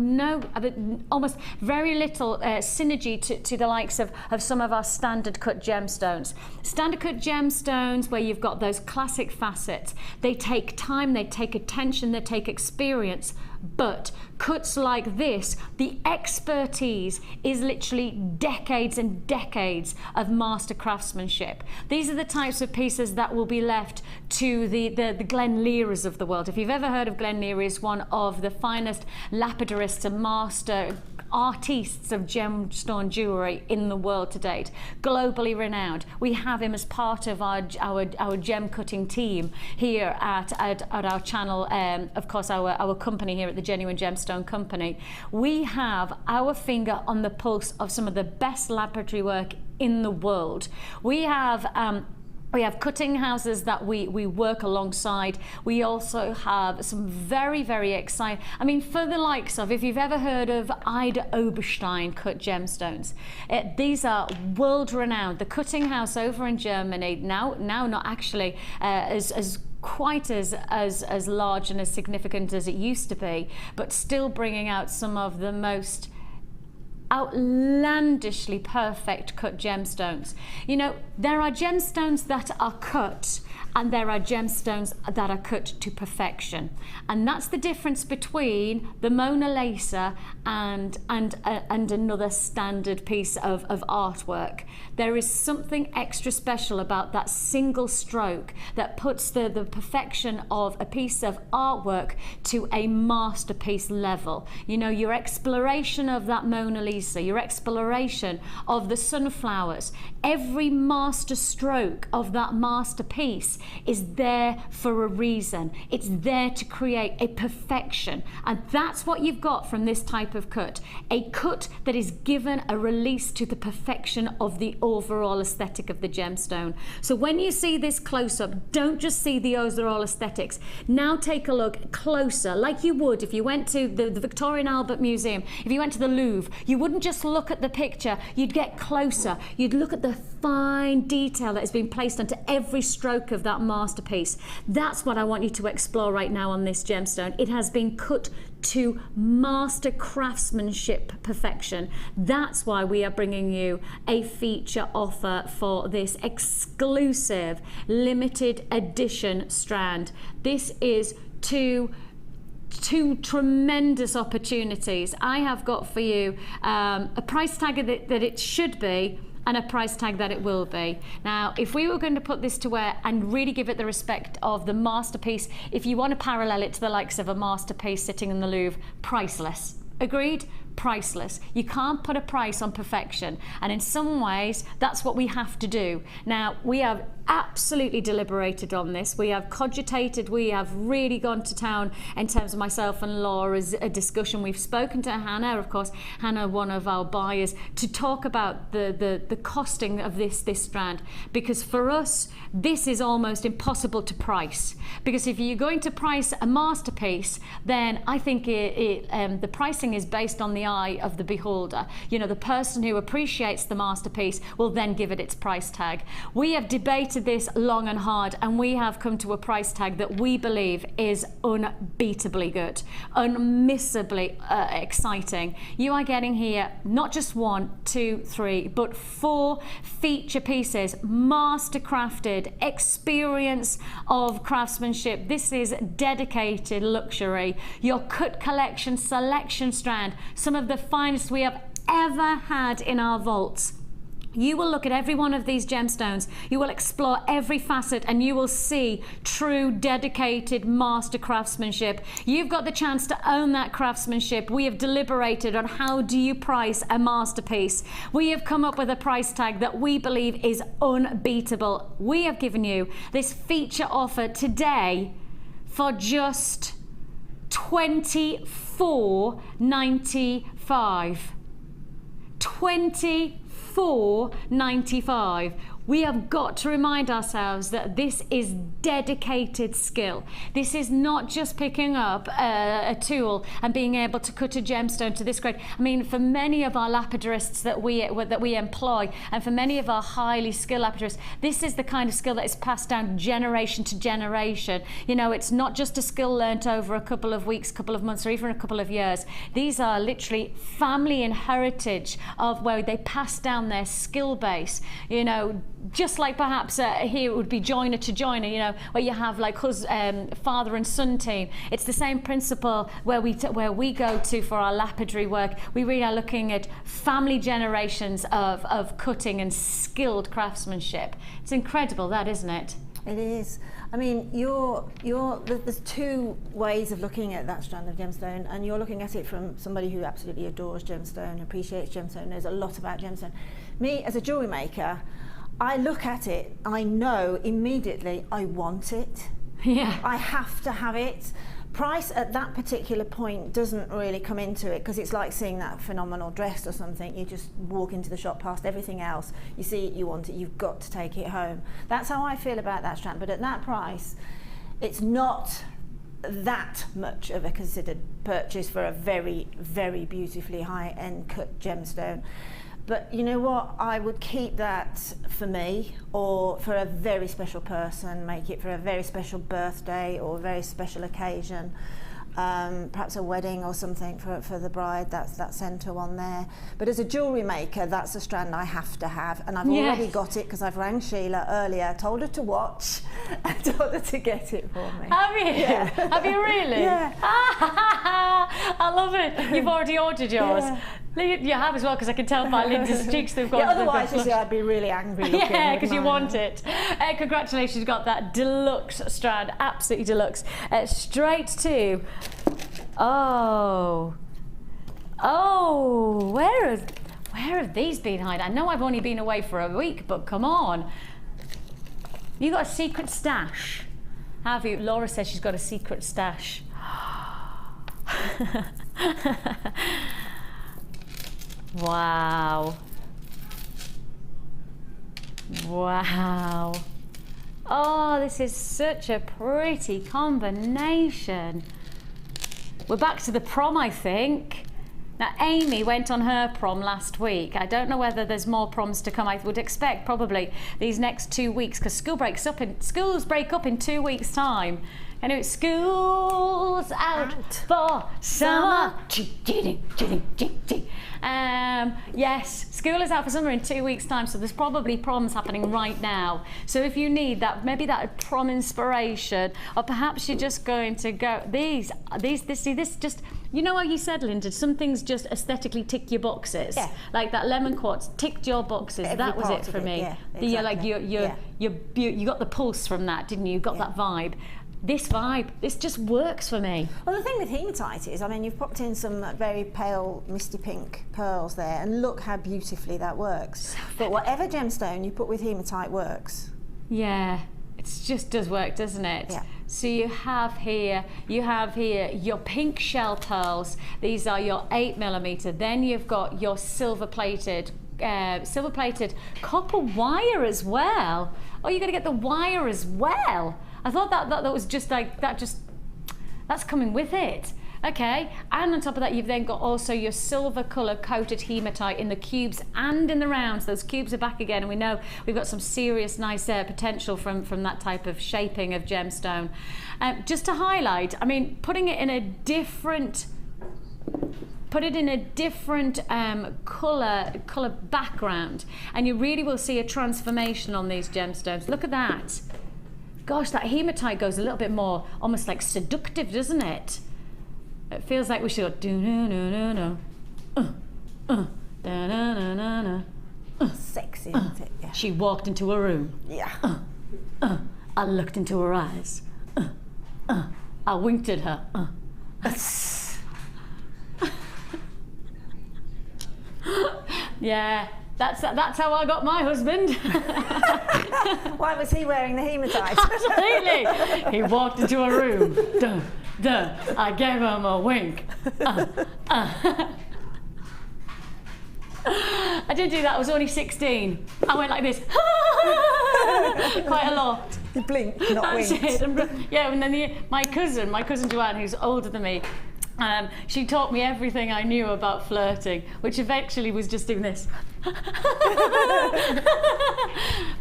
almost very little synergy to the likes of some of our standard cut gemstones. Standard cut gemstones, where you've got those classic facets, they take time, they take attention, they take experience. But cuts like this, the expertise is literally decades and decades of master craftsmanship. These are the types of pieces that will be left to the Glen Learys of the world. If you've ever heard of Glen Leary, is one of the finest lapidarists and master artistes of gemstone jewellery in the world to date, globally renowned. We have him as part of our gem cutting team here at our channel, of course our company here at the Genuine Gemstone Company. We have our finger on the pulse of some of the best laboratory work in the world. We have cutting houses that we work alongside. We also have some very, very exciting, I mean, for the likes of, if you've ever heard of Ida Oberstein cut gemstones, these are world renowned. The cutting house over in Germany, now not actually as quite as large and as significant as it used to be, but still bringing out some of the most outlandishly perfect cut gemstones. You know, there are gemstones that are cut and there are gemstones that are cut to perfection, and that's the difference between the Mona Lisa and another standard piece of artwork. There is something extra special about that single stroke that puts the perfection of a piece of artwork to a masterpiece level. You know, your exploration of that Mona Lisa, your exploration of the sunflowers, every master stroke of that masterpiece is there for a reason. It's there to create a perfection, and that's what you've got from this type of cut. A cut that is given a release to the perfection of the overall aesthetic of the gemstone. So when you see this close up, don't just see the overall aesthetics. Now take a look closer, like you would if you went to the Victorian Albert Museum, if you went to the Louvre. You wouldn't just look at the picture, you'd get closer. You'd look at the fine detail that has been placed onto every stroke of that masterpiece. That's what I want you to explore right now on this gemstone. It has been cut to master craftsmanship perfection. That's why we are bringing you a feature offer for this exclusive limited edition strand. This is two tremendous opportunities. I have got for you a price tag that it should be and a price tag that it will be. Now, if we were going to put this to wear and really give it the respect of the masterpiece, if you want to parallel it to the likes of a masterpiece sitting in the Louvre, priceless. Agreed? Priceless. You can't put a price on perfection, and in some ways that's what we have to do. Now, we have absolutely deliberated on this. We have cogitated, we have really gone to town in terms of myself and Laura's discussion. We've spoken to Hannah, of course, Hannah, one of our buyers, to talk about the costing of this strand, because for us this is almost impossible to price, because if you're going to price a masterpiece, then I think the pricing is based on the eye of the beholder. You know, the person who appreciates the masterpiece will then give it its price tag. We have debated this long and hard, and we have come to a price tag that we believe is unbeatably good, unmissably exciting. You are getting here not just 1, 2, 3, but 4 feature pieces, master crafted, experience of craftsmanship. This is dedicated luxury. Your cut collection selection strand, some of the finest we have ever had in our vaults. You will look at every one of these gemstones, you will explore every facet, and you will see true dedicated master craftsmanship. You've got the chance to own that craftsmanship. We have deliberated on how do you price a masterpiece. We have come up with a price tag that we believe is unbeatable. We have given you this feature offer today for just $24.95. $24.95. we have got to remind ourselves that this is dedicated skill. This is not just picking up a tool and being able to cut a gemstone to this grade. I mean, for many of our lapidarists that we employ, and for many of our highly skilled lapidarists, this is the kind of skill that is passed down generation to generation. You know, it's not just a skill learnt over a couple of weeks, couple of months, or even a couple of years. These are literally family and heritage of where they pass down their skill base. You know, just like perhaps here it would be joiner to joiner, you know, where you have like father and son team. It's the same principle where we go to for our lapidary work. We really are looking at family generations of cutting and skilled craftsmanship. It's incredible, that, isn't it? It is. I mean, there's two ways of looking at that strand of gemstone, and you're looking at it from somebody who absolutely adores gemstone, appreciates gemstone, knows a lot about gemstone. Me, as a jewellery maker, I look at it, I know immediately I want it. Yeah. I have to have it. Price at that particular point doesn't really come into it, because it's like seeing that phenomenal dress or something. You just walk into the shop past everything else, you see it, you want it, you've got to take it home. That's how I feel about that strand, but at that price, it's not that much of a considered purchase for a very, very beautifully high-end cut gemstone. But you know what, I would keep that for me, or for a very special person, make it for a very special birthday or a very special occasion, perhaps a wedding or something for the bride. That's that centre one there. But as a jewellery maker, that's a strand I have to have, and I've already got it because I've rang Sheila earlier, told her to watch, and told her to get it for me. Have you? Yeah. Have you really? Yeah. I love it. You've already ordered yours. Yeah. You have as well, because I can tell by Linda's cheeks they've got. Yeah, otherwise, you see, I'd be really angry looking. Yeah, because you want it. Congratulations, you got that deluxe strand, absolutely deluxe. Straight to, oh, where have these been hiding? I know I've only been away for a week, but come on. You got a secret stash, have you? Laura says she's got a secret stash. Wow. Wow. Oh, this is such a pretty combination. We're back to the prom, I think. Now, Amy went on her prom last week. I don't know whether there's more proms to come. I would expect probably these next 2 weeks, because schools break up in 2 weeks' time. Anyway, school's out for summer. Yes, school is out for summer in 2 weeks' time, so there's probably proms happening right now. So if you need that, maybe that prom inspiration, or perhaps you're just going to go, this just, you know how you said, Linda, some things just aesthetically tick your boxes. Yeah. Like that lemon quartz ticked your boxes. Every that was it for me. Yeah, exactly. You got the pulse from that, didn't you? You got that vibe. This vibe, this just works for me. Well, the thing with hematite is, I mean, you've popped in some very pale, misty pink pearls there, and look how beautifully that works. But whatever gemstone you put with hematite works. Yeah, it just does work, doesn't it? Yeah. So you have here your pink shell pearls. These are your 8mm. Then you've got your silver-plated copper wire as well. Oh, you're going to get the wire as well. I thought that was just like that. That's coming with it. Okay, and on top of that, you've then got also your silver colour coated hematite in the cubes and in the rounds. Those cubes are back again, and we know we've got some serious nice potential from that type of shaping of gemstone. Just to highlight, I mean, putting it in a different colour background, and you really will see a transformation on these gemstones. Look at that. Gosh, that hematite goes a little bit more, almost like seductive, doesn't it? It feels like we should go do-no-no-no-no, da-na-na-na-na. Sexy, isn't it? Yeah. She walked into a room. Yeah. I looked into her eyes. I winked at her. Yeah. That's how I got my husband. Why was he wearing the hematite? Absolutely. He walked into a room. I gave him a wink. I didn't do that, I was only 16. I went like this, quite a lot. You blink, not That's wink. it. Yeah, and then my cousin Joanne, who's older than me, she taught me everything I knew about flirting, which eventually was just doing this.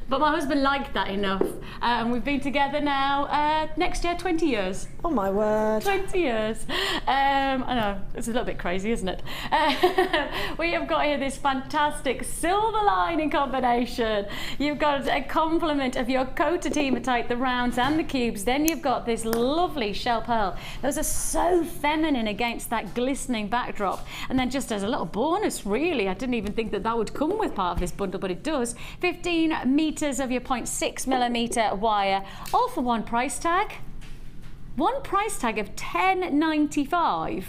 But my husband liked that enough. And we've been together now, next year, 20 years. Oh my word. 20 years. I know, it's a little bit crazy, isn't it? We have got here this fantastic silver lining combination. You've got a complement of your coated hematite, the rounds and the cubes. Then you've got this lovely shell pearl. Those are so feminine against that glistening backdrop. And then just as a little bonus, really, I didn't even think that that would come with part of this bundle, but it does. 15 meters of your 0.6mm wire, all for one price tag. One price tag of $10.95.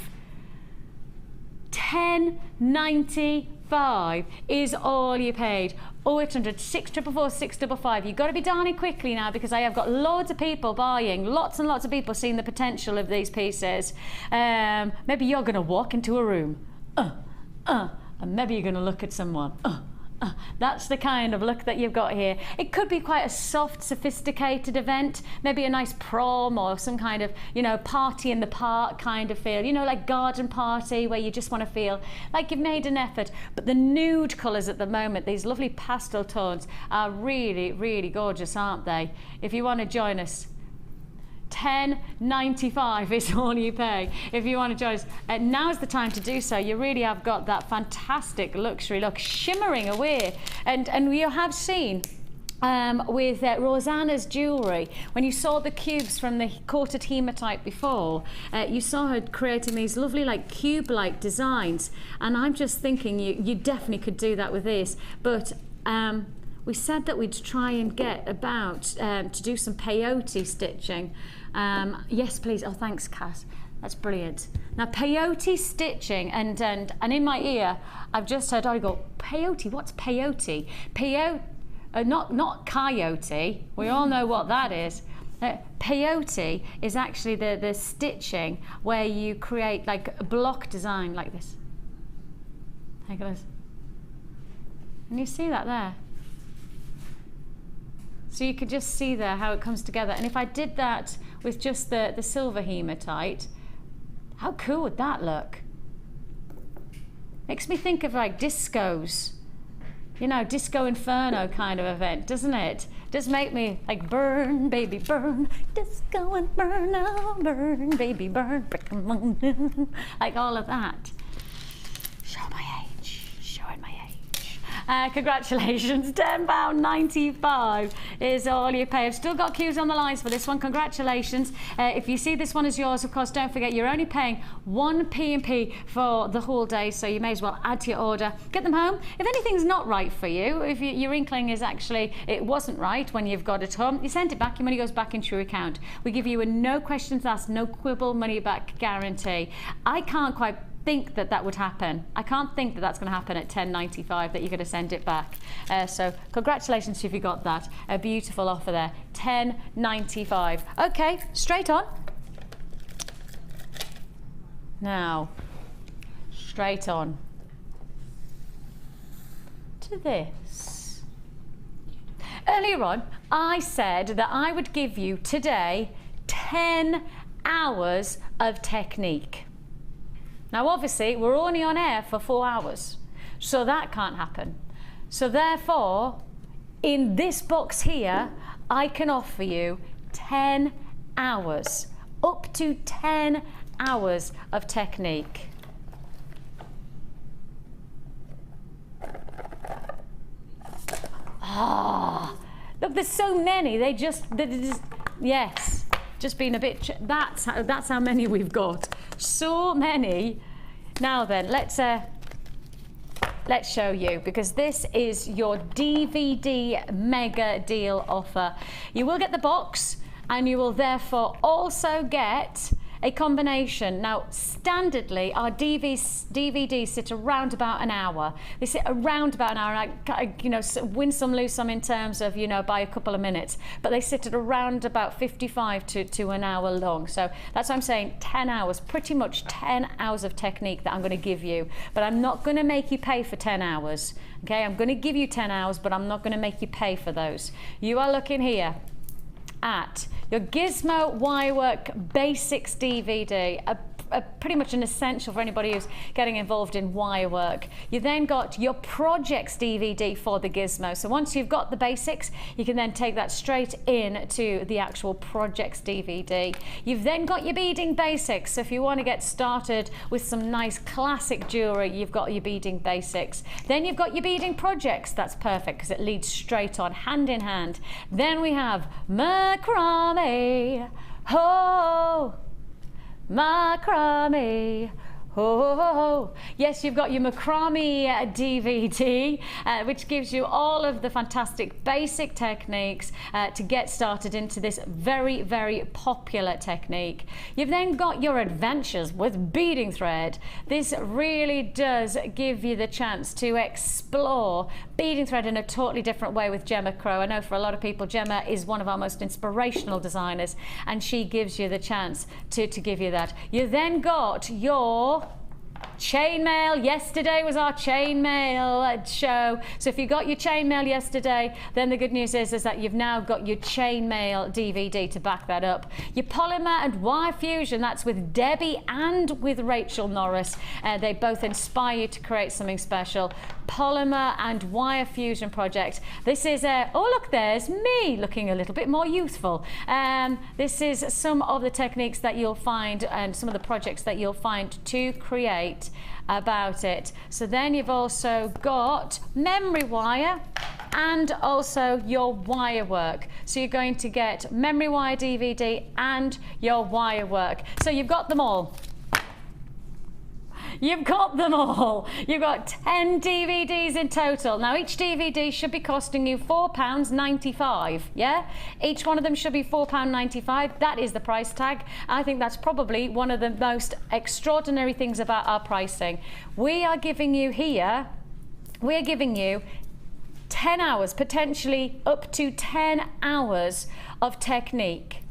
$10.95 is all you paid. 0800 644 655. You've got to be darning quickly now, because I have got loads of people buying, lots and lots of people seeing the potential of these pieces. Maybe you're going to walk into a room, and maybe you're going to look at someone. That's the kind of look that you've got here. It could be quite a soft, sophisticated event, maybe a nice prom or some kind of, you know, party in the park kind of feel, you know, like garden party where you just want to feel like you've made an effort. But the nude colours at the moment, these lovely pastel tones, are really, really gorgeous, aren't they? If you want to join us, $10.95 is all you pay if you want to join us. Now's the time to do so. You really have got that fantastic luxury look shimmering away, and you have seen with Rosanna's jewellery, when you saw the cubes from the coated hematite before, you saw her creating these lovely like cube-like designs, and I'm just thinking you definitely could do that with this. But we said that we'd try and get about to do some peyote stitching. Yes, please. Oh, thanks, Cass. That's brilliant. Now, peyote stitching, and in my ear, I've just heard I go, peyote. What's peyote? Not coyote. We all know what that is. Peyote is actually the stitching where you create like a block design like this. Take a look. Can you see that there? So you could just see there how it comes together. And if I did that with just the silver hematite, how cool would that look? Makes me think of like discos, you know, Disco Inferno kind of event, doesn't it? Does make me like burn, baby, burn, Disco Inferno, burn, baby, burn, like all of that. Showing my age, showing my age. Congratulations, £10.95 is all you pay. I've still got queues on the lines for this one. Congratulations. If you see this one as yours, of course, don't forget you're only paying one P&P for the whole day, so you may as well add to your order. Get them home. If anything's not right for you, if your inkling is actually it wasn't right when you've got it home, you send it back, your money goes back into your account. We give you a no questions asked, no quibble money back guarantee. I can't quite think that would happen. I can't think that that's going to happen at $10.95, that you're going to send it back. So congratulations if you got that. A beautiful offer there. $10.95. Okay, straight on. Now, straight on to this. Earlier on, I said that I would give you today 10 hours of technique. Now, obviously, we're only on air for 4 hours, so that can't happen. So therefore, in this box here, I can offer you 10 hours, up to 10 hours of technique. Look, there's so many. Yes, just been a bit. That's how many we've got. So many. Now then, let's show you, because this is your DVD mega deal offer. You will get the box, and you will therefore also get a combination. Now, standardly, our DVDs sit around about an hour. They sit around about an hour. You know, win some, lose some in terms of, you know, by a couple of minutes. But they sit at around about 55 to an hour long. So that's what I'm saying, 10 hours, pretty much 10 hours of technique that I'm going to give you. But I'm not going to make you pay for 10 hours. Okay, I'm going to give you 10 hours, but I'm not going to make you pay for those. You are looking here at your Gizmo Wirework Basics DVD, pretty much an essential for anybody who's getting involved in wire work. You then got your projects DVD for the Gizmo. So once you've got the basics, you can then take that straight in to the actual projects DVD. You've then got your beading basics. So if you want to get started with some nice classic jewelry, you've got your beading basics. Then you've got your beading projects. That's perfect because it leads straight on, hand in hand. Then we have macrame. Oh, macrame. Oh, yes, you've got your macrame DVD, which gives you all of the fantastic basic techniques to get started into this very, very popular technique. You've then got your adventures with beading thread. This really does give you the chance to explore beading thread in a totally different way with Gemma Crow. I know for a lot of people, Gemma is one of our most inspirational designers, and she gives you the chance to give you that. You then got your chainmail. Yesterday was our chainmail show. So if you got your chainmail yesterday, then the good news is that you've now got your chainmail DVD to back that up. Your polymer and wire fusion, that's with Debbie and with Rachel Norris. They both inspire you to create something special. Polymer and wire fusion project. This is oh look, there's me looking a little bit more youthful. This is some of the techniques that you'll find and some of the projects that you'll find to create about it. So then you've also got memory wire and also your wire work. So you're going to get memory wire DVD and your wire work. So you've got them all. You've got them all. You've got 10 DVDs in total. Now each DVD should be costing you £4.95, yeah? Each one of them should be £4.95. That is the price tag. I think that's probably one of the most extraordinary things about our pricing. We are giving you here, we're giving you 10 hours, potentially up to 10 hours of technique.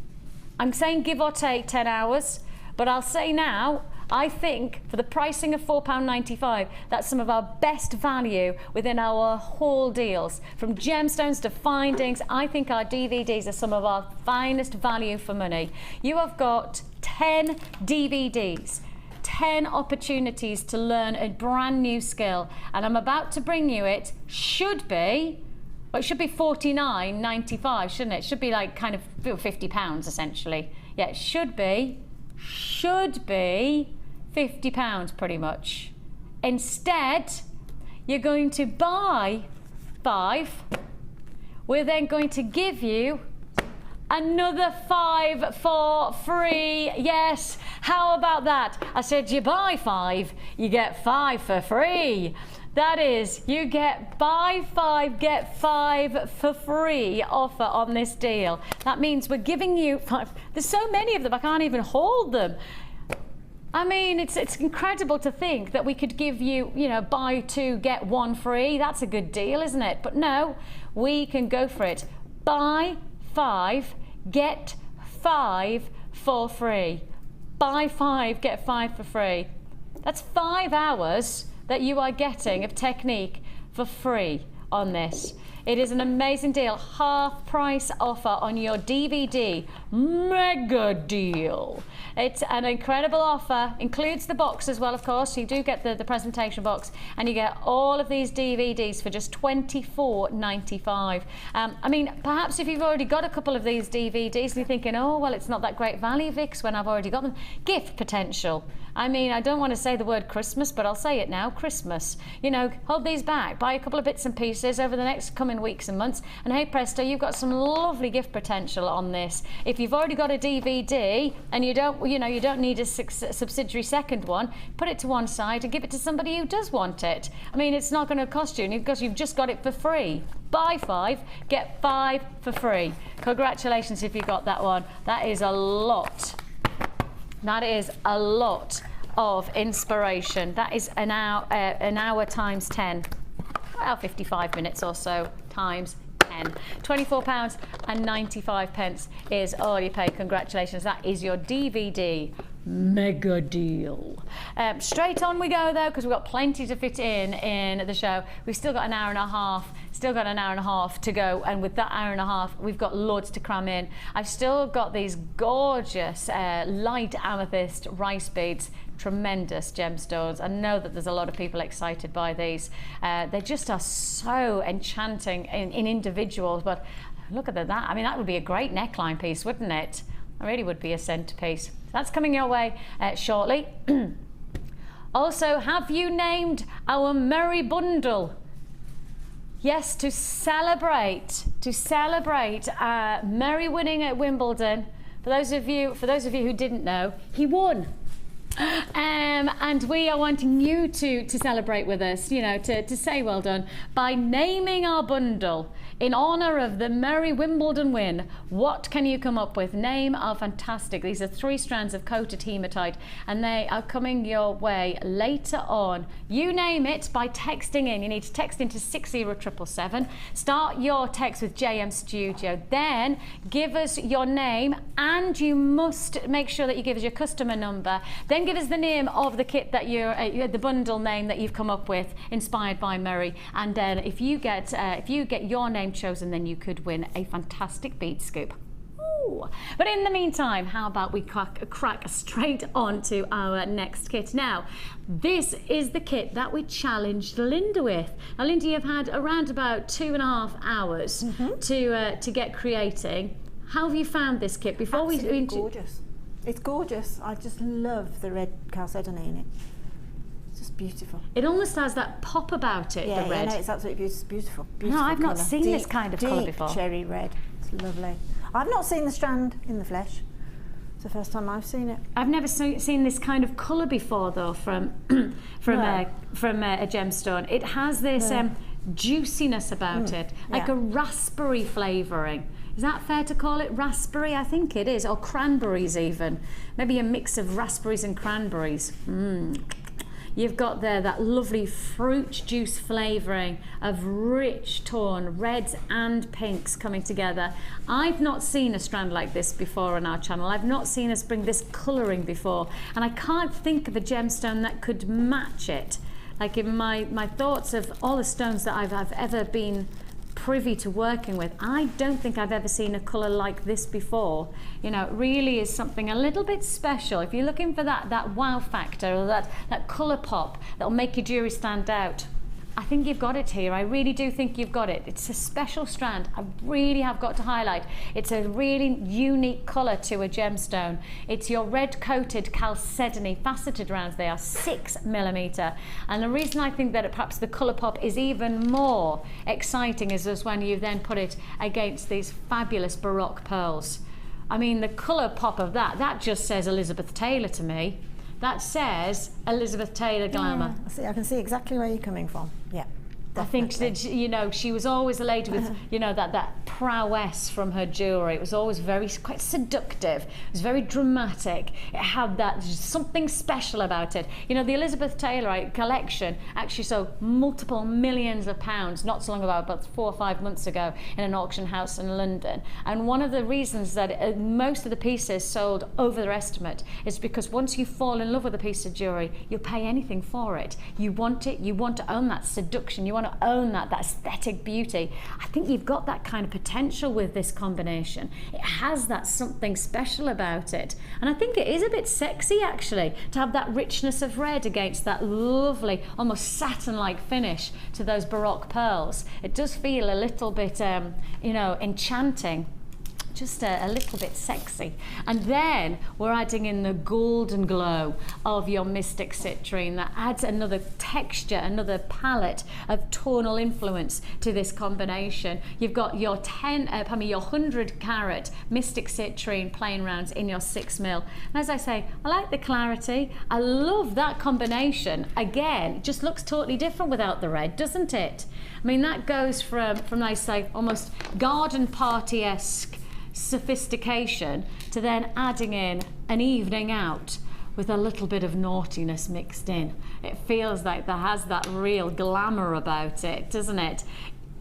I'm saying give or take 10 hours, but I'll say now, I think for the pricing of £4.95, that's some of our best value within our haul deals. From gemstones to findings, I think our DVDs are some of our finest value for money. You have got 10 DVDs, 10 opportunities to learn a brand new skill. And I'm about to bring you it, should be, well, it should be $49.95, shouldn't it? It should be like kind of £50 essentially. Yeah, it should be £50 pretty much. Instead, you're going to buy 5. We're then going to give you another 5 for free. Yes, how about that? I said you buy 5, you get 5 for free. That is, you get buy 5, get 5 for free offer on this deal. That means we're giving you 5. There's so many of them, I can't even hold them. I mean, it's incredible to think that we could give you, you know, buy 2, get 1 free. That's a good deal, isn't it? But no, we can go for it. Buy 5, get 5 for free. Buy 5, get 5 for free. That's 5 hours that you are getting of technique for free on this. It is an amazing deal. Half price offer on your DVD. Mega deal. It's an incredible offer. Includes the box as well, of course. You do get the presentation box, and you get all of these DVDs for just £24.95. I mean, perhaps if you've already got a couple of these DVDs and you're thinking, oh, well, it's not that great value, Vix, when I've already got them. Gift potential. I mean, I don't want to say the word Christmas, but I'll say it now, Christmas. You know, hold these back, buy a couple of bits and pieces over the next coming weeks and months, and hey presto, you've got some lovely gift potential on this. If you've already got a DVD and you don't need a subsidiary second one, put it to one side and give it to somebody who does want it. I mean, it's not going to cost you because you've just got it for free. Buy 5, get 5 for free. Congratulations if you got that one. That is a lot That is a lot of inspiration. That is an hour times 10. Well, 55 minutes or so times 10. £24.95 is all you pay. Congratulations, that is your DVD. Mega deal. Straight on we go though, because we've got plenty to fit in the show. We've still got an hour and a half to go, and with that hour and a half we've got loads to cram in. I've still got these gorgeous light amethyst rice beads, tremendous gemstones. I know that there's a lot of people excited by these. They just are so enchanting in individuals, but look at that. I mean, that would be a great neckline piece, wouldn't it? It really would be a centerpiece. That's coming your way shortly. Also, have you named our merry bundle? Yes, to celebrate Merry winning at Wimbledon. For those of you who didn't know, he won. And we are wanting you to celebrate with us, you know, to say well done by naming our bundle in honor of the Merry Wimbledon win. What can you come up with? Name are fantastic. These are 3 strands of coated hematite, and they are coming your way later on. You name it by texting in. You need to text into 60777. Start your text with JM Studio. Then give us your name, and you must make sure that you give us your customer number. Then give us the name of the kit that the bundle name that you've come up with, inspired by Merry. And then if you get your name chosen, then you could win a fantastic bead scoop. Ooh. But in the meantime, how about we crack straight on to our next kit. Now, this is the kit that we challenged Linda with. Now, Linda, you've had around about 2.5 hours to get creating. How have you found this kit? Absolutely gorgeous. It's gorgeous. I just love the red chalcedony in it. It's just beautiful. It almost has that pop about it, the red. Yeah, no, it's absolutely beautiful. No, I've not seen this kind of colour before. Cherry red. It's lovely. I've not seen the strand in the flesh. It's the first time I've seen it. I've never seen this kind of colour before, though, from a gemstone. It has this juiciness about it, like a raspberry flavouring. Is that fair to call it raspberry? I think it is, or cranberries even. Maybe a mix of raspberries and cranberries. You've got there that lovely fruit juice flavouring of rich tone, reds and pinks coming together. I've not seen a strand like this before on our channel. I've not seen us bring this colouring before, and I can't think of a gemstone that could match it. Like in my thoughts of all the stones that I've ever been privy to working with, I don't think I've ever seen a colour like this before. You know, it really is something a little bit special. If you're looking for that wow factor, or that colour pop that'll make your jewellery stand out, I think you've got it here. I really do think you've got it. It's a special strand. I really have got to highlight. It's a really unique colour to a gemstone. It's your red coated chalcedony faceted rounds. They are 6mm. And the reason I think that perhaps the colour pop is even more exciting is when you then put it against these fabulous Baroque pearls. I mean, the colour pop of that just says Elizabeth Taylor to me. That says Elizabeth Taylor glamour. Yeah, I can see exactly where you're coming from. Yeah. Definitely. I think that, you know, she was always a lady with, you know, that prowess from her jewellery. It was always quite seductive. It was very dramatic. It had that something special about it. You know, the Elizabeth Taylor collection actually sold multiple millions of pounds not so long ago, about 4 or 5 months ago, in an auction house in London. And one of the reasons that most of the pieces sold over their estimate is because once you fall in love with a piece of jewellery, you'll pay anything for it. You want it. You want to own that seduction. You want to own that aesthetic beauty. I think you've got that kind of potential with this combination. It has that something special about it, and I think it is a bit sexy actually to have that richness of red against that lovely almost satin-like finish to those Baroque pearls. It does feel a little bit you know, enchanting, just a little bit sexy. And then we're adding in the golden glow of your Mystic Citrine. That adds another texture, another palette of tonal influence to this combination. You've got your 100 carat Mystic Citrine plain rounds in your 6mm. And as I say, I like the clarity. I love that combination. Again, it just looks totally different without the red, doesn't it? I mean, that goes from I say, almost garden party-esque sophistication to then adding in an evening out with a little bit of naughtiness mixed in. It feels like there has that real glamour about it, doesn't it?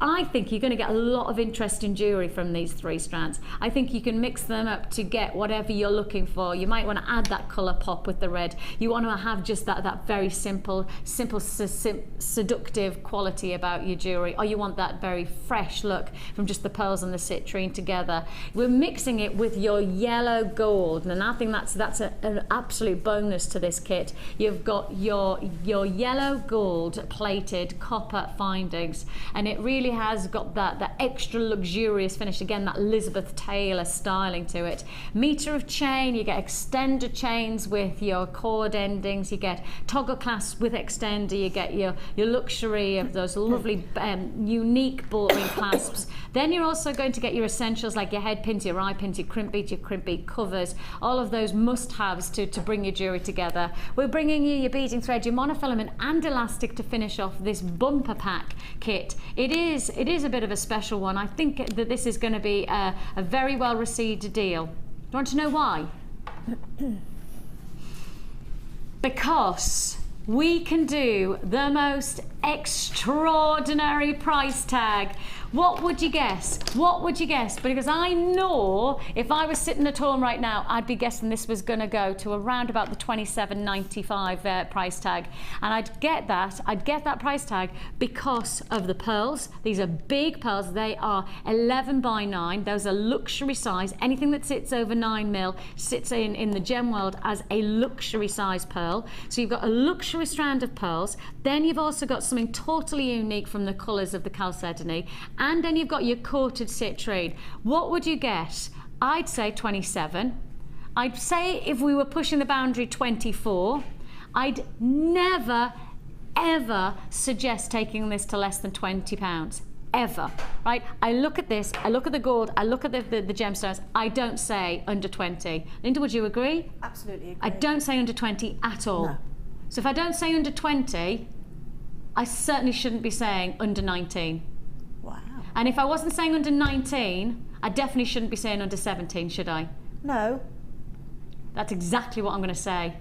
I think you're going to get a lot of interest in jewellery from these 3 strands. I think you can mix them up to get whatever you're looking for. You might want to add that colour pop with the red. You want to have just that very simple, seductive quality about your jewellery, or you want that very fresh look from just the pearls and the citrine together. We're mixing it with your yellow gold, and I think that's an absolute bonus to this kit. You've got your yellow gold plated copper findings, and it really has got that extra luxurious finish. Again, that Elizabeth Taylor styling to it. Metre of chain, you get extender chains with your cord endings, you get toggle clasps with extender, you get your luxury of those lovely unique ball ring clasps. Then you're also going to get your essentials like your head pins, your eye pins, your crimp bead, your crimp bead covers, all of those must-haves to bring your jewellery together. We're bringing you your beading thread, your monofilament and elastic to finish off this bumper pack kit. It is a bit of a special one. I think that this is going to be a very well received deal. Do you want to know why? Because we can do the most extraordinary price tag. What would you guess? What would you guess? Because I know if I was sitting at home right now, I'd be guessing this was going to go to around about the $27.95 price tag. And I'd get that price tag because of the pearls. These are big pearls. They are 11 by 9. Those are luxury size. Anything that sits over 9 mil sits in the gem world as a luxury size pearl. So you've got a luxury strand of pearls. Then you've also got something totally unique from the colours of the chalcedony. And then you've got your coated citrine. What would you guess? I'd say 27. I'd say if we were pushing the boundary 24. I'd never, ever suggest taking this to less than £20. Ever, right? I look at this, I look at the gold, I look at the gemstones, I don't say under 20. Linda, would you agree? Absolutely agree. I don't say under 20 at all. No. So if I don't say under 20, I certainly shouldn't be saying under 19. Wow. And if I wasn't saying under 19, I definitely shouldn't be saying under 17, should I? No. That's exactly what I'm going to say.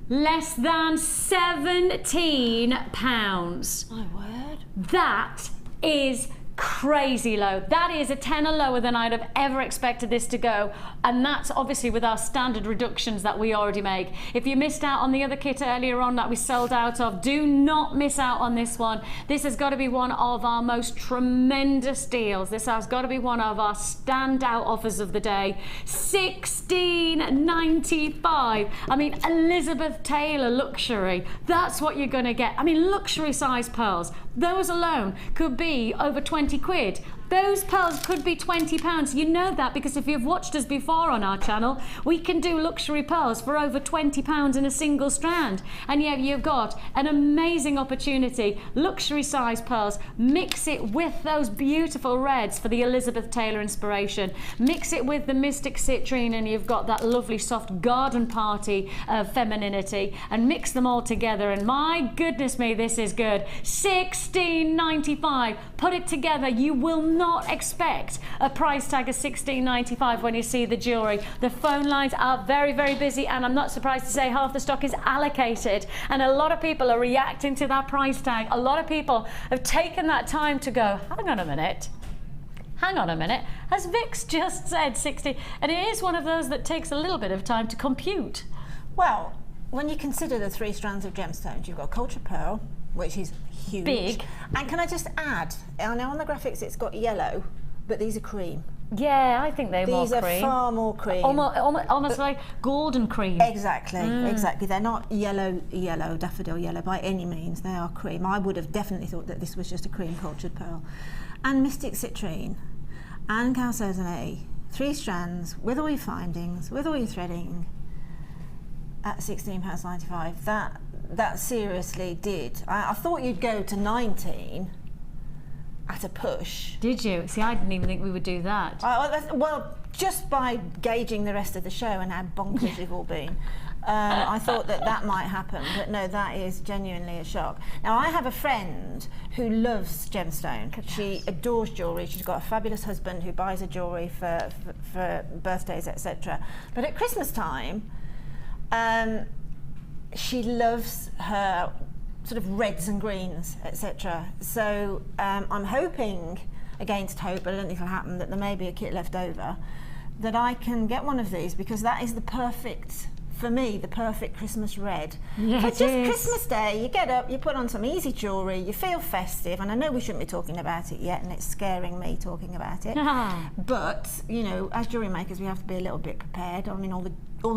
Less than £17. My word. That is crazy low. That is a tenner lower than I'd have ever expected this to go, and that's obviously with our standard reductions that we already make. If you missed out on the other kit earlier on that we sold out of, do not miss out on this one. This has got to be one of our most tremendous deals. This has got to be one of our standout offers of the day. $16.95. I mean, Elizabeth Taylor luxury. That's what you're going to get. I mean, luxury size pearls. Those alone could be over 20 quid. Those pearls could be £20. You know that because if you've watched us before on our channel, we can do luxury pearls for over £20 in a single strand. And yeah, you've got an amazing opportunity. Luxury size pearls. Mix it with those beautiful reds for the Elizabeth Taylor inspiration. Mix it with the Mystic Citrine and you've got that lovely soft garden party of femininity. And mix them all together and my goodness me, this is good. $16.95. Put it together. You will not expect a price tag of $16.95 when you see the jewellery. The phone lines are very, very busy and I'm not surprised to say half the stock is allocated and a lot of people are reacting to that price tag. A lot of people have taken that time to go, hang on a minute, has Vix just said 60? And it is one of those that takes a little bit of time to compute. Well, when you consider the 3 strands of gemstones, you've got cultured pearl, which is huge. Big. And can I just add, I know on the graphics it's got yellow, but these are cream. Yeah, I think they're more cream. These are far more cream. Almost like golden cream. Exactly, exactly. They're not yellow, daffodil yellow by any means. They are cream. I would have definitely thought that this was just a cream cultured pearl. And Mystic Citrine and chalcedony, 3 strands with all your findings, with all your threading at £16.95. That seriously did. I thought you'd go to 19, at a push. Did you? See, I didn't even think we would do that. Well, just by gauging the rest of the show and how bonkers you've all been, I thought that might happen, but no, that is genuinely a shock. Now, I have a friend who loves gemstone. She adores jewellery. She's got a fabulous husband who buys her jewellery for birthdays, etc. But at Christmas time, she loves her sort of reds and greens, etc. So I'm hoping, against hope, but I don't think it'll happen, that there may be a kit left over, that I can get one of these, because that is the perfect, for me, the perfect Christmas red. Yeah, but just Christmas Day, you get up, you put on some easy jewellery, you feel festive, and I know we shouldn't be talking about it yet, and it's scaring me talking about it. But, you know, as jewellery makers, we have to be a little bit prepared. I mean, all the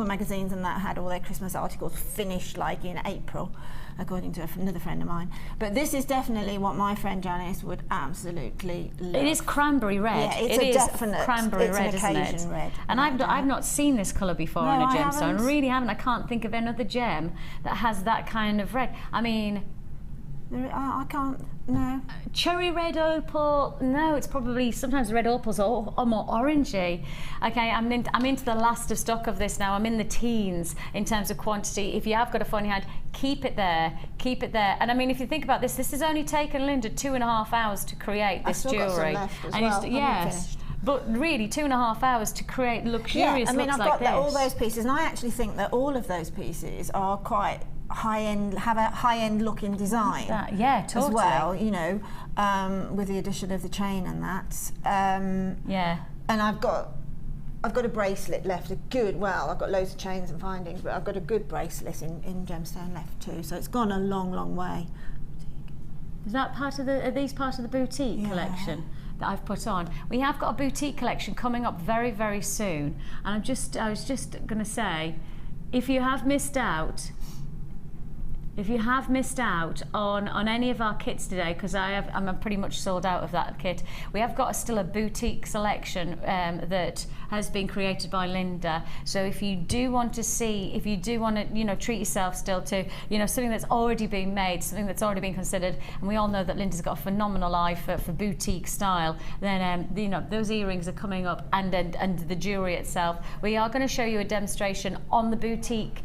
magazines and that had all their Christmas articles finished like in April, according to another friend of mine. But this is definitely what my friend Janice would absolutely love. It is cranberry red. Yeah, it's it a is definite cranberry red, an occasion isn't it? red. And I've not seen this colour before No, in a I gemstone. haven't. I really haven't. I can't think of another gem that has that kind of red. I mean, I can't, no. Cherry red opal, no, it's probably, sometimes red opals are more orangey. Okay, I'm into the last of stock of this now. I'm in the teens in terms of quantity. If you have got a phone in your hand, keep it there, keep it there. And I mean, if you think about this has only taken Linda 2.5 hours to create this I've still jewellery. got some left as And well. Yes. But really, 2.5 hours to create luxurious I mean, looks I've like got this. all those pieces, and I actually think that all of those pieces are quite high-end, have a high-end looking design. Yeah, totally. As well, you know, with the addition of the chain and that. Yeah. And I've got a bracelet left, I've got loads of chains and findings, but I've got a good bracelet in gemstone left too, so it's gone a long, long way. Is that are these part of the boutique collection that I've put on? We have got a boutique collection coming up very, very soon, and I was just going to say, if you have missed out on any of our kits today, because I'm pretty much sold out of that kit, we have got still a boutique selection that has been created by Linda. So if you do want to, you know, treat yourself still to, you know, something that's already been made, something that's already been considered, and we all know that Linda's got a phenomenal eye for boutique style, then you know, those earrings are coming up, and the jewellery itself. We are going to show you a demonstration on the boutique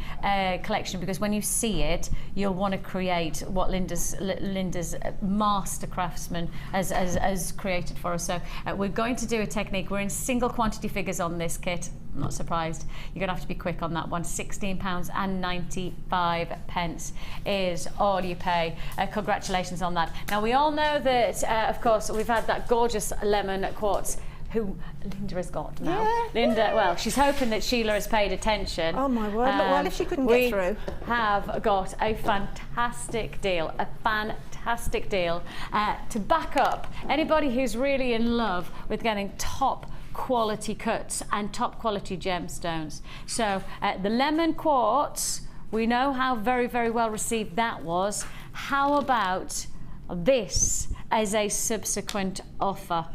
collection, because when you see it, you'll want to create what Linda's master craftsman has created for us. So we're going to do a technique. We're in single quantity figures on this kit. I'm not surprised. You're going to have to be quick on that one. £16.95 is all you pay. Congratulations on that. Now, we all know that, of course, we've had that gorgeous lemon quartz who Linda has got now. Yeah. Linda, well, she's hoping that Sheila has paid attention. Oh my word, look, well, if she couldn't get through. We have got a fantastic deal, to back up anybody who's really in love with getting top quality cuts and top quality gemstones. So the lemon quartz, we know how very, very well received that was. How about this as a subsequent offer?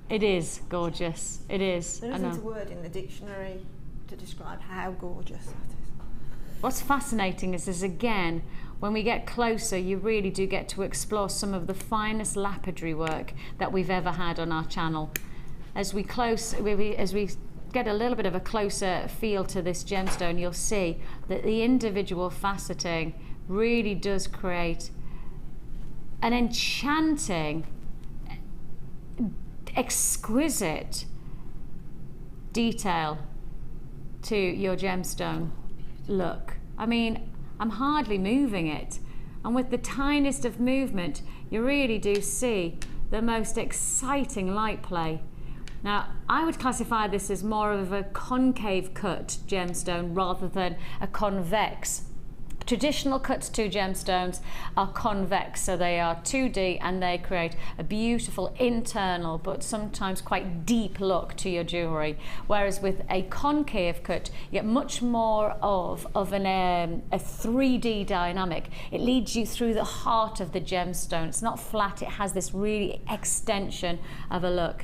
It is gorgeous. It is. There isn't a word in the dictionary to describe how gorgeous that is. What's fascinating is again, when we get closer, you really do get to explore some of the finest lapidary work that we've ever had on our channel. As we get a little bit of a closer feel to this gemstone, you'll see that the individual faceting really does create an enchanting, exquisite detail to your gemstone look. I mean, I'm hardly moving it, and with the tiniest of movement you really do see the most exciting light play. Now, I would classify this as more of a concave cut gemstone rather than a convex. Traditional cuts to gemstones are convex, so they are 2D, and they create a beautiful internal but sometimes quite deep look to your jewellery. Whereas with a concave cut, you get much more of a 3D dynamic. It leads you through the heart of the gemstone. It's not flat, it has this really extension of a look.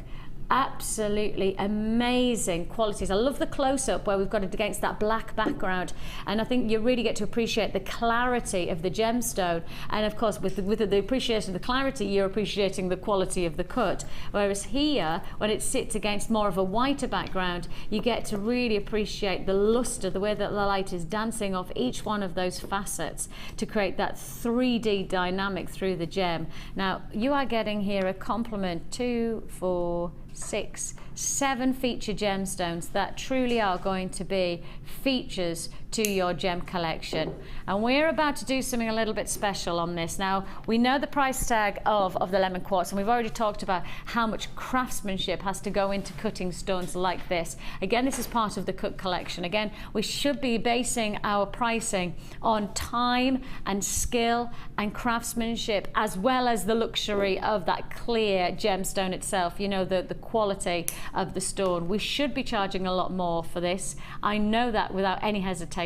Absolutely amazing qualities. I love the close-up where we've got it against that black background, and I think you really get to appreciate the clarity of the gemstone, and of course with the appreciation of the clarity, you're appreciating the quality of the cut, whereas here when it sits against more of a whiter background, you get to really appreciate the luster, the way that the light is dancing off each one of those facets to create that 3D dynamic through the gem. Now you are getting here a complement 2, 4, 6, 7 feature gemstones that truly are going to be features to your gem collection, and we're about to do something a little bit special on this. Now we know the price tag of the lemon quartz, and we've already talked about how much craftsmanship has to go into cutting stones like this. Again, this is part of the cut collection. Again, we should be basing our pricing on time and skill and craftsmanship, as well as the luxury of that clear gemstone itself, you know, the quality of the stone. We should be charging a lot more for this. I know that without any hesitation.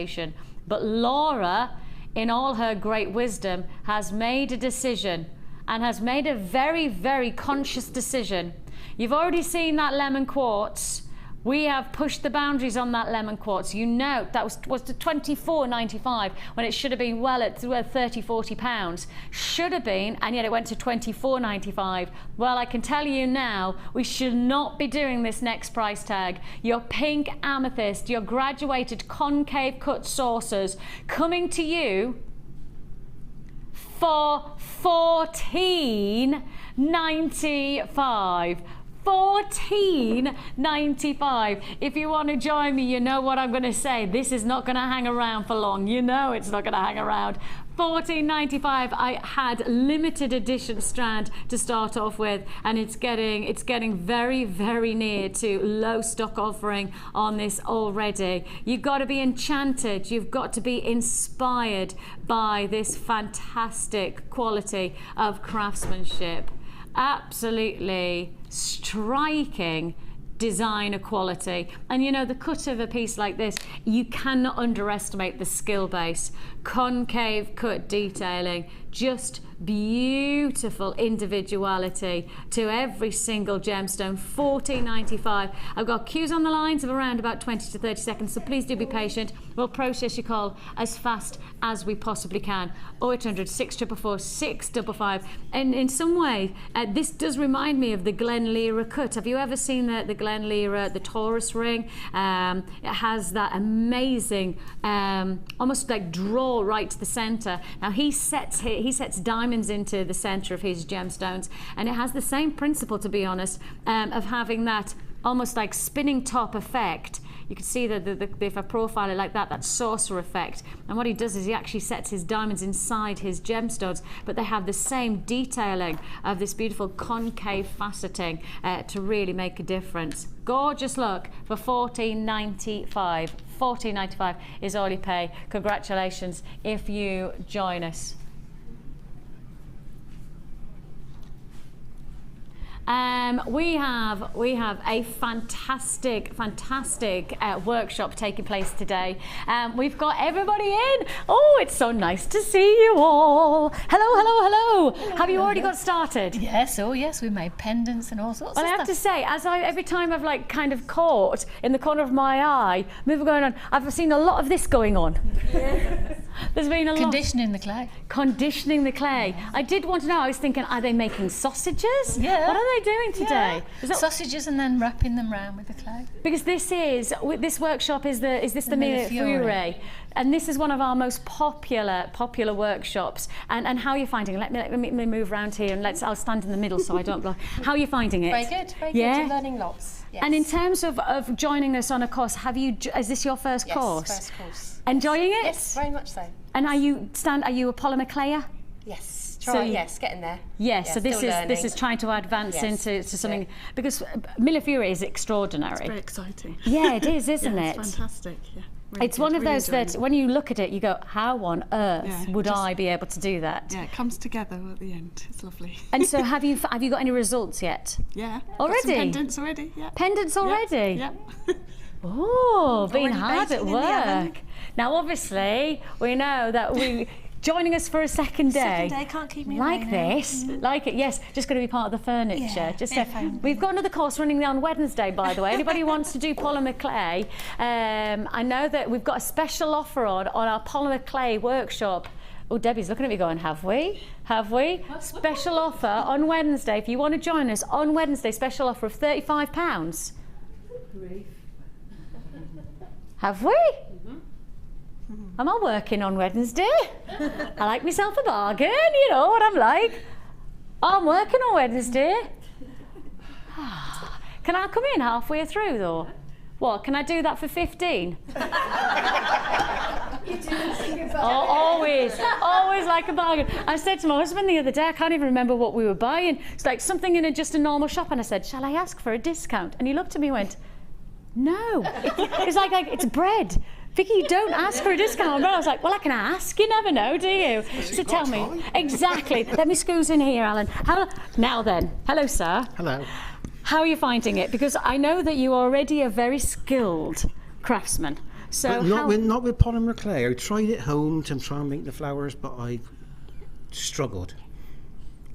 But Laura, in all her great wisdom, has made a decision, and has made a very, very conscious decision. You've already seen that lemon quartz. We have pushed the boundaries on that lemon quartz. You know, that was the $24.95 when it should have been well at £30–40. Should have been, and yet it went to $24.95. Well, I can tell you now, we should not be doing this next price tag. Your pink amethyst, your graduated concave cut saucers, coming to you for $14.95. $14.95. If you want to join me, you know what I'm going to say. This is not going to hang around for long. You know it's not going to hang around. $14.95. I had limited edition strand to start off with, and it's getting very, very near to low stock offering on this already. You've got to be enchanted. You've got to be inspired by this fantastic quality of craftsmanship. Absolutely striking designer quality. And you know, the cut of a piece like this, you cannot underestimate the skill base. Concave cut detailing, just beautiful individuality to every single gemstone. $14.95. I've got queues on the lines of around about 20 to 30 seconds, so please do be patient. We'll process your call as fast as we possibly can. 0800 644 655. And in some way, this does remind me of the Glen Lyra cut. Have you ever seen the Glen Lyra, the Taurus ring? It has that amazing, almost like draw right to the center. Now he sets diamonds into the center of his gemstones, and it has the same principle, to be honest, of having that almost like spinning top effect. You can see that if I profile it like that, that saucer effect. And what he does is he actually sets his diamonds inside his gemstones, but they have the same detailing of this beautiful concave faceting to really make a difference. Gorgeous look for $14.95. $14.95 is all you pay. Congratulations if you join us. We have a fantastic workshop taking place today. We've got everybody in. Oh, it's so nice to see you all. Hello. Have you already got started? Yes, oh yes, we made pendants and all sorts of stuff. Well, I have to say, every time I've like kind of caught in the corner of my eye, moving going on, I've seen a lot of this going on. Yes. There's been a lot. Conditioning the clay. Conditioning the clay. I did want to know, I was thinking, are they making sausages? Yeah. What are they doing today? Yeah. Sausages and then wrapping them round with the clay. Because this workshop is this the Mille Fiori? And this is one of our most popular workshops. And how are you finding it? Let me move around here, and I'll stand in the middle so I don't block. How are you finding it? Very good. You're learning lots. Yes. And in terms of joining us on a course, is this your first course? Yes, first course. Enjoying it? Yes, very much so. And are you a polymer clayer? Yes. Getting there. Yes, so this is trying to advance into something, because Mille Fiori is extraordinary. It's very exciting. Yeah, it is, isn't it? It's fantastic. Yeah. Really it's one of those that when you look at it, you go, how on earth would I be able to do that? Yeah, it comes together at the end. It's lovely. And so have you got any results yet? Yeah. Already? Got some pendants already, yeah. Pendants already? Yeah. Oh, being hard at work. Now, obviously, we know that joining us for a second day. Second day, can't keep me like away now. this, like it, yes, just going to be part of the furniture. Yeah, just if only. we've got another course running on Wednesday, by the way. Anybody who wants to do polymer clay, I know that we've got a special offer on our polymer clay workshop. Oh, Debbie's looking at me going, have we? Have we? Special offer on Wednesday. If you want to join us on Wednesday, special offer of £35. Have we? Am I working on Wednesday? I like myself a bargain, you know what I'm like. I'm working on Wednesday. Can I come in halfway through though? What, can I do that for 15? Always like a bargain. I said to my husband the other day, I can't even remember what we were buying. It's like something in just a normal shop, and I said, shall I ask for a discount? And he looked at me and went, no. It's like it's bread. Vicky, you don't ask for a discount. I was like, well, I can ask. You never know, do you? So tell me. Exactly. Let me scoot in here, Alan. Now then. Hello, sir. Hello. How are you finding it? Because I know that you are already a very skilled craftsman. So not with polymer clay. I tried at home to try and make the flowers, but I struggled.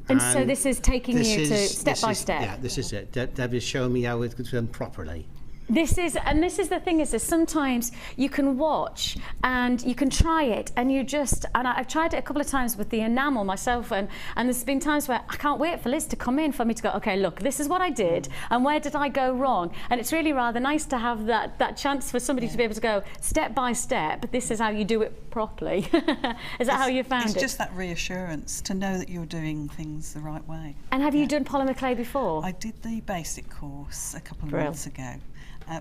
And so this is taking you to step by step. Yeah, this is it. Deb is showing me how it's done properly. This is the thing is that sometimes you can watch and you can try it and I've tried it a couple of times with the enamel myself, and there's been times where I can't wait for Liz to come in for me to go, okay, look, this is what I did and where did I go wrong? And it's really rather nice to have that chance for somebody to be able to go step by step, this is how you do it properly. Is that how you found it? It's just that reassurance to know that you're doing things the right way. And have you done polymer clay before? I did the basic course a couple of months ago.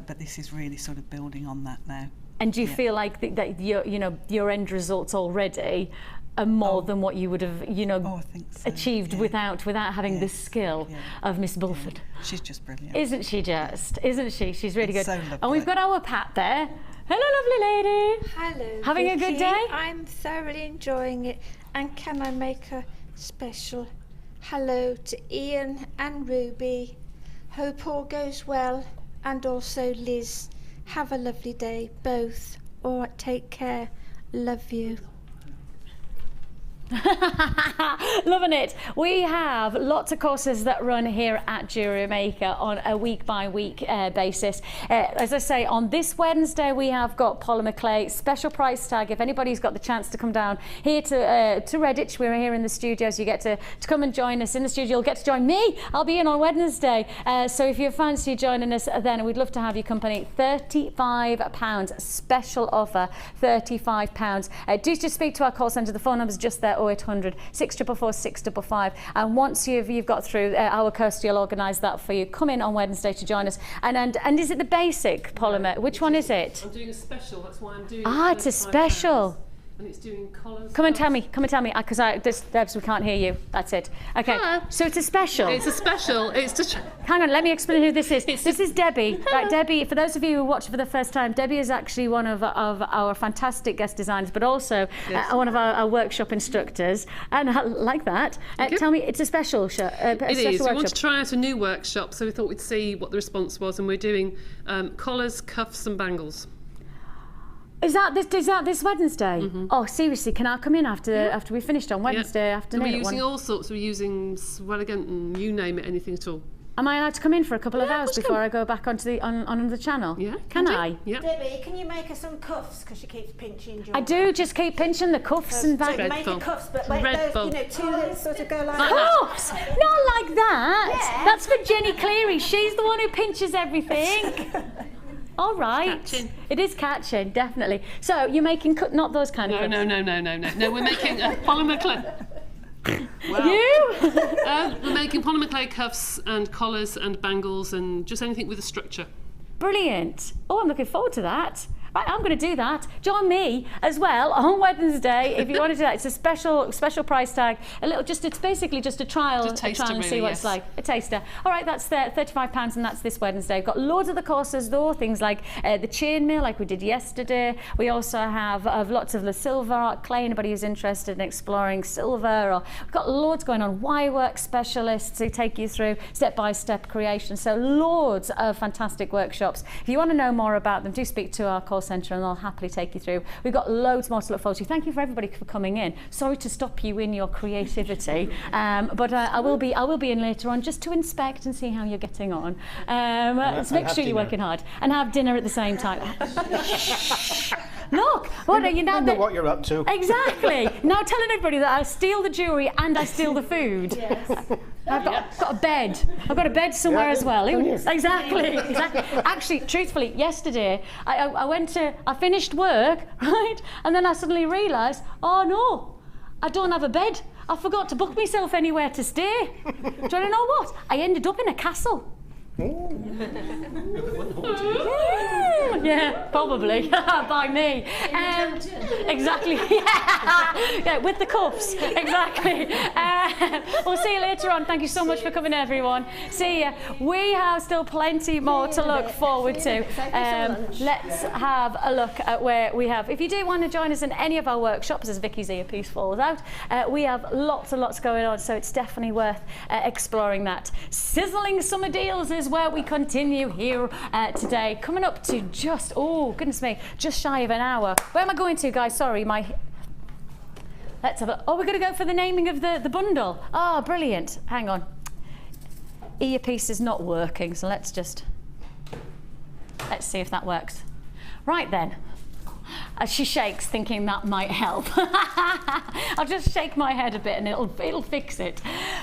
But this is really sort of building on that now. And do you feel like that your end results already are more than what you would have I think so. achieved without having the skill of Miss Bulford? Yeah. She's just brilliant. Isn't she just? Isn't she? She's really good. So lovely. And we've got our Pat there. Hello, lovely lady. Hello. Having Vicky. a good day? I'm thoroughly enjoying it. And can I make a special hello to Ian and Ruby? Hope all goes well. And also Liz, have a lovely day, both. All right, take care. Love you. Loving it. We have lots of courses that run here at Jewellery Maker on a week-by-week basis. As I say, on this Wednesday we have got polymer clay, special price tag. If anybody's got the chance to come down here to Redditch, we're here in the studios. You get to come and join us in the studio. You'll get to join me. I'll be in on Wednesday. So if you fancy joining us, then we'd love to have your company. £35 special offer. £35. Do just speak to our call centre. The phone number's just there. 0800 644 655, and once you've got through, our Kirsty will organise that for you. Come in on Wednesday to join us. And is it the basic polymer? Which one is it? I'm doing a special. That's why I'm doing. It's a special. And it's doing colours. Come and tell me, because Debs, we can't hear you. That's it. Okay, so it's a special. It's a special. It's just. Hang on, let me explain who this is. This is Debbie. Right, Debbie, for those of you who watch for the first time, Debbie is actually one of our fantastic guest designers, but also one of our workshop instructors. And I like that. Tell me, it's a special It is. We want to try out a new workshop, so we thought we'd see what the response was, and we're doing collars, cuffs, and bangles. Is that this Wednesday? Mm-hmm. Oh, seriously, can I come in after we finished on Wednesday afternoon? We're using all sorts. We're using Swelligant and you name it, anything at all. Am I allowed to come in for a couple of hours before I go back onto on the channel? Yeah. Can I? Yeah. Debbie, can you make her some cuffs, because she keeps pinching jewellery? I do just keep pinching the cuffs and back. So make the cuffs, but make those, two that sort of go like cuffs? Not like that. Yeah. That's for Jenny Cleary. She's the one who pinches everything. All right. It is catching, definitely. So you're making not those kind of cuffs? No, we're making polymer clay. We're making polymer clay cuffs and collars and bangles and just anything with a structure. Brilliant. Oh, I'm looking forward to that. Right, I'm going to do that. Join me as well on Wednesday if you want to do that. It's a special price tag. It's basically just a trial, and see what it's like. A taster. All right, that's £35, and that's this Wednesday. We've got loads of the courses though, things like the chainmail, like we did yesterday. We also have lots of the silver art clay. Anybody who's interested in exploring silver, or we've got loads going on. Wirework specialists who take you through step-by-step creation. So loads of fantastic workshops. If you want to know more about them, do speak to our call call centre and they'll happily take you through. We've got loads more to look forward to. Thank you for everybody for coming in. Sorry to stop you in your creativity, but I will be in later on just to inspect and see how you're getting on. So make sure you're working hard and have dinner at the same time. Look, what are you now? Know what you're up to. Exactly. Now telling everybody that I steal the jewellery and I steal the food. Yes. I've got a bed. I've got a bed somewhere as well. Exactly. Actually, truthfully, yesterday I finished work, right, and then I suddenly realised, oh no, I don't have a bed. I forgot to book myself anywhere to stay. Do you want to know what? I ended up in a castle. Yeah, probably by me. Exactly. Yeah, with the cuffs. Exactly. We'll see you later on. Thank you so much for coming, everyone. See ya. We have still plenty more to look forward to. Let's have a look at where we have. If you do want to join us in any of our workshops, as Vicky's earpiece falls out, we have lots and lots going on. So it's definitely worth exploring that. Sizzling summer deals is where we continue here today. Coming up to just, oh goodness me, just shy of an hour. Where am I going to, guys? Sorry, let's have a, we're going to go for the naming of the bundle. Oh, brilliant. Hang on. Earpiece is not working, so let's see if that works. Right then. As she shakes, thinking that might help. I'll just shake my head a bit and it'll fix it.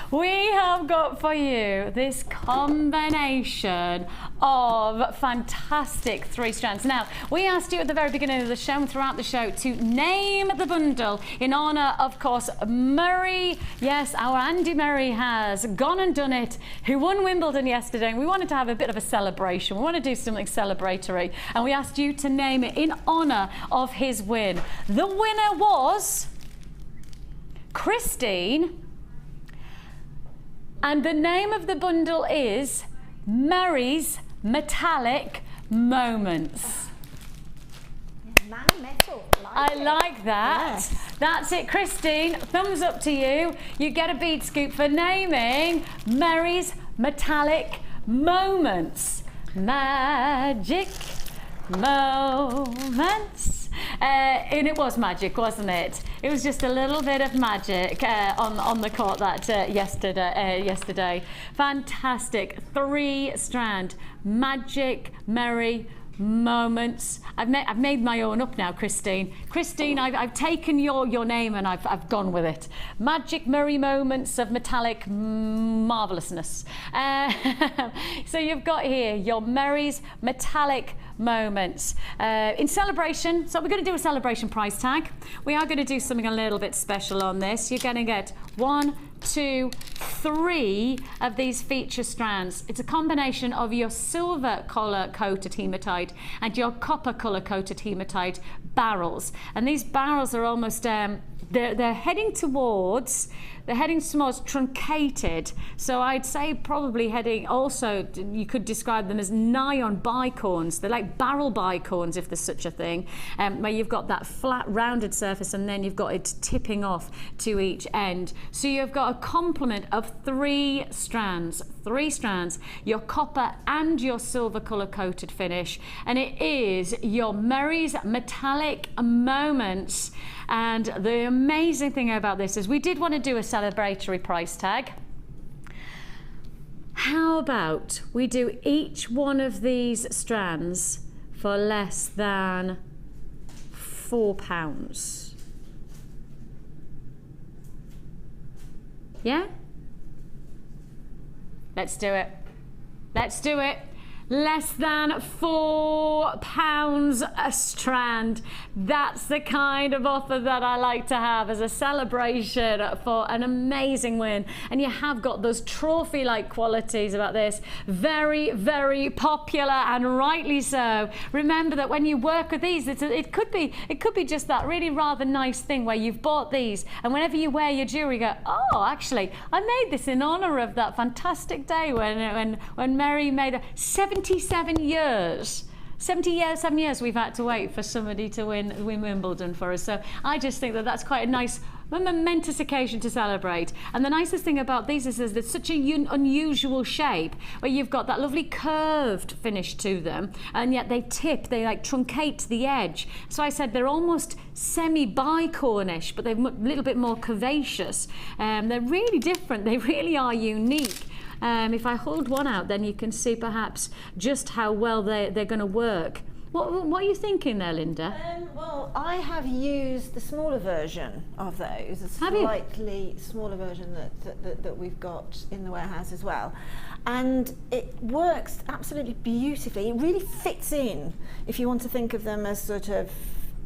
We have got for you this combination of fantastic 3 strands. Now, we asked you at the very beginning of the show and throughout the show to name the bundle in honour, of course, Murray. Yes, our Andy Murray has gone and done it, who won Wimbledon yesterday. And we wanted to have a bit of a celebration. We want to do something celebratory. And we asked you to name it in honour of his win. The winner was Christine, and the name of the bundle is Murray's Metallic Moments. Man metal. I like that. Yes. That's it, Christine. Thumbs up to you. You get a bead scoop for naming Murray's Metallic Moments. Magic moments. And it was magic, wasn't it? It was just a little bit of magic on the court that yesterday. Fantastic 3-strand magic Murray moments. I've made my own up now, Christine. Christine, I've taken your name and I've gone with it. Magic Murray moments of metallic marvellousness. So you've got here your Murray's metallic moments. In celebration, so we're going to do a celebration price tag. We are going to do something a little bit special on this. You're going to get 1, 2, 3 of these feature strands. It's a combination of your silver colour coated hematite and your copper colour coated hematite barrels. And these barrels are almost they're heading towards truncated. So I'd say probably heading also, you could describe them as nigh-on bicorns. They're like barrel bicorns, if there's such a thing, where you've got that flat rounded surface and then you've got it tipping off to each end. So you've got a complement of 3 strands, your copper and your silver colour coated finish, and it is your Murray's Metallic Moments. And the amazing thing about this is we did want to do a celebratory price tag. How about we do each one of these strands for less than £4? Yeah? Let's do it. Let's do it. Less than £4 a strand. That's the kind of offer that I like to have as a celebration for an amazing win. And you have got those trophy-like qualities about this. Very, very popular, and rightly so. Remember that when you work with these, it could be just that really rather nice thing where you've bought these, and whenever you wear your jewelry, you go, oh, actually, I made this in honour of that fantastic day when Mary made a 77 years we've had to wait for somebody to win Wimbledon for us. So I just think that that's quite a nice a momentous occasion to celebrate. And the nicest thing about these is there's such an unusual shape where you've got that lovely curved finish to them, and yet they tip, they like truncate the edge. So I said they're almost semi-bicornish, but they're a little bit more curvaceous. They're really different, they really are unique. If I hold one out, then you can see perhaps just how well they're going to work. What are you thinking there, Linda? Well, I have used the smaller version of those, a slightly smaller version that we've got in the warehouse as well. And it works absolutely beautifully. It really fits in if you want to think of them as sort of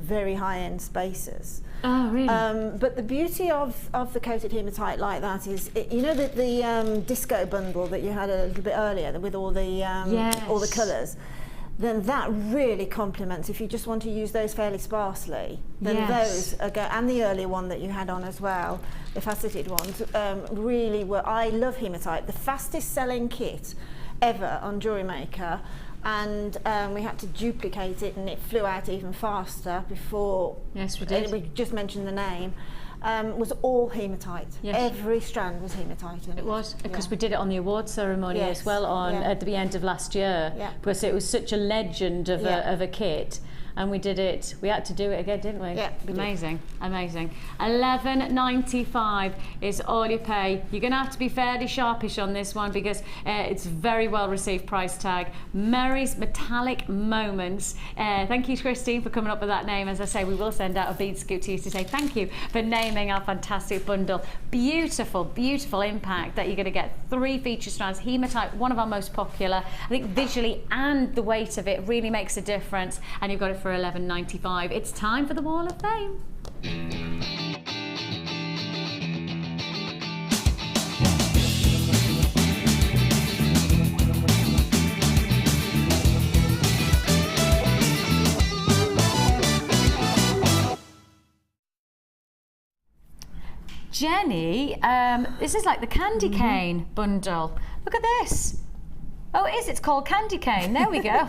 very high-end spaces. Oh, really? But the beauty of the coated hematite like that is, you know, the disco bundle that you had a little bit earlier with all the colours. Then that really complements. If you just want to use those fairly sparsely, then those are and the earlier one that you had on as well, the faceted ones, really were. I love hematite, the fastest selling kit ever on Jewellery Maker, and we had to duplicate it, and it flew out even faster before. Yes, we did. We just mentioned the name. Was all hematite. Yes. Every strand was hematite. It was, because we did it on the award ceremony as well at the end of last year, because it was such a legend of a kit. And we did it. We had to do it again, didn't we? Yeah, we amazing, amazing. $11.95 is all you pay. You're going to have to be fairly sharpish on this one because it's very well received price tag. Mary's Metallic Moments. Thank you, Christine, for coming up with that name. As I say, we will send out a bead scoop to you to say thank you for naming our fantastic bundle. Beautiful, beautiful impact that you're going to get. 3 feature strands, hematite, one of our most popular. I think visually and the weight of it really makes a difference, and you've got it for $11.95. It's time for the Wall of Fame. Jenny, this is like the candy cane bundle. Look at this. Oh, it is. It's called Candy Cane. There we go.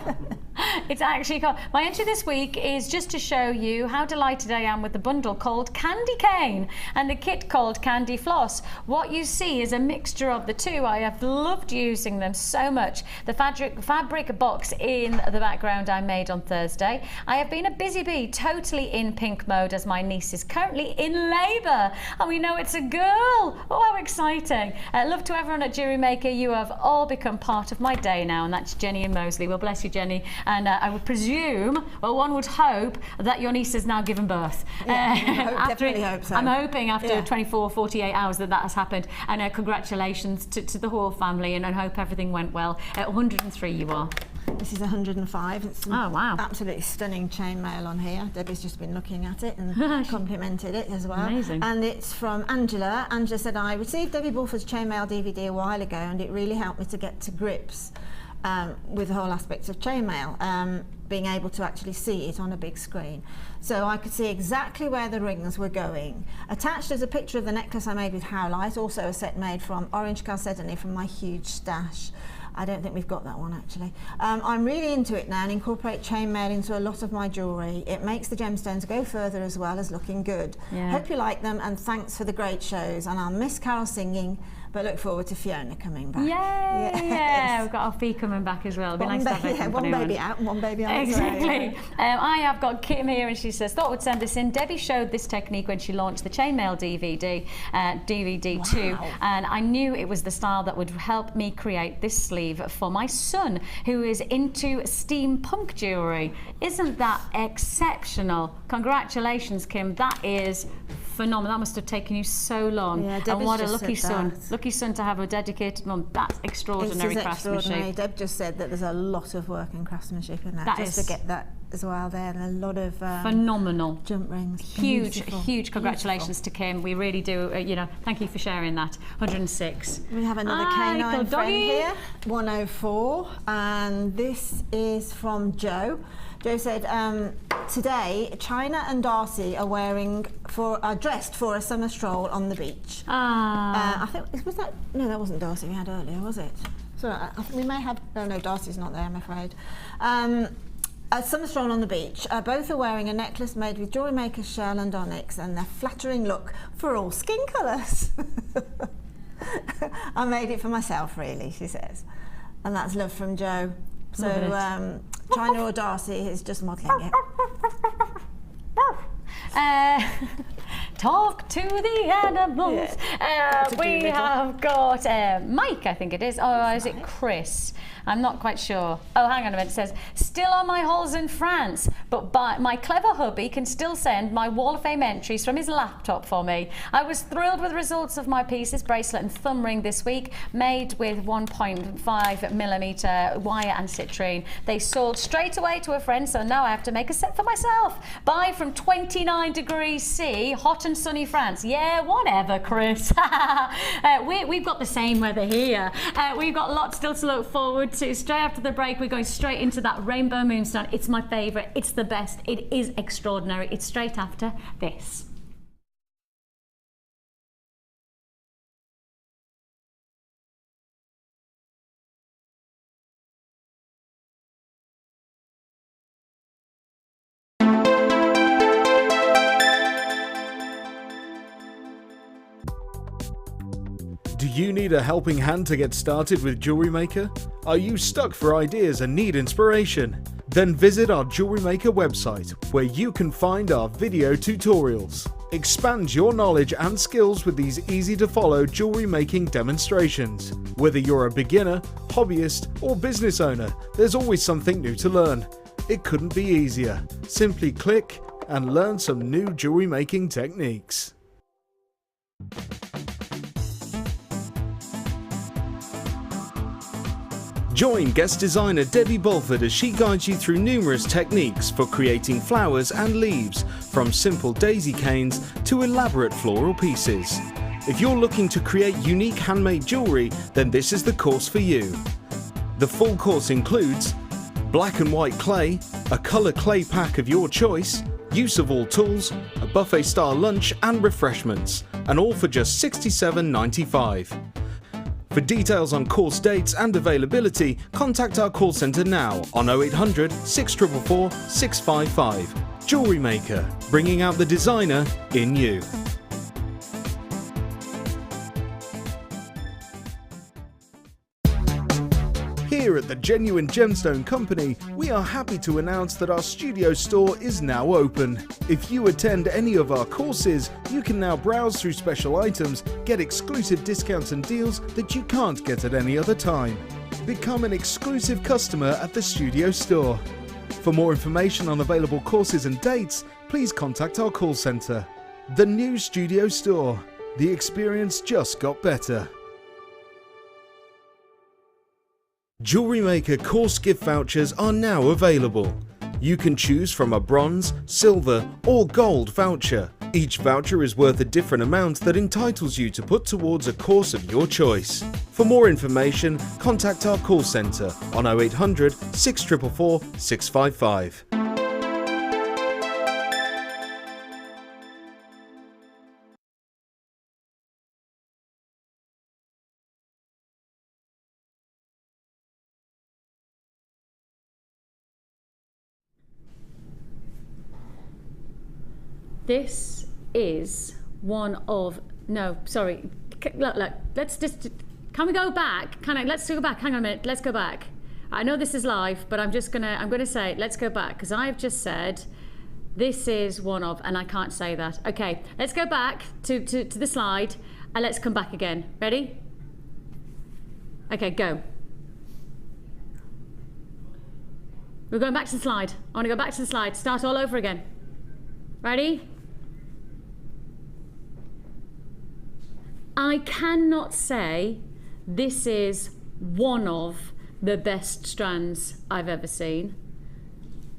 It's actually called... My entry this week is just to show you how delighted I am with the bundle called Candy Cane and the kit called Candy Floss. What you see is a mixture of the two. I have loved using them so much. The fabric box in the background I made on Thursday. I have been a busy bee, totally in pink mode as my niece is currently in labour. And we know it's a girl. Oh, how exciting. Love to everyone at Jewellery Maker. You have all become part of my day now, and that's Jenny and Mosley. Well, bless you, Jenny. And I would presume, well, one would hope that your niece has now given birth. Definitely hope so. I'm hoping after 24, 48 hours that has happened. And congratulations to the whole family, and I hope everything went well. 103 you are. This is 105. It's oh, wow. Absolutely stunning chainmail on here. Debbie's just been looking at it and complimented it as well. Amazing. And it's from Angela. Angela said, I received Debbie Bulford's chainmail DVD a while ago, and it really helped me to get to grips with the whole aspects of chainmail, being able to actually see it on a big screen. So I could see exactly where the rings were going. Attached is a picture of the necklace I made with howlite, also a set made from orange chalcedony from my huge stash. I don't think we've got that one actually. I'm really into it now and incorporate chainmail into a lot of my jewellery. It makes the gemstones go further as well as looking good. Yeah. Hope you like them, and thanks for the great shows. And I'll miss Carol singing, but look forward to Fiona coming back. Yay! Yeah, we've got our fee coming back as well. It'd be nice to have her company one baby out and one baby on. Exactly. I have got Kim here, and she says, thought we'd send this in. Debbie showed this technique when she launched the chainmail DVD, DVD 2, and I knew it was the style that would help me create this sleeve for my son, who is into steampunk jewellery. Isn't that exceptional? Congratulations, Kim. That is phenomenal. That must have taken you so long. Yeah, and what a lucky son. Lucky son to have a dedicated mum. That's extraordinary craftsmanship. Extraordinary. Deb just said that there's a lot of work in craftsmanship in that. Just to get that as well there, and a lot of phenomenal jump rings. Huge congratulations to Kim. We really do, thank you for sharing that. 106. We have another canine friend here, 104, and this is from Joe. Joe said, today China and Darcy are dressed for a summer stroll on the beach. I think, no, that wasn't Darcy we had earlier, was it? So I think we may have, no, Darcy's not there, I'm afraid. Some are thrown on the beach. Both are wearing a necklace made with Jewellery Maker shell and onyx, and their flattering look for all skin colours. I made it for myself, really, she says. And that's love from Jo. So China or Darcy is just modelling it. Talk to the animals. We have got Mike, I think it is. Oh, is it Chris? I'm not quite sure. Oh, hang on a minute. It says, still on my hauls in France, but my clever hubby can still send my Wall of Fame entries from his laptop for me. I was thrilled with the results of my pieces, bracelet and thumb ring this week, made with 1.5mm wire and citrine. They sold straight away to a friend, so now I have to make a set for myself. Buy from 29 degrees C, hot and sunny France. Yeah, whatever, Chris. We've got the same weather here. We've got lots still to look forward to. Straight after the break, we're going straight into that rainbow moonstone. It's my favourite. It's the best. It is extraordinary. It's straight after this. Do you need a helping hand to get started with Jewellery Maker? Are you stuck for ideas and need inspiration? Then visit our Jewellery Maker website, where you can find our video tutorials. Expand your knowledge and skills with these easy to follow jewellery making demonstrations. Whether you're a beginner, hobbyist or business owner, there's always something new to learn. It couldn't be easier. Simply click and learn some new jewellery making techniques. Join guest designer Debbie Bulford as she guides you through numerous techniques for creating flowers and leaves, from simple daisy canes to elaborate floral pieces. If you're looking to create unique handmade jewellery, then this is the course for you. The full course includes black and white clay, a colour clay pack of your choice, use of all tools, a buffet-style lunch and refreshments, and all for just $67.95. For details on course dates and availability, contact our call centre now on 0800 644 655. Jewellery Maker, bringing out the designer in you. Here at the Genuine Gemstone Company, we are happy to announce that our studio store is now open. If you attend any of our courses, you can now browse through special items, get exclusive discounts and deals that you can't get at any other time. Become an exclusive customer at the studio store. For more information on available courses and dates, please contact our call centre. The new studio store. The experience just got better. Jewellery Maker course gift vouchers are now available. You can choose from a bronze, silver or gold voucher. Each voucher is worth a different amount that entitles you to put towards a course of your choice. For more information, contact our call centre on 0800 644 655. This is one of, no, sorry, look, let's just, can we go back? Let's go back, hang on a minute, let's go back. I know this is live, but I'm gonna say, let's go back, because I've just said, this is one of, and I can't say that. Okay, let's go back to the slide, and let's come back again. Ready? Okay, go. We're going back to the slide. I want to go back to the slide, start all over again. Ready? I cannot say this is one of the best strands I've ever seen.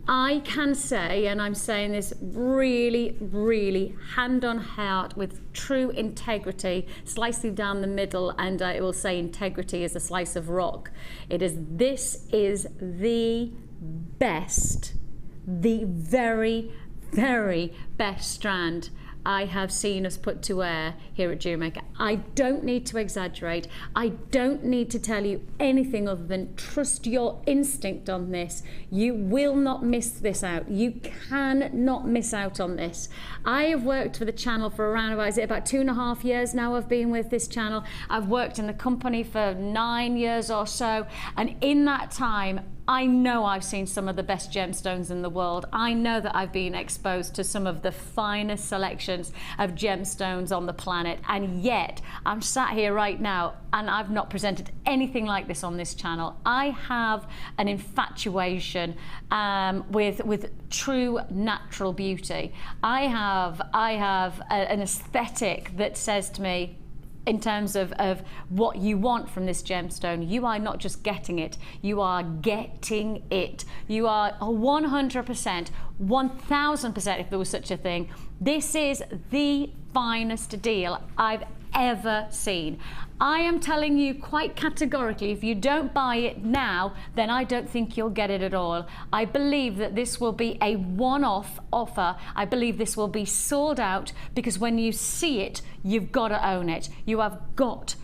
I can say, and I'm saying this really, really hand on heart with true integrity, slicing down the middle, and I will say integrity is a slice of rock. This is the best, the very, very best strand I have seen us put to air here at Jewellery Maker. I don't need to exaggerate. I don't need to tell you anything other than trust your instinct on this. You will not miss this out. You cannot miss out on this. I have worked for the channel for around about 2.5 years now. I've been with this channel. I've worked in the company for 9 years or so, and in that time I know I've seen some of the best gemstones in the world. I know that I've been exposed to some of the finest selections of gemstones on the planet, and yet I'm sat here right now and I've not presented anything like this on this channel. I have an infatuation with true natural beauty. I have an aesthetic that says to me, in terms of what you want from this gemstone, you are not just getting it, you are getting it. You are 100%, 1000% if there was such a thing. This is the finest deal I've ever seen. I am telling you quite categorically, if you don't buy it now, then I don't think you'll get it at all. I believe that this will be a one-off offer. I believe this will be sold out, because when you see it, you've got to own it. You've got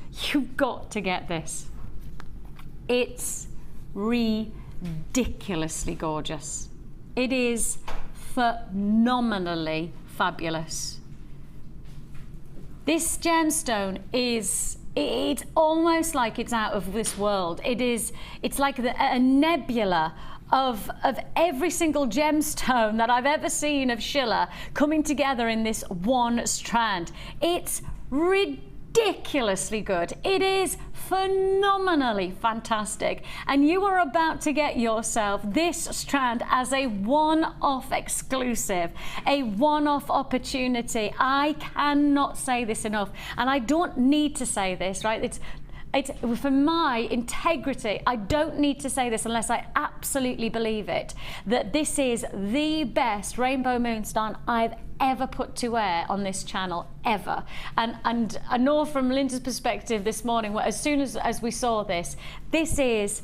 to get this. It's ridiculously gorgeous. It is phenomenally fabulous. This gemstone is, it's almost like it's out of this world. It's like a nebula of every single gemstone that I've ever seen of Schiller coming together in this one strand. It's ridiculously good. It is phenomenally fantastic, and you are about to get yourself this strand as a one-off exclusive, a one-off opportunity. I cannot say this enough, and I don't need to say this, right? It's for my integrity, I don't need to say this unless I absolutely believe it, that this is the best rainbow moonstone I've ever put to air on this channel, ever. And I know from Linda's perspective this morning, as soon as we saw this is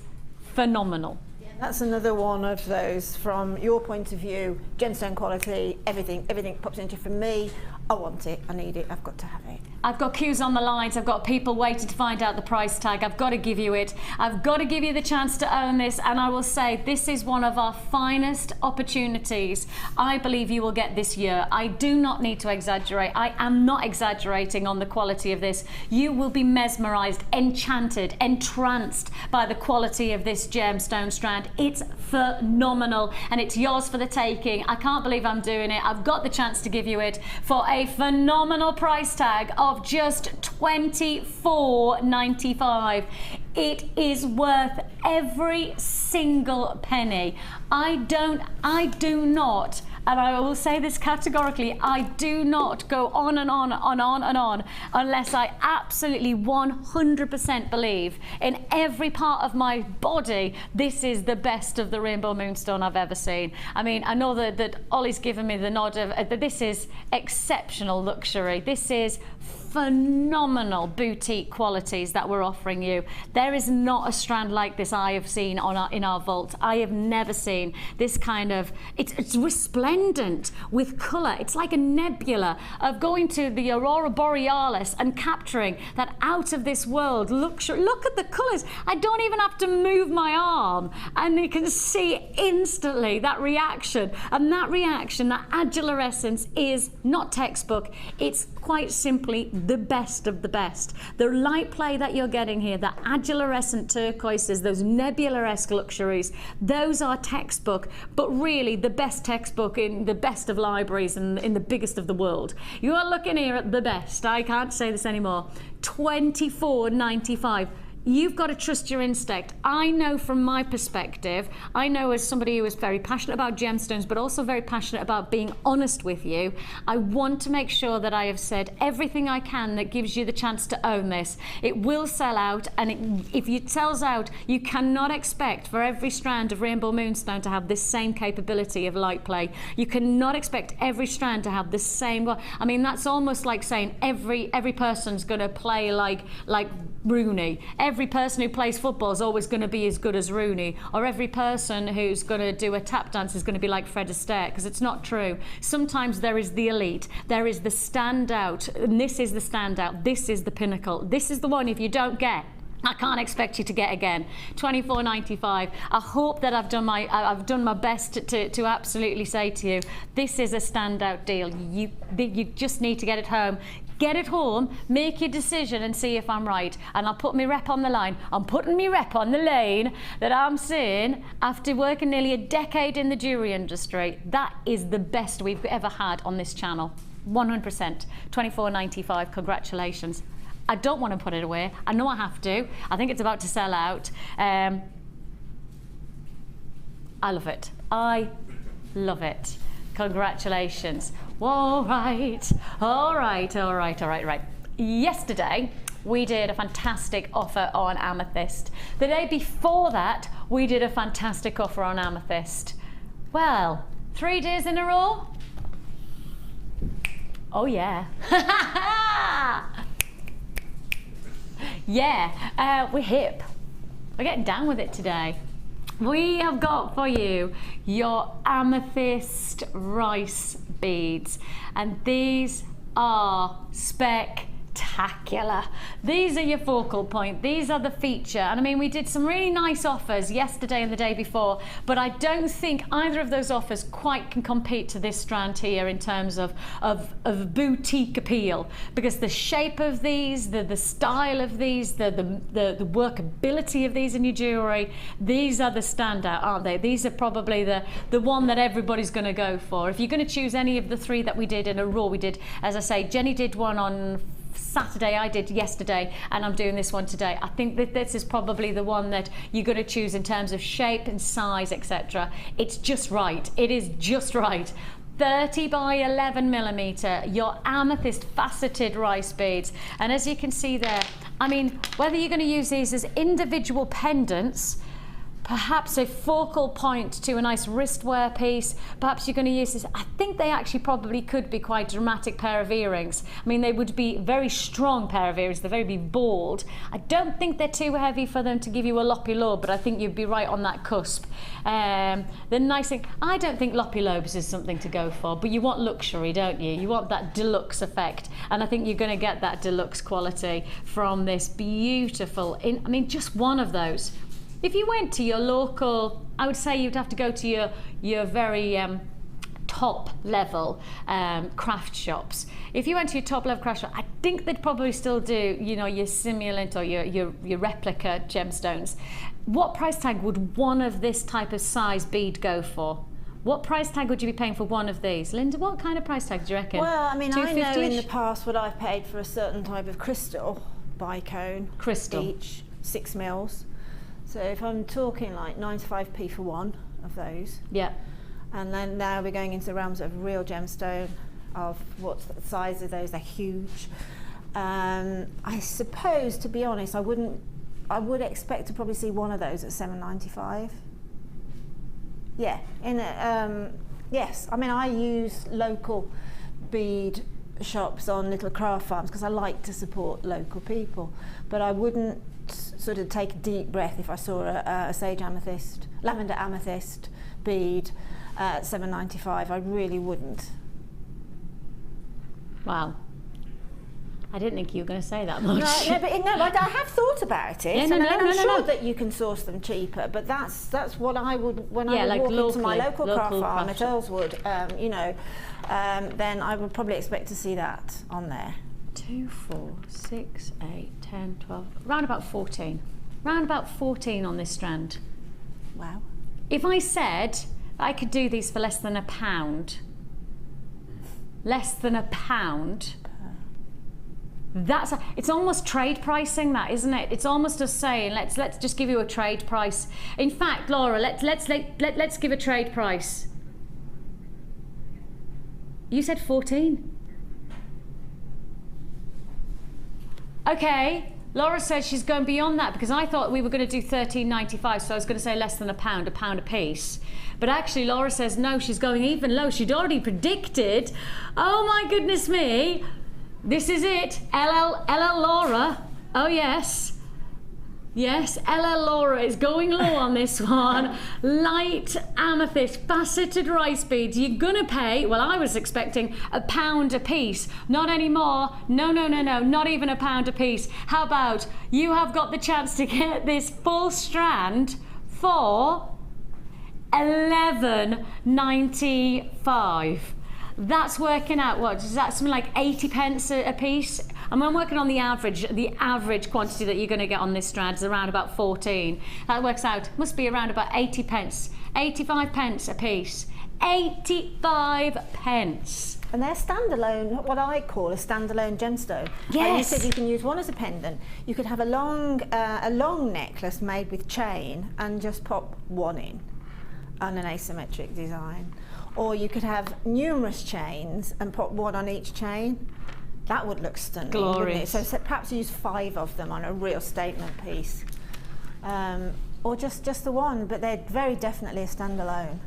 phenomenal. That's another one of those, from your point of view, gemstone quality, everything pops into. For me, I want it, I need it, I've got to have it. I've got queues on the lines, I've got people waiting to find out the price tag. I've got to give you it. I've got to give you the chance to own this, and I will say this is one of our finest opportunities I believe you will get this year. I do not need to exaggerate. I am not exaggerating on the quality of this. You will be mesmerized, enchanted, entranced by the quality of this gemstone strand. It's phenomenal, and it's yours for the taking. I can't believe I'm doing it. I've got the chance to give you it for a phenomenal price tag of just $24.95. It is worth every single penny. I do not, and I will say this categorically, I do not go on and on and on and on unless I absolutely 100% believe in every part of my body this is the best of the rainbow moonstone I've ever seen. I mean, I know that Ollie's given me the nod of that this is exceptional luxury. This is phenomenal boutique qualities that we're offering you. There is not a strand like this I have seen in our vault. I have never seen this kind of, it's resplendent with colour. It's like a nebula of going to the Aurora Borealis and capturing that out of this world luxury. Look at the colours. I don't even have to move my arm, and you can see instantly that reaction, and that reaction, that adularescence is not textbook. It's quite simply the best of the best. The light play that you're getting here, the adularescent turquoises, those nebula-esque luxuries, those are textbook, but really the best textbook in the best of libraries and in the biggest of the world. You are looking here at the best. I can't say this anymore. $24.95. You've got to trust your instinct. I know from my perspective, I know as somebody who is very passionate about gemstones, but also very passionate about being honest with you, I want to make sure that I have said everything I can that gives you the chance to own this. It will sell out, and if it sells out, you cannot expect for every strand of rainbow moonstone to have this same capability of light play. You cannot expect every strand to have the same. I mean, that's almost like saying every person's going to play like Rooney. Every person who plays football is always going to be as good as Rooney, or every person who's going to do a tap dance is going to be like Fred Astaire, because it's not true. Sometimes there is the elite, there is the standout, and this is the standout, this is the pinnacle, this is the one if you don't get, I can't expect you to get again. $24.95. I hope that I've done my best to absolutely say to you, this is a standout deal. You just need to get it home. Get it home, make your decision and see if I'm right. And I'll put my rep on the line. I'm putting my rep on the lane that I'm saying, after working nearly a decade in the jewellery industry, that is the best we've ever had on this channel. 100%. $24.95. Congratulations. I don't want to put it away. I know I have to. I think it's about to sell out. I love it. I love it. Congratulations. All right. Yesterday, we did a fantastic offer on amethyst. The day before that, we did a fantastic offer on amethyst. Well, 3 days in a row? Oh, yeah. Yeah, we're hip. We're getting down with it today. We have got for you your amethyst rice beads, and these are spectacular. These are your focal point, these are the feature, and I mean, we did some really nice offers yesterday and the day before, but I don't think either of those offers quite can compete to this strand here in terms of boutique appeal, because the shape of these, the style of these, the workability of these in your jewellery, these are the standout, aren't they? These are probably the one that everybody's going to go for. If you're going to choose any of the three that we did in a row, we did, as I say, Jenny did one on Saturday, I did yesterday, and I'm doing this one today. I think that this is probably the one that you're going to choose in terms of shape and size, etc. It's just right. It is just right. 30 by 11 millimeter, your amethyst faceted rice beads. And as you can see there, I mean, whether you're going to use these as individual pendants, perhaps a focal point to a nice wristwear piece, perhaps you're going to use this. I think they actually probably could be quite a dramatic pair of earrings. I mean, they would be very strong pair of earrings, they're very bold. I don't think they're too heavy for them to give you a loppy lobe, but I think you'd be right on that cusp. The nice thing, I don't think loppy lobes is something to go for, but you want luxury, don't you? You want that deluxe effect, and I think you're going to get that deluxe quality from this beautiful, I mean, just one of those. If you went to your local, I would say you'd have to go to your very top level craft shops. If you went to your top level craft shop, I think they'd probably still do, you know, your simulant or your replica gemstones. What price tag would one of this type of size bead go for? What price tag would you be paying for one of these? Linda, what kind of price tag do you reckon? Well, I mean, I know in the 250-ish? past what I've paid for a certain type of crystal, bicone, each, 6 mils. So if I'm talking like 95p for one of those, yeah, and then now we're going into the realms of real gemstone, of what's the size of those, they're huge. I suppose, to be honest, I would expect to probably see one of those at $7.95. Yeah, yes. I mean, I use local bead shops on little craft farms because I like to support local people, but I wouldn't sort of take a deep breath if I saw a sage amethyst, lavender amethyst bead at $7.95. I really wouldn't. Wow. I didn't think you were going to say that much. No, but I have thought about it, Yeah, I'm sure that you can source them cheaper. But that's what I would when I would walk into my local craft farm at Earlswood. You know, then I would probably expect to see that on there. 2, 4, 6, 8, 10, 12, round about 14. Round about 14 on this strand. Wow. If I said I could do these for less than £1, less than £1, it's almost trade pricing, that, isn't it? It's almost us saying let's just give you a trade price. In fact, Laura, let's give a trade price. You said 14. Okay, Laura says she's going beyond that because I thought we were going to do $13.95, so I was going to say less than £1 a piece. But actually, Laura says no, she's going even low. She'd already predicted. Oh my goodness me! This is it, LL Laura. Oh yes. Yes, Ella Laura is going low on this one. Light amethyst, faceted rice beads. You're gonna pay, well, I was expecting £1 a piece. Not anymore. No, not even £1 a piece. How about you have got the chance to get this full strand for £11.95. That's working out, what, is that something like 80 pence a piece? And I'm working on the average quantity that you're going to get on this strand is around about 14. That works out, must be around about 80 pence, 85 pence a piece. 85 pence. And they're standalone, what I call a standalone gemstone. Yes. You said you can use one as a pendant. You could have a long necklace made with chain and just pop one in on an asymmetric design. Or you could have numerous chains and put one on each chain. That would look stunning. Glorious. Wouldn't it? So perhaps use 5 of them on a real statement piece. Or just the one, but they're very definitely a standalone.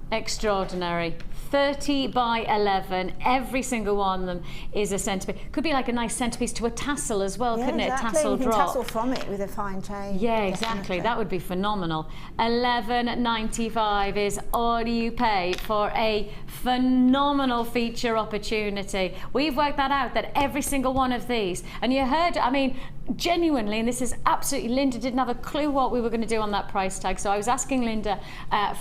Extraordinary. 30 by 11, every single one of them is a centrepiece. Could be like a nice centrepiece to a tassel as well, couldn't it? A tassel you can drop. tassel from it with a fine chain. Yeah, exactly. That would be phenomenal. £11.95 is all you pay for a phenomenal feature opportunity. We've worked that out, that every single one of these, and you heard, I mean, genuinely, and this is absolutely, Linda didn't have a clue what we were going to do on that price tag, so I was asking Linda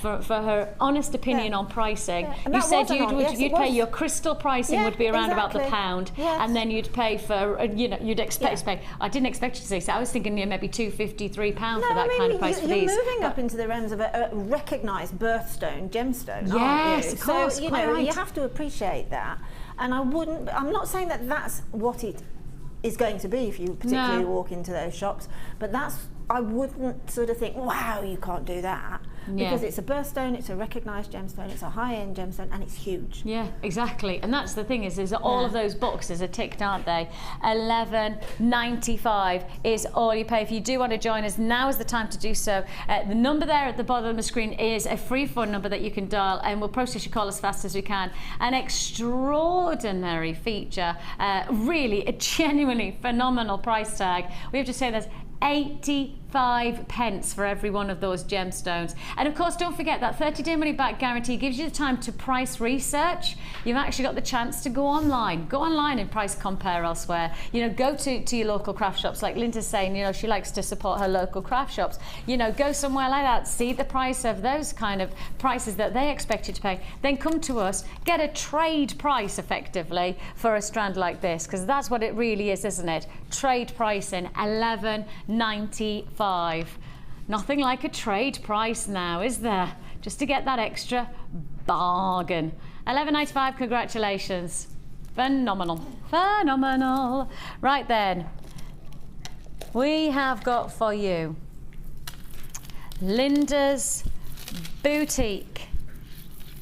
for her honest opinion on pricing. And you said yes, you'd pay, your crystal pricing would be around about the £1, and then you'd pay for, you'd expect to pay. I didn't expect you to say so. I was thinking maybe £2.50, £3 for that kind of price for these. You're moving up into the realms of a recognised birthstone gemstone, yes, aren't you? of course, so, you quite know, right. you have to appreciate that. And I'm not saying that that's what it is going to be if you particularly walk into those shops, but I wouldn't sort of think, wow, you can't do that. Because it's a birthstone, it's a recognised gemstone, it's a high-end gemstone, and it's huge. Yeah, exactly. And that's the thing is all of those boxes are ticked, aren't they? £11.95 is all you pay. If you do want to join us, now is the time to do so. The number there at the bottom of the screen is a free phone number that you can dial, and we'll process your call as fast as we can. An extraordinary feature, really a genuinely phenomenal price tag. We have to say there's 85 pence for every one of those gemstones. And of course, don't forget that 30-day money back guarantee gives you the time to price research. You've actually got the chance to go online and price compare elsewhere. You know, go to your local craft shops, like Linda's saying, you know, she likes to support her local craft shops. You know, go somewhere like that, see the price of those kind of prices that they expect you to pay, then come to us, get a trade price effectively for a strand like this, because that's what it really is, isn't it? Trade pricing, £11.95. Nothing like a trade price now, is there? Just to get that extra bargain. £11.95, congratulations. Phenomenal. Phenomenal. Right then, we have got for you Linda's Boutique.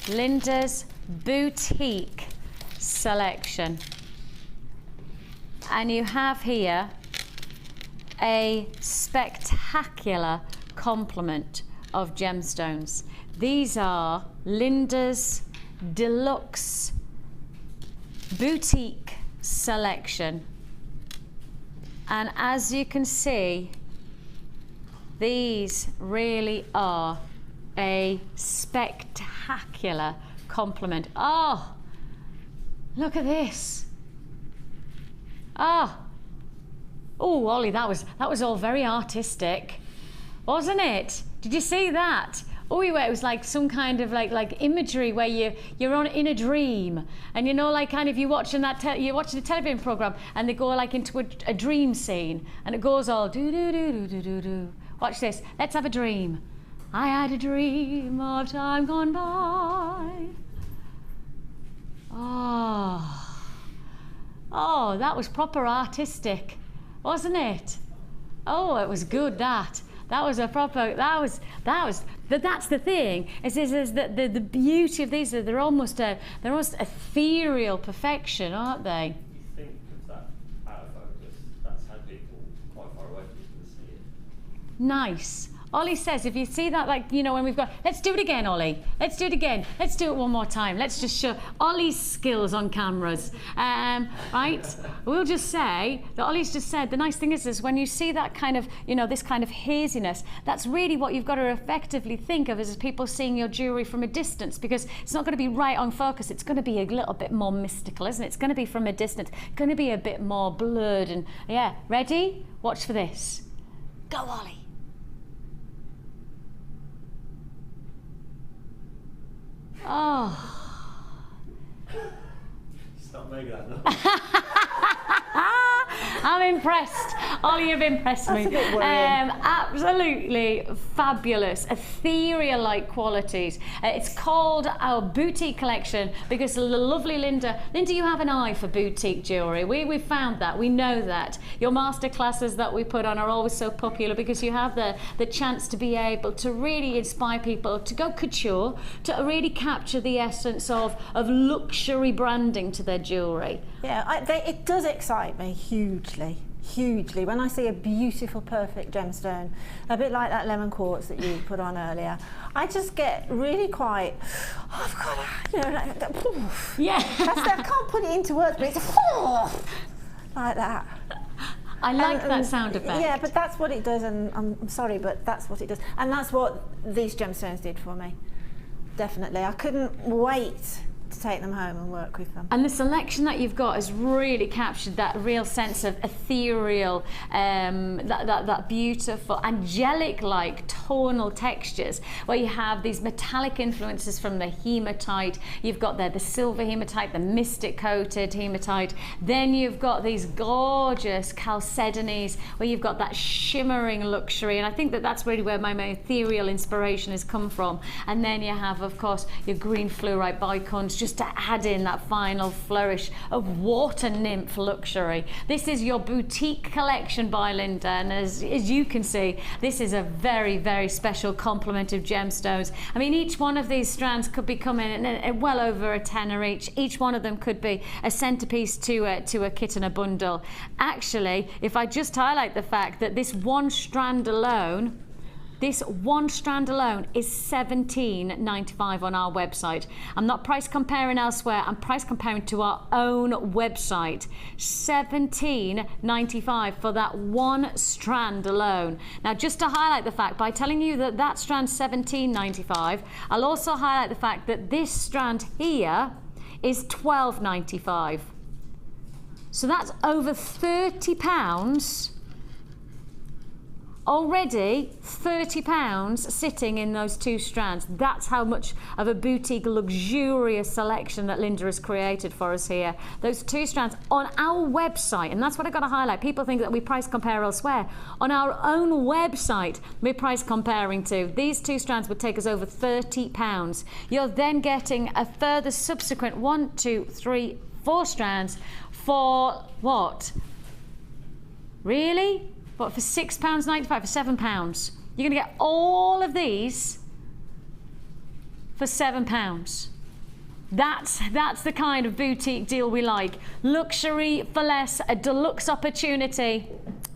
Linda's Boutique selection. And you have here a spectacular complement of gemstones. These are Linda's Deluxe Boutique selection. And as you can see, these really are a spectacular complement. Oh, look at this. Oh, Ollie, that was all very artistic, wasn't it? Did you see that? Oh, it was like some kind of like imagery where you're in a dream, and you know, like kind of you're watching a television program, and they go like into a dream scene, and it goes all do do do do do do do. Watch this. Let's have a dream. I had a dream of time gone by. Oh, that was proper artistic, wasn't it? Oh, it was good. That was a proper. That's the thing. Is that the beauty of these? They're almost ethereal perfection, aren't they? You think of that out of focus? That's how people quite far away from you can see it. Nice. Ollie says, if you see that, like, you know, when we've got, let's do it again, Ollie. Let's do it again. Let's do it one more time. Let's just show Ollie's skills on cameras. Right? We'll just say that Ollie's just said, the nice thing is when you see that kind of, you know, this kind of haziness, that's really what you've got to effectively think of as people seeing your jewellery from a distance, because it's not going to be right on focus. It's going to be a little bit more mystical, isn't it? It's going to be from a distance, going to be a bit more blurred. And yeah, ready? Watch for this. Go, Ollie. Oh. Stop making that now. I'm impressed. Ollie, you've impressed me. That's a bit worrying. Absolutely fabulous, ethereal-like qualities. It's called our boutique collection because the lovely Linda, you have an eye for boutique jewellery. We've found that, we know that. Your master classes that we put on are always so popular because you have the chance to be able to really inspire people to go couture, to really capture the essence of luxury branding to their jewellery. Yeah, it does excite me hugely. When I see a beautiful, perfect gemstone, a bit like that lemon quartz that you put on earlier, I just get really quite, I've got to, you know, yeah. I can't put it into words, but it's like that. I like that sound effect. Yeah, but that's what it does, and I'm sorry, but that's what it does. And that's what these gemstones did for me, definitely. I couldn't wait to take them home and work with them. And the selection that you've got has really captured that real sense of ethereal, that beautiful, angelic-like tonal textures, where you have these metallic influences from the hematite. You've got the silver hematite, the mystic coated hematite. Then you've got these gorgeous chalcedonies, where you've got that shimmering luxury. And I think that's really where my ethereal inspiration has come from. And then you have, of course, your green fluorite bicones, just to add in that final flourish of water nymph luxury. This is your boutique collection by Linda, and as you can see, this is a very, very special complement of gemstones. I mean, each one of these strands could be coming in well over a tenner each. Each one of them could be a centerpiece to a kit and a bundle. Actually, if I just highlight the fact that this one strand alone is $17.95 on our website. I'm not price comparing elsewhere, I'm price comparing to our own website. $17.95 for that one strand alone. Now, just to highlight the fact, by telling you that strand's $17.95, I'll also highlight the fact that this strand here is $12.95. So that's over £30. Already £30 sitting in those two strands. That's how much of a boutique, luxurious selection that Linda has created for us here. Those two strands on our website, and that's what I've got to highlight. People think that we price compare elsewhere. On our own website, we're price comparing to. These two strands would take us over £30. You're then getting a further subsequent 1, 2, 3, 4 strands for what? Really? What, for £6.95, for £7? You're going to get all of these for £7. That's the kind of boutique deal we like. Luxury for less, a deluxe opportunity,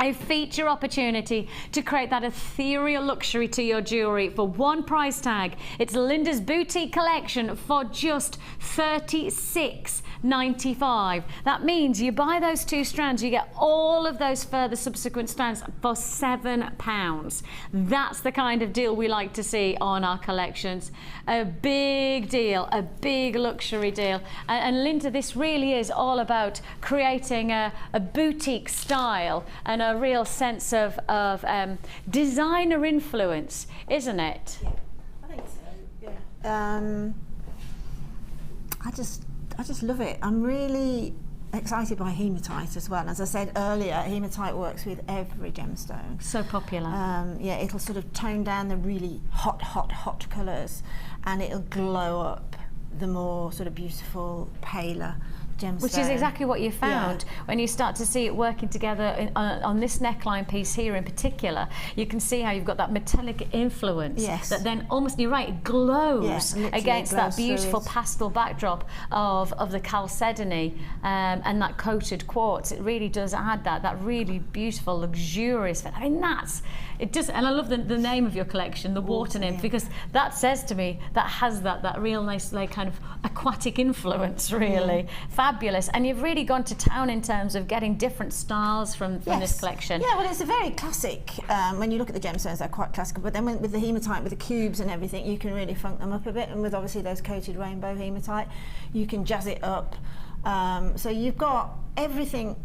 a feature opportunity to create that ethereal luxury to your jewellery for one price tag. It's Linda's boutique collection for just $36.95. That means you buy those two strands, you get all of those further subsequent strands for £7. That's the kind of deal we like to see on our collections. A big deal, a big luxury deal. And Linda, this really is all about creating a boutique style and a real sense of designer influence, isn't it? Yeah, I think so. Yeah. I just love it. I'm really excited by hematite as well. As I said earlier, hematite works with every gemstone. So popular. Yeah, it'll sort of tone down the really hot colours, and it'll glow up the more sort of beautiful, paler gemstone. Which is exactly what you found. When you start to see it working together on this neckline piece here in particular, you can see how you've got that metallic influence that then almost, you're right, it glows against that beautiful pastel backdrop of the chalcedony and that coated quartz. It really does add that really beautiful, luxurious, I mean, it just, and I love the name of your collection, the Water Nymph, because that says to me, that has that real nice, like, kind of aquatic influence, really. Fabulous. And you've really gone to town in terms of getting different styles from this collection. Yeah, well, it's a very classic, when you look at the gemstones, they're quite classical, but then with the hematite, with the cubes and everything, you can really funk them up a bit, and with obviously those coated rainbow hematite, you can jazz it up. So you've got everything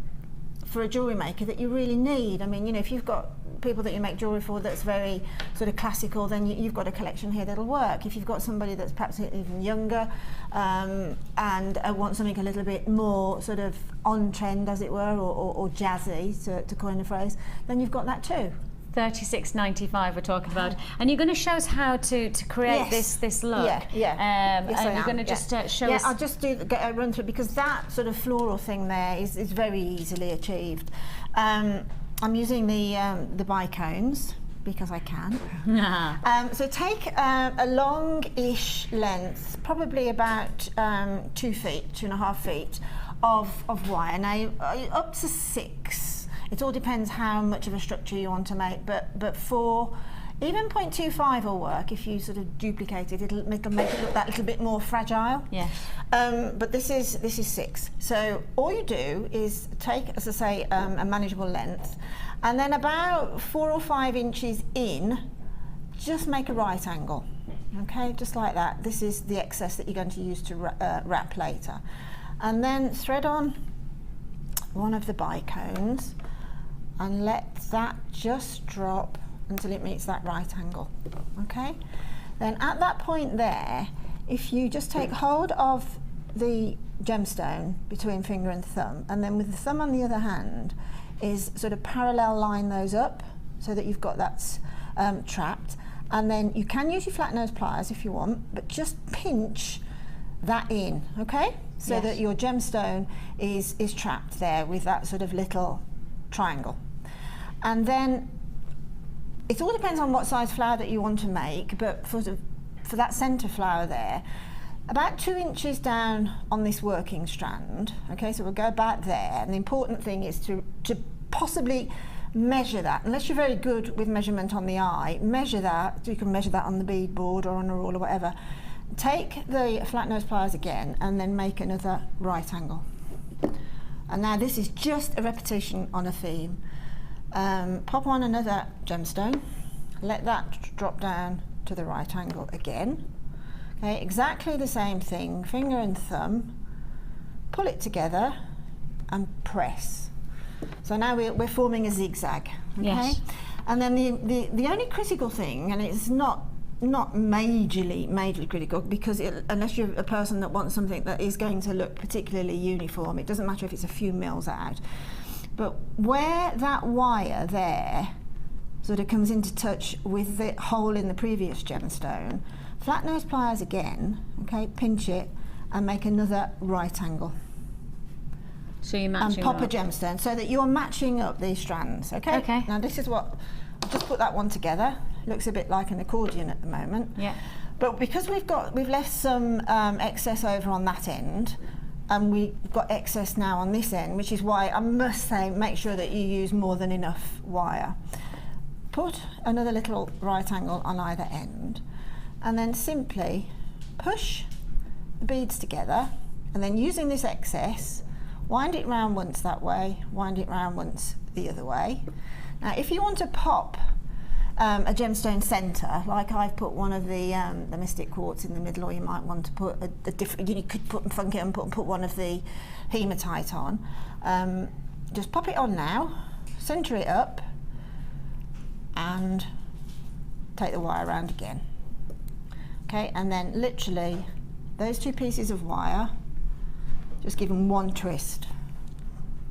for a jewellery maker that you really need. I mean, you know, if you've got people that you make jewellery for that's very sort of classical, then you've got a collection here that'll work. If you've got somebody that's perhaps even younger and want something a little bit more sort of on trend, as it were, or jazzy, to coin a phrase, then you've got that too. $36.95 we're talking about, and you're going to show us how to create this look. Yes, and you're going to just show us. I'll just run through, because that sort of floral thing there is very easily achieved. I'm using the bicones because I can. So take a long-ish length, probably about 2 feet, 2.5 feet of wire. Now up to 6. It all depends how much of a structure you want to make, but for even 0.25 will work if you sort of duplicate it. It'll make it look that little bit more fragile. Yes. But this is 6. So all you do is take, as I say, a manageable length, and then about 4 or 5 inches in, just make a right angle. Okay, just like that. This is the excess that you're going to use to wrap later, and then thread on one of the bicones and let that just drop until it meets that right angle. Okay, then at that point there, if you just take hold of the gemstone between finger and thumb, and then with the thumb on the other hand is sort of parallel line those up so that you've got that trapped, and then you can use your flat nose pliers if you want, but just pinch that in, okay, so that your gemstone is trapped there with that sort of little triangle. And then it all depends on what size flower that you want to make, but for that centre flower there, about 2 inches down on this working strand, okay, so we'll go about there, and the important thing is to possibly measure that. Unless you're very good with measurement on the eye, measure that, so you can measure that on the bead board or on a rule or whatever. Take the flat nose pliers again and then make another right angle. And now this is just a repetition on a theme. Pop on another gemstone, let that drop down to the right angle again. Okay, exactly the same thing, finger and thumb, pull it together and press. So now we're forming a zigzag, okay? Yes. And then the only critical thing, and it's not majorly critical, because unless you're a person that wants something that is going to look particularly uniform, it doesn't matter if it's a few mils out, but where that wire there sort of comes into touch with the hole in the previous gemstone, flat nose pliers again, okay, pinch it and make another right angle. So you're matching and pop a gemstone so that you're matching up these strands, okay? Okay. Now this is what, I've just put that one together. Looks a bit like an accordion at the moment. Yeah. But because we've left some excess over on that end, and we've got excess now on this end, which is why I must say make sure that you use more than enough wire. Put another little right angle on either end, and then simply push the beads together, and then using this excess, wind it round once that way, wind it round once the other way. Now if you want to pop a gemstone centre, like I've put one of the Mystic Quartz in the middle, or you might want to put a different, you could funk it and put one of the hematite on. Just pop it on now, centre it up, and take the wire around again. Okay, and then literally those 2 pieces of wire, just give them one twist,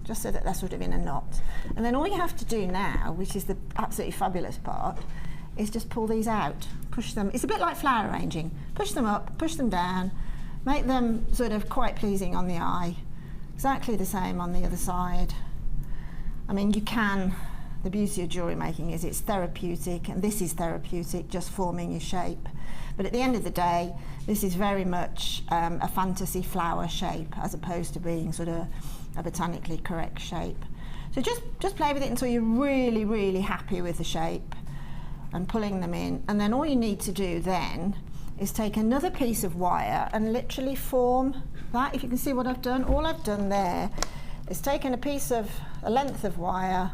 just so that they're sort of in a knot. And then all you have to do now, which is the absolutely fabulous part, is just pull these out, push them. It's a bit like flower arranging. Push them up, push them down, make them sort of quite pleasing on the eye, Exactly the same on the other side. I mean, you can, the beauty of jewellery making is it's therapeutic, and this is therapeutic, just forming your shape. But at the end of the day, this is very much a fantasy flower shape as opposed to being sort of a botanically correct shape. So just play with it until you're really, really happy with the shape and pulling them in. And then all you need to do then is take another piece of wire and literally form that. If you can see what I've done, all I've done there is taken a length of wire.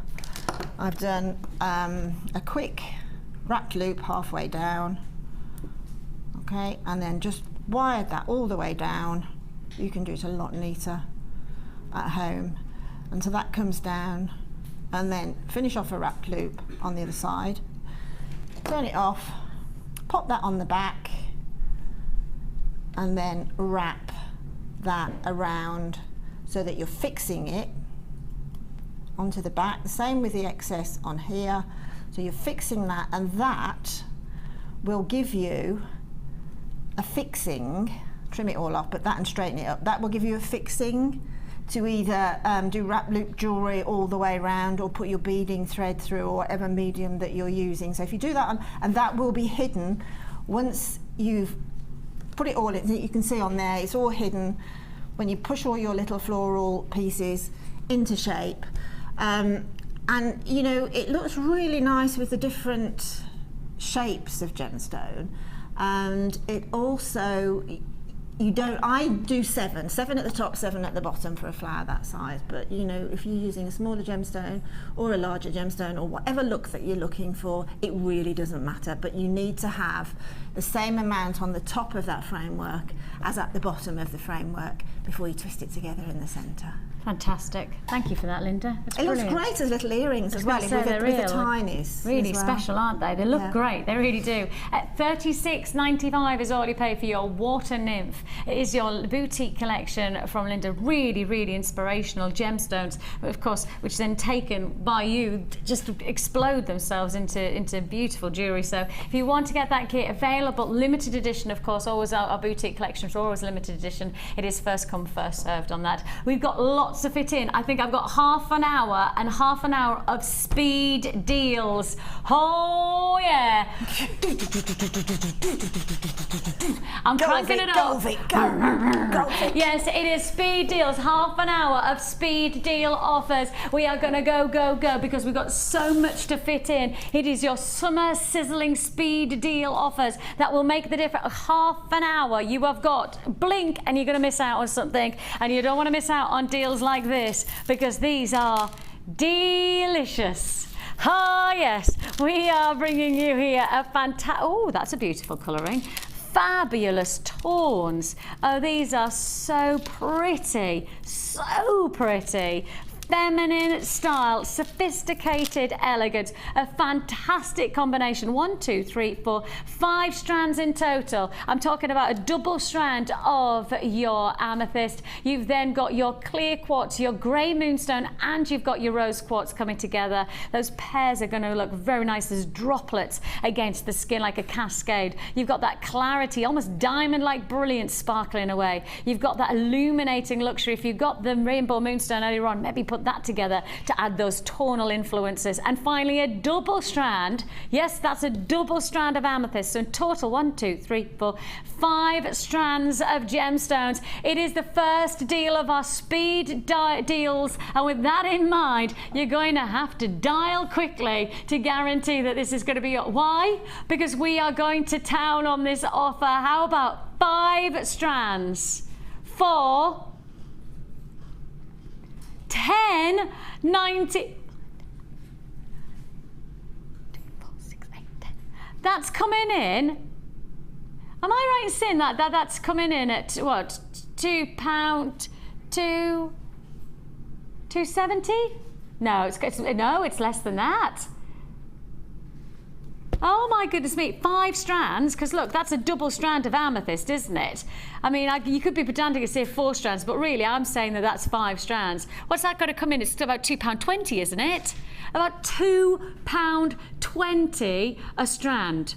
I've done a quick wrapped loop halfway down, okay, and then just wired that all the way down. You can do it a lot neater at home. And so that comes down, and then finish off a wrapped loop on the other side, turn it off, pop that on the back, and then wrap that around so that you're fixing it onto the back. The same with the excess on here. So you're fixing that, and that will give you a fixing. Trim it all off, but that and straighten it up. That will give you a fixing to either do wrap loop jewellery all the way around, or put your beading thread through, or whatever medium that you're using. So if you do that, and that will be hidden once you've put it all in. You can see on there, it's all hidden when you push all your little floral pieces into shape. And you know, it looks really nice with the different shapes of gemstone, and it also, I do 7 at the top, 7 at the bottom for a flower that size. But you know, if you're using a smaller gemstone or a larger gemstone, or whatever look that you're looking for, it really doesn't matter. But you need to have the same amount on the top of that framework as at the bottom of the framework before you twist it together in the centre. Fantastic. Thank you for that, Linda. That's looks great as little earrings as well, with the tinies. Really special, aren't they? They look great, they really do. At $36.95 is all you pay for your water nymph. It is your boutique collection from Linda. Really, really inspirational gemstones, of course, which then taken by you just explode themselves into beautiful jewellery. So if you want to get that kit, available, limited edition, of course, always our boutique collections are always limited edition. It is first come, first served on that. We've got lots to fit in. I think I've got half an hour of speed deals. Oh yeah. I'm cranking it up. Go. Yes, it is speed deals. Half an hour of speed deal offers. We are going to go because we've got so much to fit in. It is your summer sizzling speed deal offers that will make the difference. Half an hour. You have got blink and you're going to miss out on something, and you don't want to miss out on deals like this, because these are delicious. Ah yes, we are bringing you here a fantastic, oh that's a beautiful colouring, fabulous tawns. Oh, these are so pretty, feminine style, sophisticated elegance, a fantastic combination. 1, 2, 3, 4, 5 strands in total. I'm talking about a double strand of your amethyst. You've then got your clear quartz, your grey moonstone, and you've got your rose quartz coming together. Those pairs are going to look very nice as droplets against the skin, like a cascade. You've got that clarity, almost diamond-like brilliance sparkling away. You've got that illuminating luxury. If you've got the rainbow moonstone earlier on, maybe put that together to add those tonal influences. And finally, a double strand. Yes, that's a double strand of amethyst. So in total, 1, 2, 3, 4, 5 strands of gemstones. It is the first deal of our speed deals, and with that in mind, you're going to have to dial quickly to guarantee that this is going to be your... Why? Because we are going to town on this offer. How about 5 strands for $10.90. That's coming in. Am I right in saying that's coming in at what? £2, $270? No, it's less than that. Oh my goodness me, 5 strands, because look, that's a double strand of amethyst, isn't it? I mean, you could be pedantic and say 4 strands, but really I'm saying that that's 5 strands. What's that going to come in? It's about £2.20, isn't it? About £2.20 a strand.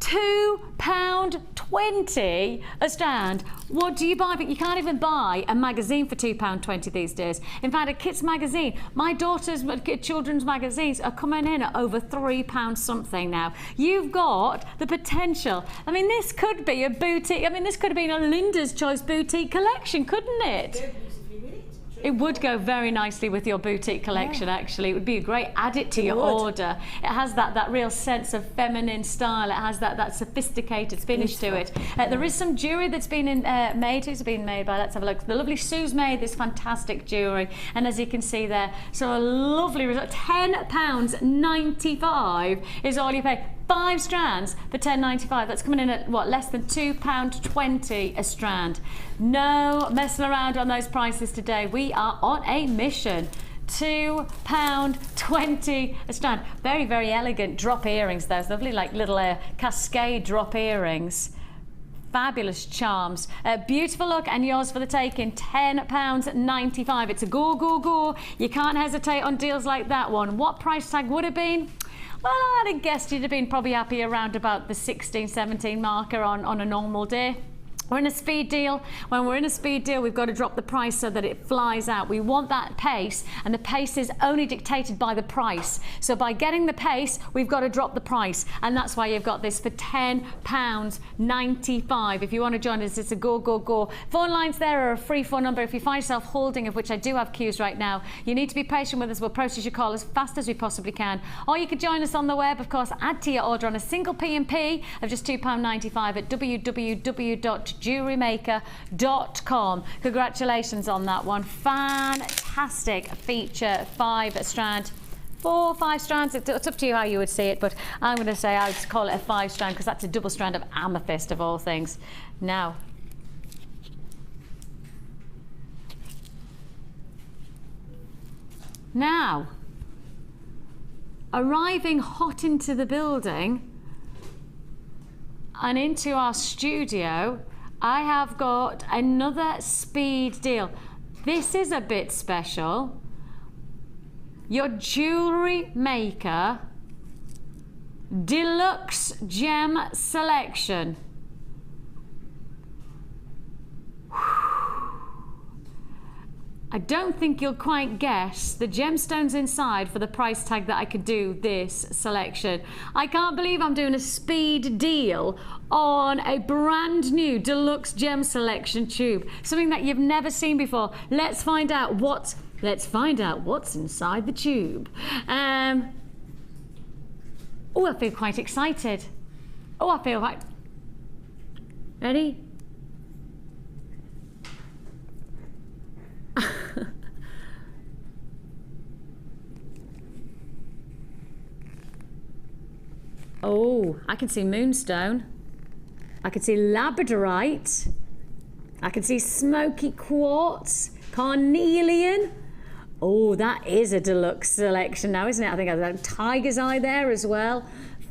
£2.20 a strand. What do you buy? But you can't even buy a magazine for £2.20 these days. In fact, a kids magazine, my daughter's children's magazines are coming in at over £3 something now. You've got the potential. I mean, this could be a boutique. I mean, this could have been a Linda's Choice boutique collection, couldn't it? It would go very nicely with your boutique collection, actually. It would be a great add it to your order. It has that real sense of feminine style. It has that sophisticated finish to it. There is some jewellery that's been made. Who's been made by? Let's have a look. The lovely Sue's made this fantastic jewellery. And as you can see there, so a lovely result. £10.95 is all you pay. 5 strands for £10.95. That's coming in at what, less than £2.20 a strand. No messing around on those prices today. We are on a mission. £2.20 a strand. Very, very elegant drop earrings. Those lovely, like little cascade drop earrings. Fabulous charms. Beautiful look, and yours for the taking. £10.95. It's a go, go, go. You can't hesitate on deals like that one. What price tag would have been? Well, I'd have guessed you'd have been probably happy around about the 16, 17 marker on a normal day. We're in a speed deal. When we're in a speed deal, we've got to drop the price so that it flies out. We want that pace, and the pace is only dictated by the price. So by getting the pace, we've got to drop the price, and that's why you've got this for £10.95. If you want to join us, it's a go, go, go. Phone lines there are a free phone number. If you find yourself holding, of which I do have queues right now, you need to be patient with us. We'll process your call as fast as we possibly can. Or you could join us on the web, of course. Add to your order on a single P&P of just £2.95 at www.JewelleryMaker.com. Congratulations on that one. Fantastic feature. 5 strand. 4, 5 strands. It's up to you how you would see it, but I'm going to say I would call it a 5 strand because that's a double strand of amethyst of all things. Now, arriving hot into the building and into our studio, I have got another speed deal. This is a bit special. Your Jewellery Maker Deluxe Gem Selection. I don't think you'll quite guess the gemstones inside for the price tag that I could do this selection. I can't believe I'm doing a speed deal on a brand new deluxe gem selection tube. Something that you've never seen before. Let's find out what's inside the tube. Oh, I feel quite excited. Oh, I feel quite... Ready? Oh, I can see moonstone. I can see labradorite. I can see smoky quartz, carnelian. Oh, that is a deluxe selection now, isn't it? I think I've got tiger's eye there as well.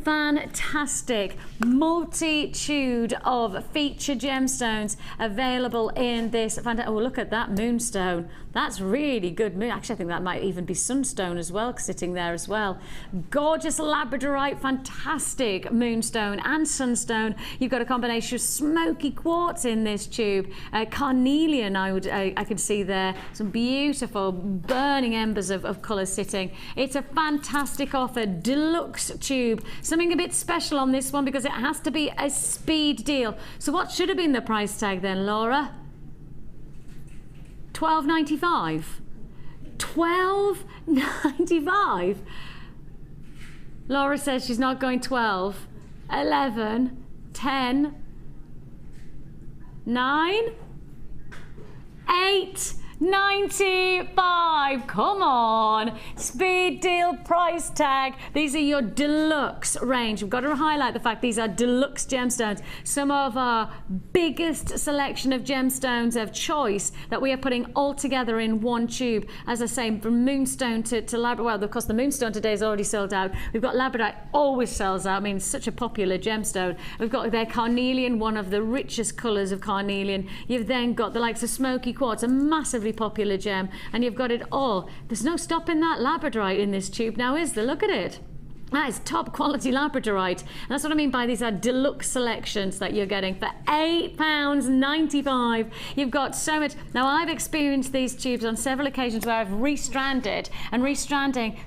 Fantastic multitude of feature gemstones available in this. Oh, look at that moonstone. That's really good. Actually, I think that might even be sunstone as well, sitting there as well. Gorgeous labradorite, fantastic moonstone and sunstone. You've got a combination of smoky quartz in this tube. Carnelian, I can see there. Some beautiful burning embers of colour sitting. It's a fantastic offer, deluxe tube. Something a bit special on this one because it has to be a speed deal. So what should have been the price tag then, Laura? $12.95. $12.95. Laura says she's not going 12, 11, 10, 9, 8, 95. Come on, speed deal price tag. These are your deluxe range. We've got to highlight the fact these are deluxe gemstones. Some of our biggest selection of gemstones of choice that we are putting all together in one tube. As I say, from moonstone to labradorite. Well, of course, the moonstone today is already sold out. We've got labradorite, always sells out. I mean, it's such a popular gemstone. We've got their carnelian, one of the richest colours of carnelian. You've then got the likes of smoky quartz, a massively popular gem, and you've got it all. There's no stopping that labradorite in this tube now, is there? Look at it. That is top quality labradorite. And that's what I mean by these are deluxe selections that you're getting for £8.95. You've got so much. Now, I've experienced these tubes on several occasions where I've restranded, and restranding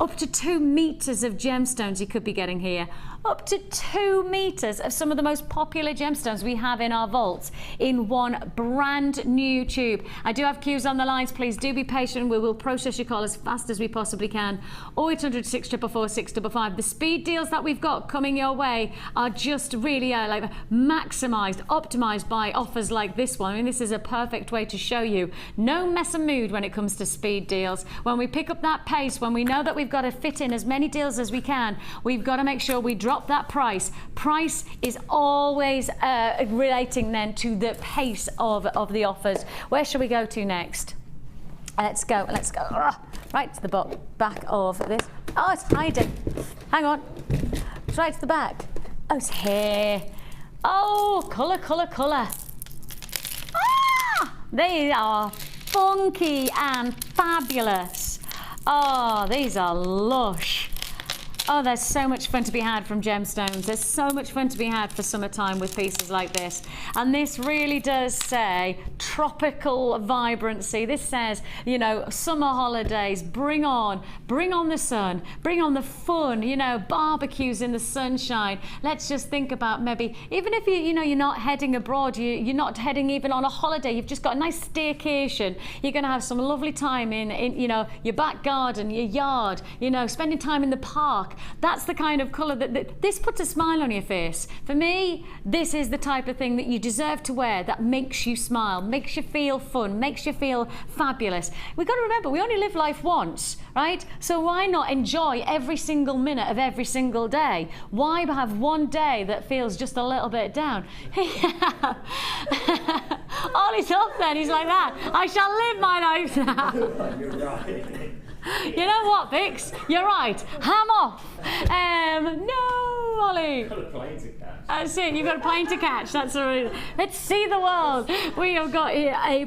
up to 2 meters of gemstones you could be getting here. Up to 2 meters of some of the most popular gemstones we have in our vaults in one brand new tube. I do have queues on the lines. Please do be patient. We will process your call as fast as we possibly can. 0800 644 655. The speed deals that we've got coming your way are just really like maximized, optimized by offers like this one. I mean, this is a perfect way to show you no mess and mood when it comes to speed deals. When we pick up that pace, when we know that we've got to fit in as many deals as we can, we've got to make sure we drop that price. Price is always relating then to the pace of the offers. Where shall we go to next? Let's go. Right to the back of this. Oh, it's hiding. Hang on. It's right to the back. Oh, it's here. Oh, colour. Ah! They are funky and fabulous. Oh, these are lush. Oh, there's so much fun to be had from gemstones. There's so much fun to be had for summertime with pieces like this. And this really does say tropical vibrancy. This says, you know, summer holidays, bring on the sun, bring on the fun, you know, barbecues in the sunshine. Let's just think about maybe, even if you're not heading abroad, you're not heading even on a holiday, you've just got a nice staycation. You're going to have some lovely time in you know, your back garden, your yard, you know, spending time in the park. That's the kind of colour that this puts a smile on your face. For me, this is the type of thing that you deserve to wear that makes you smile, makes you feel fun, makes you feel fabulous. We've got to remember, we only live life once, right? So why not enjoy every single minute of every single day? Why have one day that feels just a little bit down? Ollie's up then, he's like that. I shall live my life now. You're right. You know what, Vix? You're right. Ham off. No, Ollie. You've got a plane to catch. That's it. You've got a plane to catch. That's all right. Let's see the world. We have got here a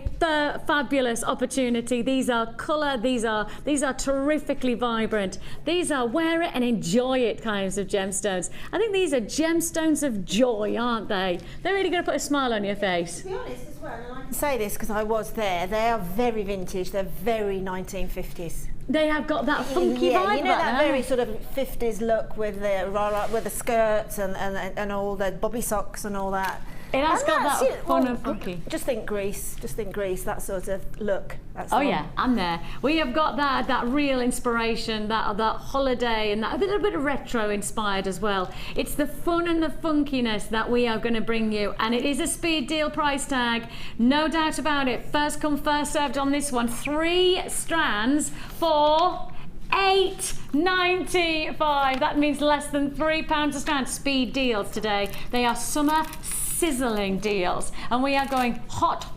fabulous opportunity. These are colour. These are terrifically vibrant. These are wear it and enjoy it kinds of gemstones. I think these are gemstones of joy, aren't they? They're really going to put a smile on your face. To be honest as well, and I can say this because I was there, they are very vintage. They're very 1950s. They have got that funky vibe. You know that very sort of 50s look with the skirts and all the bobby socks and all that. It has got that fun and funky. Just think Greece, that sort of look. That's yeah, I'm there. We have got that real inspiration, that holiday, and that a little bit of retro inspired as well. It's the fun and the funkiness that we are going to bring you, and it is a speed deal price tag, no doubt about it. First come, first served on this one. 3 strands for £8.95. That means less than £3 a strand. Speed deals today. They are summer sizzling deals, and we are going hot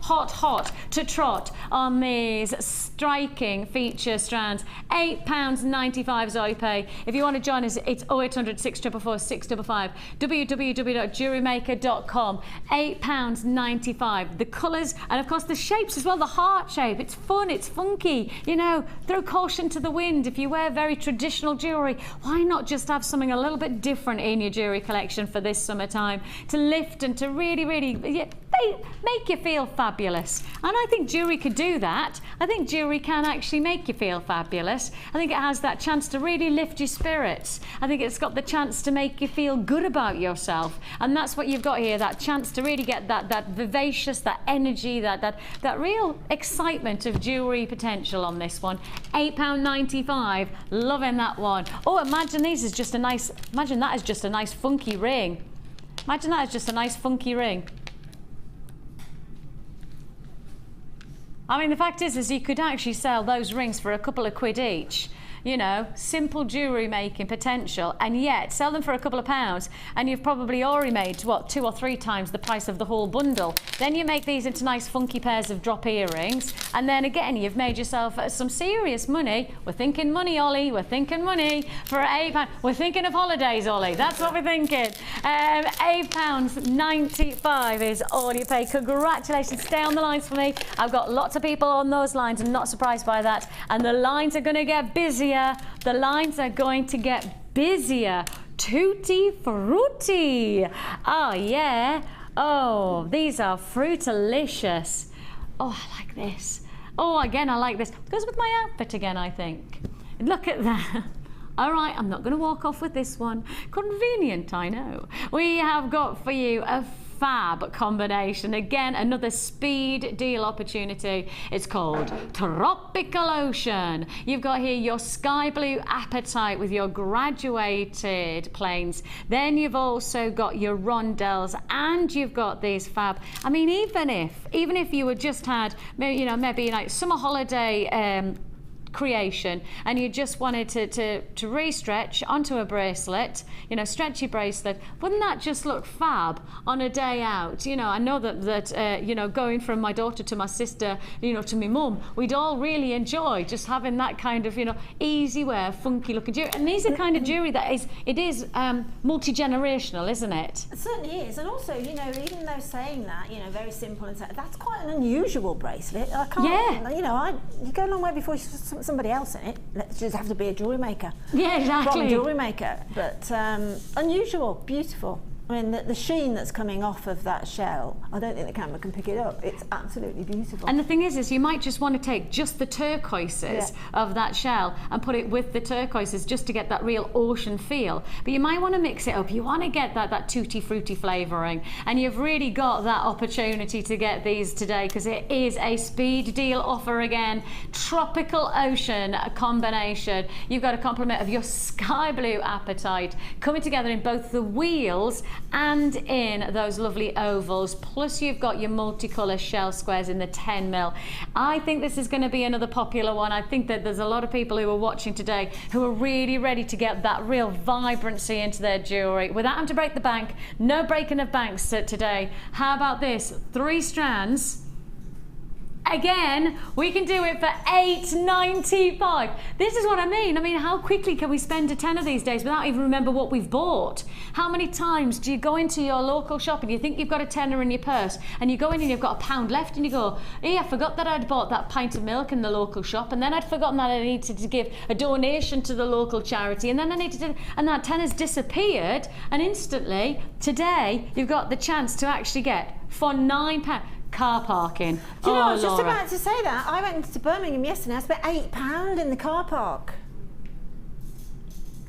to trot on these striking feature strands. £8.95 is all you pay. If you want to join us, it's 0800 644 655, www.jewellerymaker.com. £8.95. The colours and of course the shapes as well. The heart shape, it's fun, it's funky, you know. Throw caution to the wind. If you wear very traditional jewellery, why not just have something a little bit different in your jewellery collection for this summertime to lift and to really make you feel fabulous? And I think jewellery could do that. I think jewellery can actually make you feel fabulous. I think it has that chance to really lift your spirits. I think it's got the chance to make you feel good about yourself, and that's what you've got here, that chance to really get that vivacious, that energy, that real excitement of jewellery potential on this one. £8.95. Loving that one. Oh, imagine that is just a nice funky ring. Imagine that is just a nice funky ring. I mean, the fact is you could actually sell those rings for a couple of quid each. You know, simple jewellery making potential, and yet sell them for a couple of pounds, and you've probably already made, what, 2 or 3 times the price of the whole bundle. Then you make these into nice funky pairs of drop earrings, and then again you've made yourself some serious money. We're thinking money, Ollie, we're thinking money for £8. We're thinking of holidays, Ollie, that's what we're thinking. £8.95 is all you pay. Congratulations, stay on the lines for me. I've got lots of people on those lines, I'm not surprised by that, and the lines are going to get busier. The lines are going to get busier. Tutti frutti. Oh yeah. Oh, these are fruitalicious. Oh, I like this. Oh, again, I like this. Goes with my outfit again, I think. Look at that. All right, I'm not going to walk off with this one. Convenient, I know. We have got for you a fab combination. Again, another speed deal opportunity. It's called Tropical Ocean. You've got here your sky blue apatite with your graduated plains. Then you've also got your rondelles, and you've got these fab. I mean, even if you had just had, you know, maybe like summer holiday creation, and you just wanted to re-stretch onto a bracelet, you know, stretchy bracelet, wouldn't that just look fab on a day out? You know, I know that you know, going from my daughter to my sister, you know, to my mum, we'd all really enjoy just having that kind of, you know, easy wear, funky looking jewelry. And these are kind of jewelry that is multi-generational, isn't it? It certainly is. And also, you know, even though saying that, you know, very simple, and that's quite an unusual bracelet. I can't, you know, you go a long way before you somebody else in it. Let's just have to be a jewellery maker. Yeah, exactly. From jewellery maker. But unusual, beautiful. I mean, the sheen that's coming off of that shell, I don't think the camera can pick it up. It's absolutely beautiful. And the thing is you might just want to take just the turquoises of that shell and put it with the turquoises just to get that real ocean feel. But you might want to mix it up. You want to get that tutti frutti flavouring. And you've really got that opportunity to get these today, because it is a speed deal offer again. Tropical Ocean combination. You've got a complement of your sky blue apatite coming together in both the wheels and in those lovely ovals, plus you've got your multicolour shell squares in the 10mm. I think this is going to be another popular one. I think that there's a lot of people who are watching today who are really ready to get that real vibrancy into their jewellery without having to break the bank. No breaking of banks today. How about this? 3 strands. Again, we can do it for $8.95. This is what I mean. I mean, how quickly can we spend a tenner these days without even remember what we've bought? How many times do you go into your local shop and you think you've got a tenner in your purse, and you go in and you've got £1 left, and you go, hey, I forgot that I'd bought that pint of milk in the local shop, and then I'd forgotten that I needed to give a donation to the local charity, and then I needed to, and that tenner's disappeared, and instantly, today, you've got the chance to actually get, for £9, car parking. Do you know, I was just Laura, about to say that. I went to Birmingham yesterday. I spent £8 in the car park.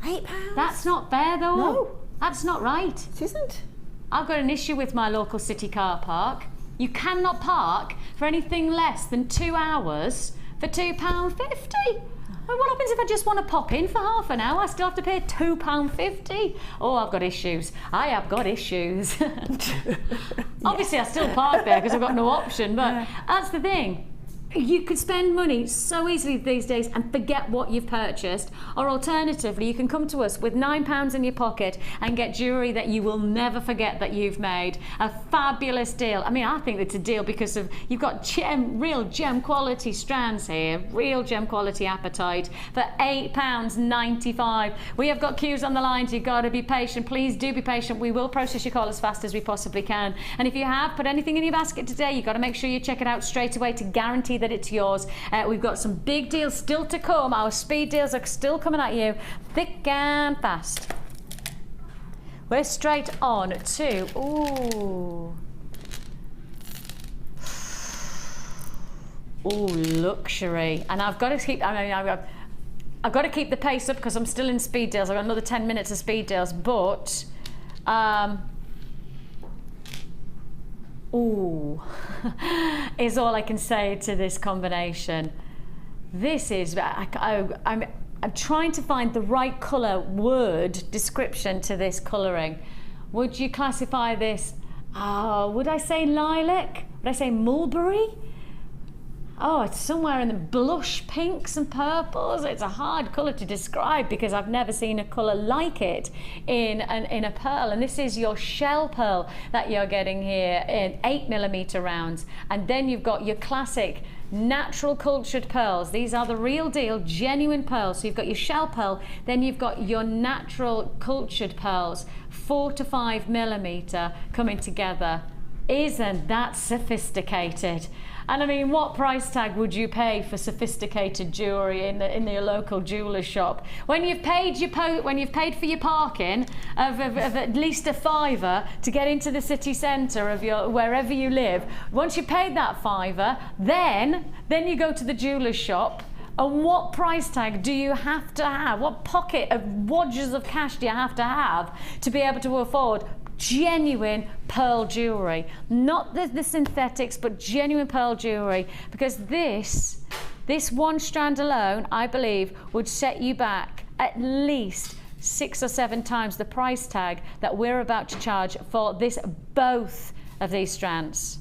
£8? That's not fair, though. No. That's not right. It isn't. I've got an issue with my local city car park. You cannot park for anything less than 2 hours for £2.50. Well, what happens if I just want to pop in for half an hour? I still have to pay £2.50. Oh, I've got issues. I have got issues. Obviously, I still park there because I've got no option, but that's the thing. You could spend money so easily these days and forget what you've purchased, or alternatively you can come to us with £9 in your pocket and get jewellery that you will never forget that you've made. A fabulous deal. I mean, I think it's a deal because of you've got real gem quality strands here, real gem quality apatite for £8.95. We have got queues on the lines. You've got to be patient. Please do be patient. We will process your call as fast as we possibly can, and if you have put anything in your basket today, you've got to make sure you check it out straight away to guarantee that it's yours. We've got some big deals still to come. Our speed deals are still coming at you thick and fast. We're straight on to luxury, and I've got to keep I've got to keep the pace up because I'm still in speed deals. I've got another 10 minutes of speed deals, but is all I can say to this combination. This is, I'm trying to find the right colour word description to this colouring. Would you classify this, would I say lilac? Would I say mulberry? Oh, it's somewhere in the blush pinks and purples. It's a hard colour to describe because I've never seen a colour like it in a pearl. And this is your shell pearl that you're getting here in 8mm rounds. And then you've got your classic natural cultured pearls. These are the real deal, genuine pearls. So you've got your shell pearl, then you've got your natural cultured pearls, 4 to 5mm coming together. Isn't that sophisticated? And I mean, what price tag would you pay for sophisticated jewellery in your local jeweller's shop? When you've paid for your parking of at least a £5 to get into the city centre of wherever you live, once you've paid that £5, then you go to the jeweller's shop. And what price tag do you have to have? What pocket of wadges of cash do you have to be able to afford genuine pearl jewellery? Not the synthetics, but genuine pearl jewellery. Because this one strand alone, I believe, would set you back at least 6 or 7 times the price tag that we're about to charge for both of these strands.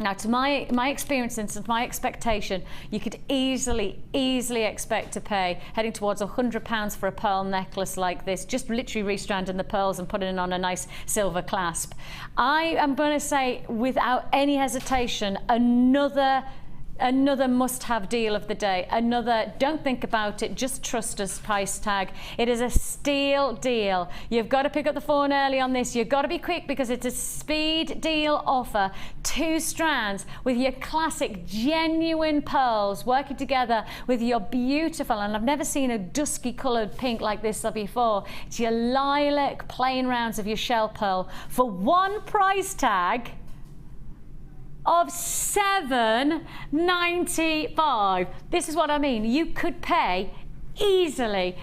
Now, to my experience and to my expectation, you could easily expect to pay heading towards £100 for a pearl necklace like this, just literally restranding the pearls and putting it on a nice silver clasp. I am going to say, without any hesitation, another must-have deal of the day. Another, don't think about it, just trust us price tag. It is a steal deal. You've got to pick up the phone early on this. You've got to be quick because it's a speed deal offer. 2 strands with your classic genuine pearls working together with your beautiful, and I've never seen a dusky coloured pink like this before. It's your lilac plain rounds of your shell pearl for one price tag of $7.95. This is what I mean. You could pay easily,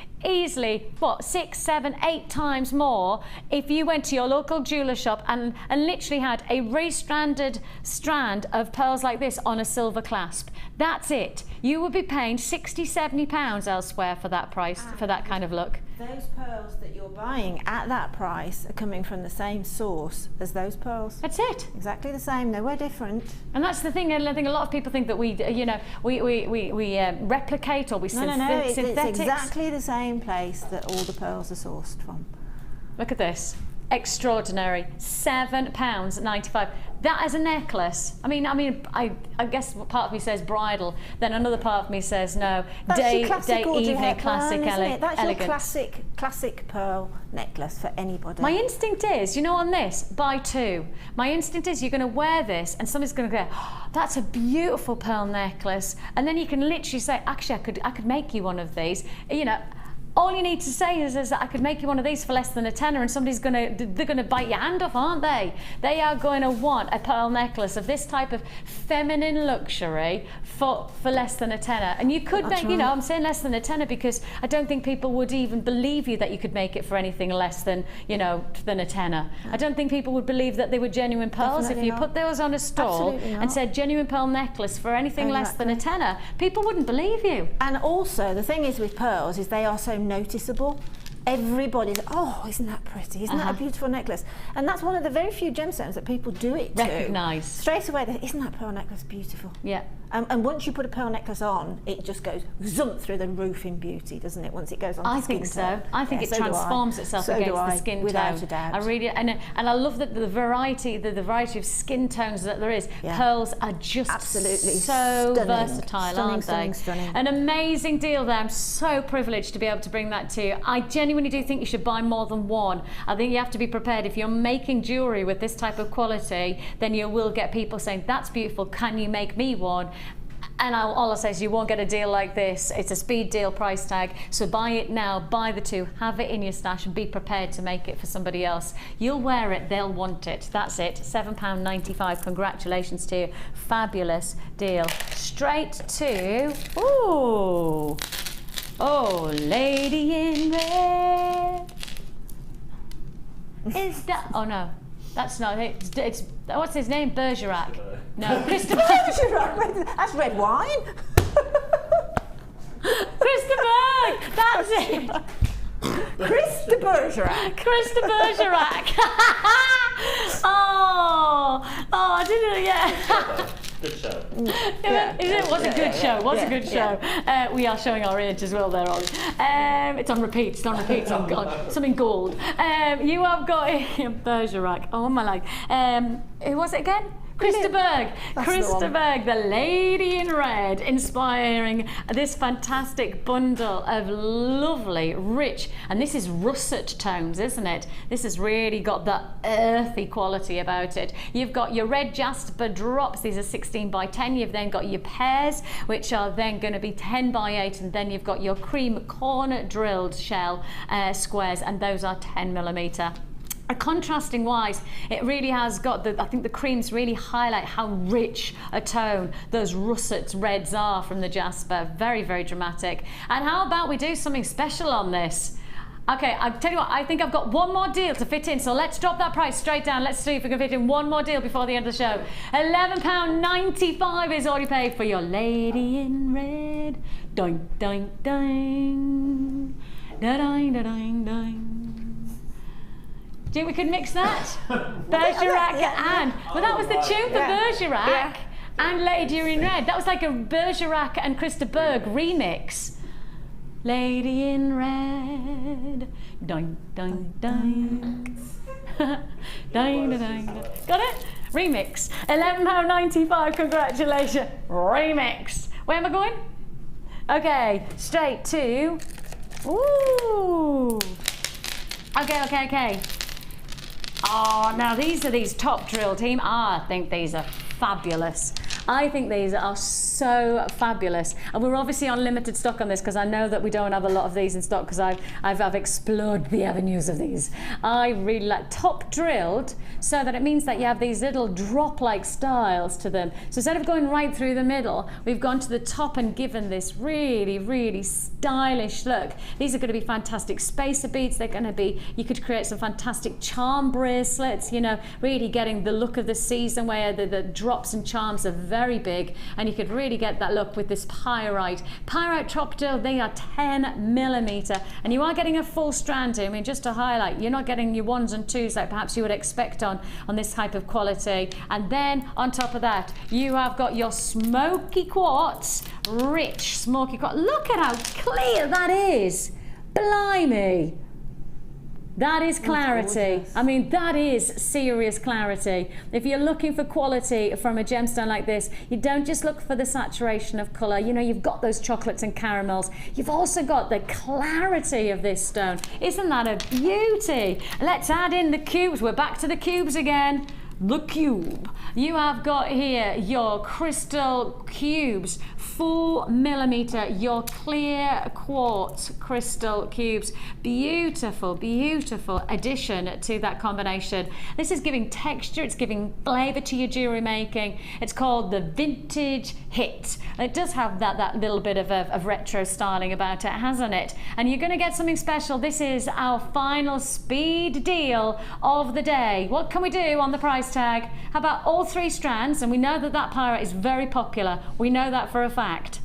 what, 6, 7, 8 times more if you went to your local jeweller shop and literally had a restranded strand of pearls like this on a silver clasp. That's it. You would be paying £60, £70 elsewhere for that price, for that kind of look. Those pearls that you're buying at that price are coming from the same source as those pearls. That's it. Exactly the same. Nowhere different. And that's the thing. I think a lot of people think that we replicate or we synthetics. It's exactly the same place that all the pearls are sourced from. Look at this. Extraordinary. £7.95. That as a necklace. I guess part of me says bridal, then another part of me says no. That's day, your classic evening, classic, elegant. That's elegance. your classic pearl necklace for anybody. My instinct is, on this, buy 2. My instinct is you're going to wear this and somebody's going to go, oh, that's a beautiful pearl necklace. And then you can literally say, actually, I could make you one of these. All you need to say is that I could make you one of these for less than a tenner, and they're gonna bite your hand off, aren't they? They are going to want a pearl necklace of this type of feminine luxury for less than a tenner. And you could make, I'm saying less than a tenner because I don't think people would even believe you that you could make it for anything less than, than a tenner. I don't think people would believe that they were genuine pearls. Definitely if you put those on a stall and said genuine pearl necklace for anything less than a tenner, people wouldn't believe you. And also, the thing is with pearls is they are so noticeable. Everybody's, oh, isn't that pretty? Isn't that a beautiful necklace? And that's one of the very few gemstones that people do it to. Recognise. Straight away, isn't that pearl necklace beautiful? Yeah. And once you put a pearl necklace on, it just goes zoom through the roof in beauty, doesn't it? Once it goes on the skin tone. I think it transforms itself against the skin tone. Without a doubt. I really, and I love that the variety of skin tones that there is. Yeah. Pearls are just absolutely so stunning. Versatile, aren't they? Stunning. An amazing deal there. I'm so privileged to be able to bring that to you. I genuinely do think you should buy more than one. I think you have to be prepared. If you're making jewellery with this type of quality, then you will get people saying, that's beautiful, can you make me one? And all I'll say is you won't get a deal like this. It's a speed deal price tag. So buy it now, buy the 2, have it in your stash and be prepared to make it for somebody else. You'll wear it, they'll want it. That's it, £7.95. Congratulations to you. Fabulous deal. Straight to, Lady in Red. Is that, oh no. That's not it. It's what's his name? Bergerac. No, Christopher. Bergerac. That's red wine. Christopher. That's it. Christopher Bergerac. Christopher Bergerac. I didn't. Yeah. Good show. It was a good show. Was a good show. We are showing our age as well there, Ollie. It's on repeat. It's on repeat. It's on something gold. You have got Bergerac. Oh my life. Who was it again? Krista Berg. That's the Krista one. Berg, the lady in red, inspiring this fantastic bundle of lovely, rich, and this is russet tones, isn't it? This has really got the earthy quality about it. You've got your red jasper drops. These are 16 by 10. You've then got your pears, which are then going to be 10 by 8, and then you've got your cream corner drilled shell squares, and those are 10mm. Contrasting wise, it really has got I think the creams really highlight how rich a tone those russet reds are from the jasper. Very, very dramatic. And how about we do something special on this? Okay, I'll tell you what, I think I've got one more deal to fit in, so let's drop that price straight down. Let's see if we can fit in one more deal before the end of the show. £11.95 is all you pay for your lady in red. Doing, doing, doing. Da-ding, da-ding, ding. Do you think we could mix that? Bergerac and... Well, that was the tune for Bergerac and Lady in Red. That was like a Bergerac and Krista Berg remix. Lady in Red. Ding, ding, ding. Ding, ding, ding. Got it? Remix. £11.95. Congratulations. Remix. Where am I going? Okay, straight to... Ooh. Okay. Oh, now these are these top drill team. I think these are fabulous. I think these are so fabulous, and we're obviously on limited stock on this because I know that we don't have a lot of these in stock because I've explored the avenues of these. I really like top drilled, so that it means that you have these little drop-like styles to them. So instead of going right through the middle, we've gone to the top and given this really, really stylish look. These are going to be fantastic spacer beads. They're going to be, you could create some fantastic charm bracelets, you know, really getting the look of the season where the drops and charms are very big, and you could really get that look with this pyrite top drill. They are 10mm, and you are getting a full strand here. I mean, just to highlight, you're not getting your 1s and 2s like perhaps you would expect on this type of quality. And then on top of that, you have got your smoky quartz, rich smoky quartz. Look at how clear that is. Blimey. That is clarity. I mean, that is serious clarity. If you're looking for quality from a gemstone like this, you don't just look for the saturation of colour. You know, you've got those chocolates and caramels. You've also got the clarity of this stone. Isn't that a beauty? Let's add in the cubes. We're back to the cubes again. The cube. You have got here your crystal cubes, 4mm, your clear quartz crystal cubes. Beautiful, beautiful addition to that combination. This is giving texture, it's giving flavour to your jewellery making. It's called the vintage hit. It does have that little bit of retro styling about it, hasn't it? And you're going to get something special. This is our final speed deal of the day. What can we do on the price tag? How about all 3 strands? And we know that pyrite is very popular. We know that for a fact.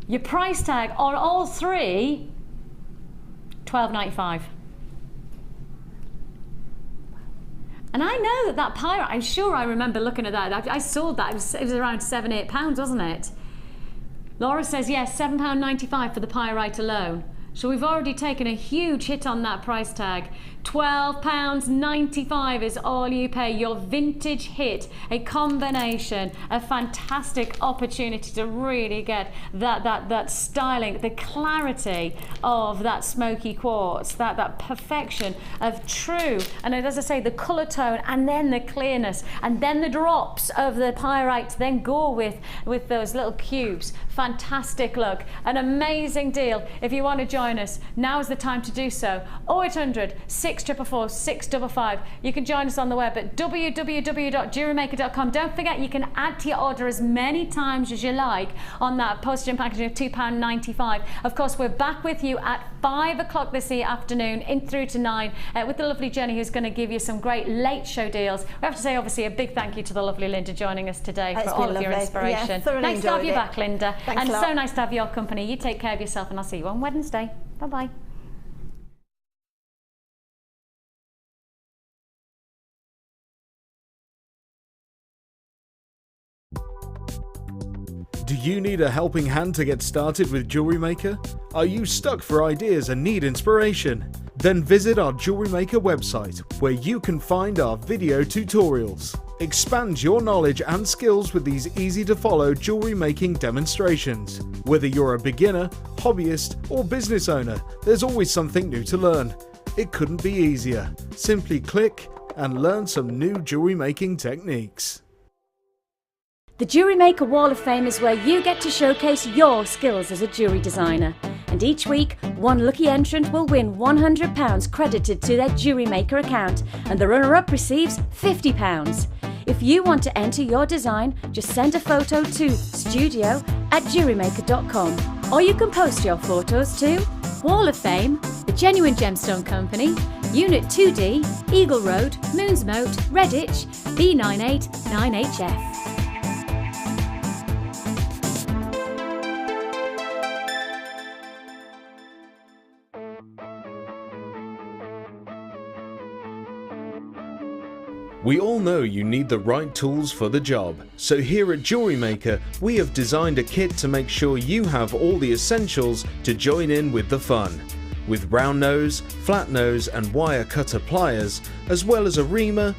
Your price tag on all 3, £12.95. And I know that pyrite, I'm sure I remember looking at that. I saw that. It was around £7-8, wasn't it? Laura says, yes, £7.95 for the pyrite alone. So we've already taken a huge hit on that price tag. £12.95 is all you pay. Your vintage hit, a combination, a fantastic opportunity to really get that styling, the clarity of that smoky quartz, that perfection of true, and as I say, the colour tone, and then the clearness, and then the drops of the pyrite to then go with those little cubes. Fantastic look, an amazing deal. If you want to join us, now is the time to do so. 0800 644 655. You can join us on the web at www.jewellerymaker.com. Don't forget, you can add to your order as many times as you like on that postage and packaging of £2.95. Of course, we're back with you at 5 o'clock this afternoon in through to 9 with the lovely Jenny, who's going to give you some great late show deals. We have to say, obviously, a big thank you to the lovely Linda joining us today for all of your inspiration. Yeah, nice to have you back, Linda. Thanks and a lot. so nice to have your company. You take care of yourself, and I'll see you on Wednesday. Bye-bye. Do you need a helping hand to get started with Jewellery Maker? Are you stuck for ideas and need inspiration? Then visit our Jewellery Maker website, where you can find our video tutorials. Expand your knowledge and skills with these easy-to-follow jewellery making demonstrations. Whether you're a beginner, hobbyist or business owner, there's always something new to learn. It couldn't be easier. Simply click and learn some new jewellery making techniques. The Jewellery Maker Wall of Fame is where you get to showcase your skills as a jewellery designer. And each week, one lucky entrant will win £100 credited to their Jewellery Maker account, and the runner-up receives £50. If you want to enter your design, just send a photo to studio@jewellerymaker.com, or you can post your photos to Wall of Fame, The Genuine Gemstone Company, Unit 2D, Eagle Road, Moonsmoat, Redditch, B989HF. We all know you need the right tools for the job, so here at Jewellery Maker we have designed a kit to make sure you have all the essentials to join in with the fun. With round nose, flat nose and wire cutter pliers, as well as a reamer,